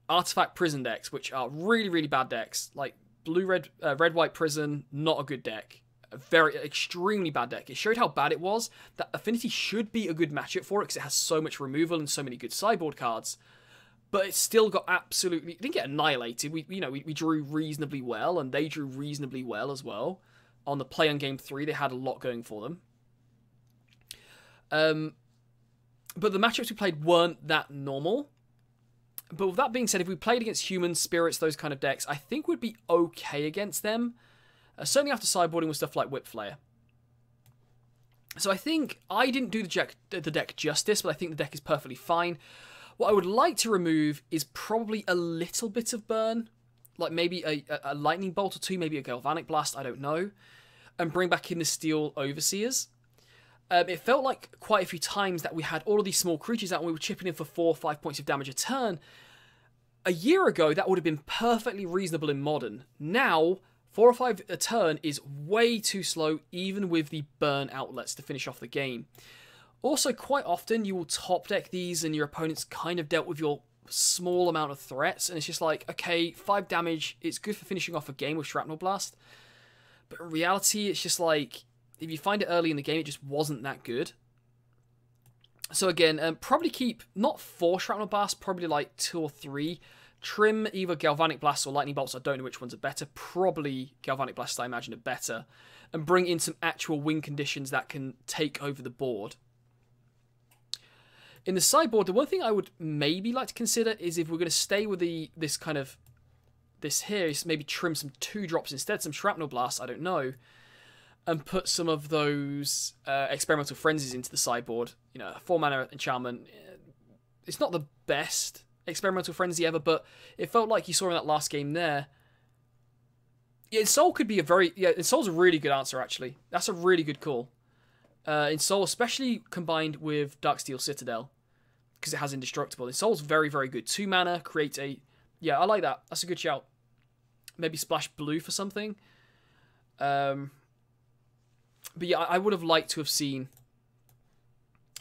A: Artifact Prison decks, which are really, really bad decks. Like Blue-Red, Red-White Prison, not a good deck. A very, extremely bad deck. It showed how bad it was, that Affinity should be a good matchup for it because it has so much removal and so many good sideboard cards. But it still got absolutely... It didn't get annihilated. We drew reasonably well, and they drew reasonably well as well. On the play on game 3, they had a lot going for them. But the matchups we played weren't that normal. But with that being said, if we played against humans, spirits, those kind of decks, I think we'd be okay against them. Certainly after sideboarding with stuff like Whip Flare. So I think I didn't do the deck justice, but I think the deck is perfectly fine. What I would like to remove is probably a little bit of burn. Like maybe a Lightning Bolt or two, maybe a Galvanic Blast, I don't know. And bring back in the Steel Overseers. It felt like quite a few times that we had all of these small creatures out and we were chipping in for 4 or 5 points of damage a turn. A year ago, that would have been perfectly reasonable in Modern. Now, 4 or 5 a turn is way too slow, even with the burn outlets to finish off the game. Also, quite often, you will top deck these and your opponent's kind of dealt with your small amount of threats, and it's just like, okay, 5 damage, it's good for finishing off a game with Shrapnel Blast. But in reality, it's just like, if you find it early in the game, it just wasn't that good. So again, probably keep, not 4 Shrapnel Blasts, probably like 2 or 3. Trim either Galvanic Blasts or Lightning Bolts, I don't know which ones are better. Probably Galvanic Blasts, I imagine, are better. And bring in some actual win conditions that can take over the board. In the sideboard, the one thing I would maybe like to consider is if we're going to stay with this here, is maybe trim some 2-drops instead, some Shrapnel Blasts, I don't know. And put some of those Experimental Frenzies into the sideboard. You know, 4-mana enchantment. It's not the best Experimental Frenzy ever, but it felt like you saw in that last game there. Yeah, Ensoul could be Ensoul's a really good answer, actually. That's a really good call. Ensoul, especially combined with Darksteel Citadel, because it has Indestructible. Ensoul's very, very good. 2 mana, create a... Yeah, I like that. That's a good shout. Maybe splash blue for something. But yeah, I would have liked to have seen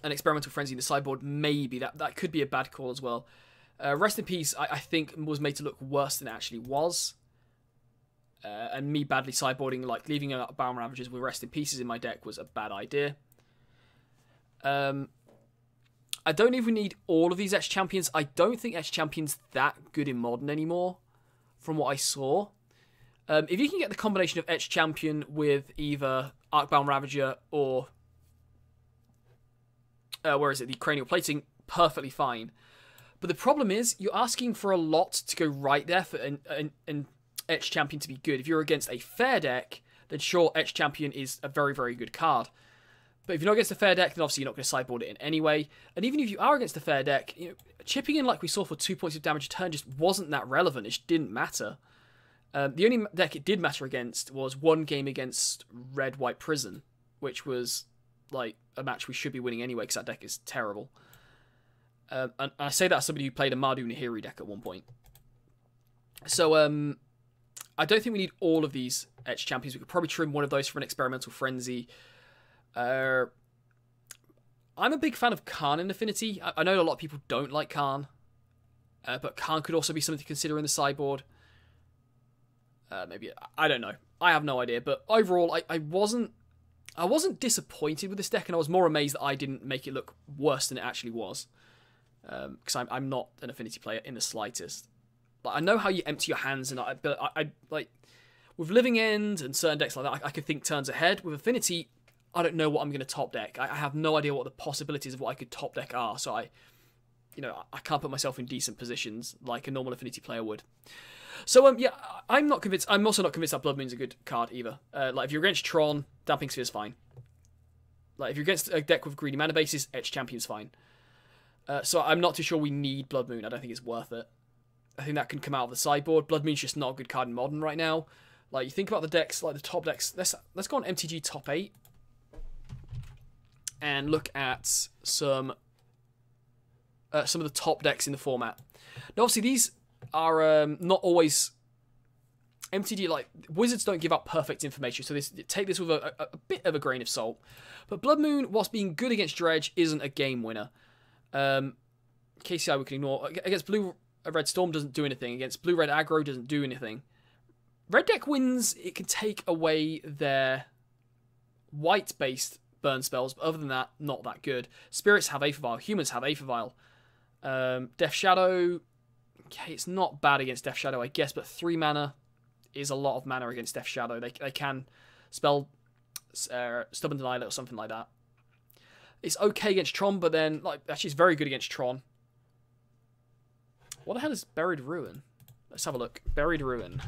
A: an Experimental Frenzy in the sideboard. Maybe. That could be a bad call as well. Rest in Peace, I think, was made to look worse than it actually was. And me badly sideboarding, like leaving out Bound Ravagers with Rest in Pieces in my deck was a bad idea. I don't even need all of these Etched Champions. I don't think Etched Champion's that good in Modern anymore, from what I saw. If you can get the combination of Etched Champion with either Arcbound Ravager or... where is it? The Cranial Plating, perfectly fine. But the problem is, you're asking for a lot to go right there for an Etched Champion to be good. If you're against a fair deck, then sure, Etched Champion is a very, very good card. But if you're not against a fair deck, then obviously you're not going to sideboard it in anyway. And even if you are against a fair deck, you know, chipping in like we saw for 2 points of damage a turn just wasn't that relevant. It just didn't matter. The only deck it did matter against was one game against Red-White Prison, which was like a match we should be winning anyway because that deck is terrible. And I say that as somebody who played a Mardu Nahiri deck at one point. So I don't think we need all of these Etched Champions. We could probably trim one of those for an Experimental Frenzy. I'm a big fan of Karn in Affinity. I know a lot of people don't like Karn, but Karn could also be something to consider in the sideboard. Maybe, I don't know. I have no idea. But overall, I I wasn't disappointed with this deck, and I was more amazed that I didn't make it look worse than it actually was. Because I'm not an affinity player in the slightest. Like, I know how you empty your hands, but I like with Living End and certain decks like that, I could think turns ahead. With Affinity, I don't know what I'm going to top deck. I have no idea what the possibilities of what I could top deck are, so I can't put myself in decent positions like a normal Affinity player would. So yeah, I'm not convinced. I'm also not convinced that Blood Moon's a good card either. Like if you're against Tron, Damping Sphere's fine. Like if you're against a deck with greedy mana bases, Etched Champion's fine. So I'm not too sure we need Blood Moon. I don't think it's worth it. I think that can come out of the sideboard. Blood Moon's just not a good card in Modern right now. Like you think about the decks, like the top decks. Let's go on MTG top 8 and look at some of the top decks in the format. Now, obviously, these are not always MTG. Like Wizards don't give out perfect information, so take this with a bit of a grain of salt. But Blood Moon, whilst being good against Dredge, isn't a game winner. KCI we can ignore. Against Blue Red Storm doesn't do anything. Against Blue Red Aggro doesn't do anything. Red deck wins. It can take away their white based burn spells, but other than that, not that good. Spirits have Aether Vial. Humans have Aether Vial. Death Shadow, okay, it's not bad against Death Shadow, I guess, but 3 mana is a lot of mana against Death Shadow. They can spell Stubborn Denial or something like that. It's okay against Tron, but then, like, actually it's very good against Tron. What the hell is Buried Ruin? Let's have a look. Buried Ruin.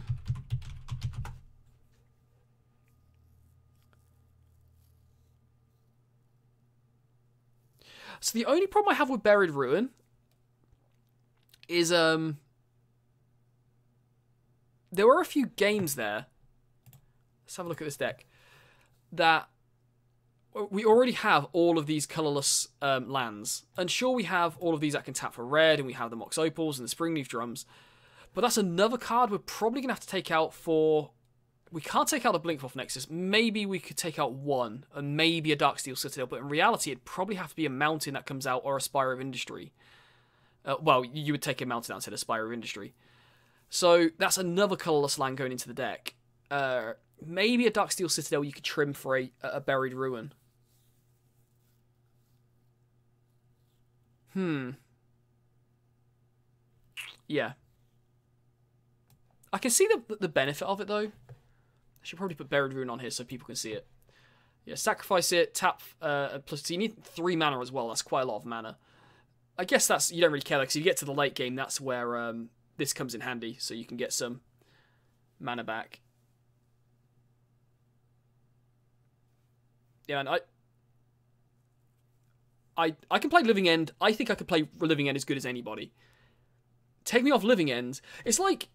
A: So the only problem I have with Buried Ruin is there were a few games there. Let's have a look at this deck. That we already have all of these colourless lands. And sure, we have all of these that can tap for red, and we have the Mox Opals and the Springleaf Drums. But that's another card we're probably going to have to take out for... We can't take out the Blinkforth Nexus. Maybe we could take out one, and maybe a Darksteel Citadel, but in reality, it'd probably have to be a Mountain that comes out or a Spire of Industry. Well, you would take a Mountain out instead of Spire of Industry. So that's another colourless land going into the deck. Maybe a Darksteel Citadel you could trim for a Buried Ruin. Yeah. I can see the benefit of it, though. I should probably put Buried Ruin on here so people can see it. Yeah, sacrifice it, tap, plus so you need 3 mana as well. That's quite a lot of mana. I guess that's, you don't really care, because if you get to the late game, that's where this comes in handy, so you can get some mana back. Yeah, and I can play Living End. I think I could play Living End as good as anybody. Take me off Living End. It's like,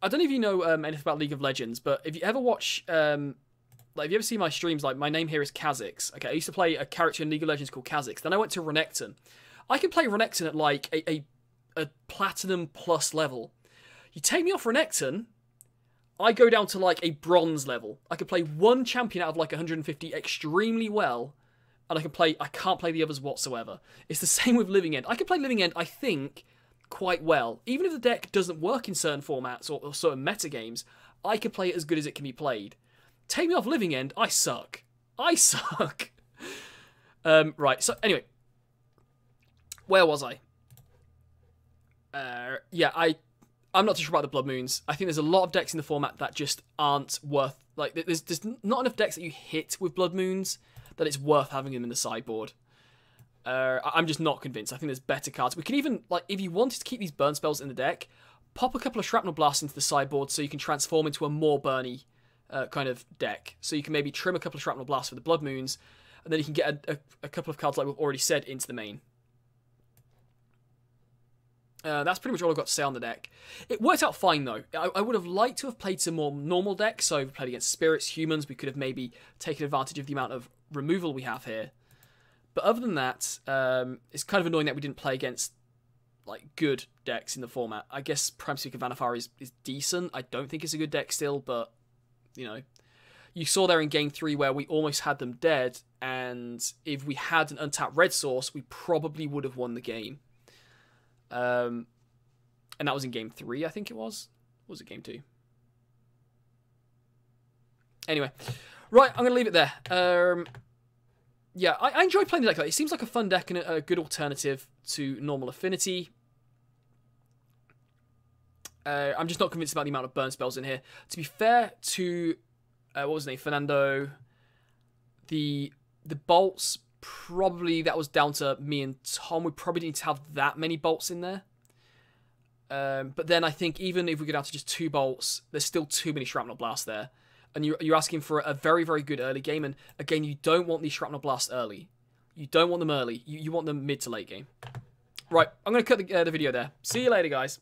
A: I don't know if you know anything about League of Legends, but if you ever watch, like if you ever see my streams, like my name here is Kha'Zix. Okay, I used to play a character in League of Legends called Kha'Zix. Then I went to Renekton. I can play Renekton at like a Platinum plus level. You take me off Renekton, I go down to like a Bronze level. I can play one champion out of like 150 extremely well, and I can't play the others whatsoever. It's the same with Living End. I can play Living End, I think, quite well. Even if the deck doesn't work in certain formats or certain meta games, I can play it as good as it can be played. Take me off Living End, I suck. I suck. Right, so anyway. Where was I? Yeah, I'm not too sure about the Blood Moons. I think there's a lot of decks in the format that just aren't worth... Like, there's not enough decks that you hit with Blood Moons that it's worth having them in the sideboard. I'm just not convinced. I think there's better cards. We can even, like, if you wanted to keep these burn spells in the deck, pop a couple of Shrapnel Blasts into the sideboard so you can transform into a more burny kind of deck. So you can maybe trim a couple of Shrapnel Blasts for the Blood Moons, and then you can get a couple of cards, like we've already said, into the main. That's pretty much all I've got to say on the deck. It worked out fine, though. I would have liked to have played some more normal decks. So if we played against Spirits, Humans, we could have maybe taken advantage of the amount of removal we have here. But other than that, it's kind of annoying that we didn't play against like good decks in the format. I guess Prime Speaker Vannifar is decent. I don't think it's a good deck still, but, you know. You saw there in Game 3 where we almost had them dead, and if we had an untapped red source, we probably would have won the game. And that was in Game 3, I think it was. Or was it Game 2? Anyway. Right, I'm going to leave it there. Yeah, I enjoy playing the deck. It seems like a fun deck and a good alternative to normal Affinity. I'm just not convinced about the amount of burn spells in here. To be fair to, what was his name, Fernando, the bolts, probably that was down to me and Tom. We probably didn't have that many bolts in there. But then I think even if we go down to just 2 bolts, there's still too many Shrapnel Blasts there. And you're asking for a very, very good early game. And again, you don't want these Shrapnel Blasts early. You don't want them early. You want them mid to late game. Right, I'm going to cut the video there. See you later, guys.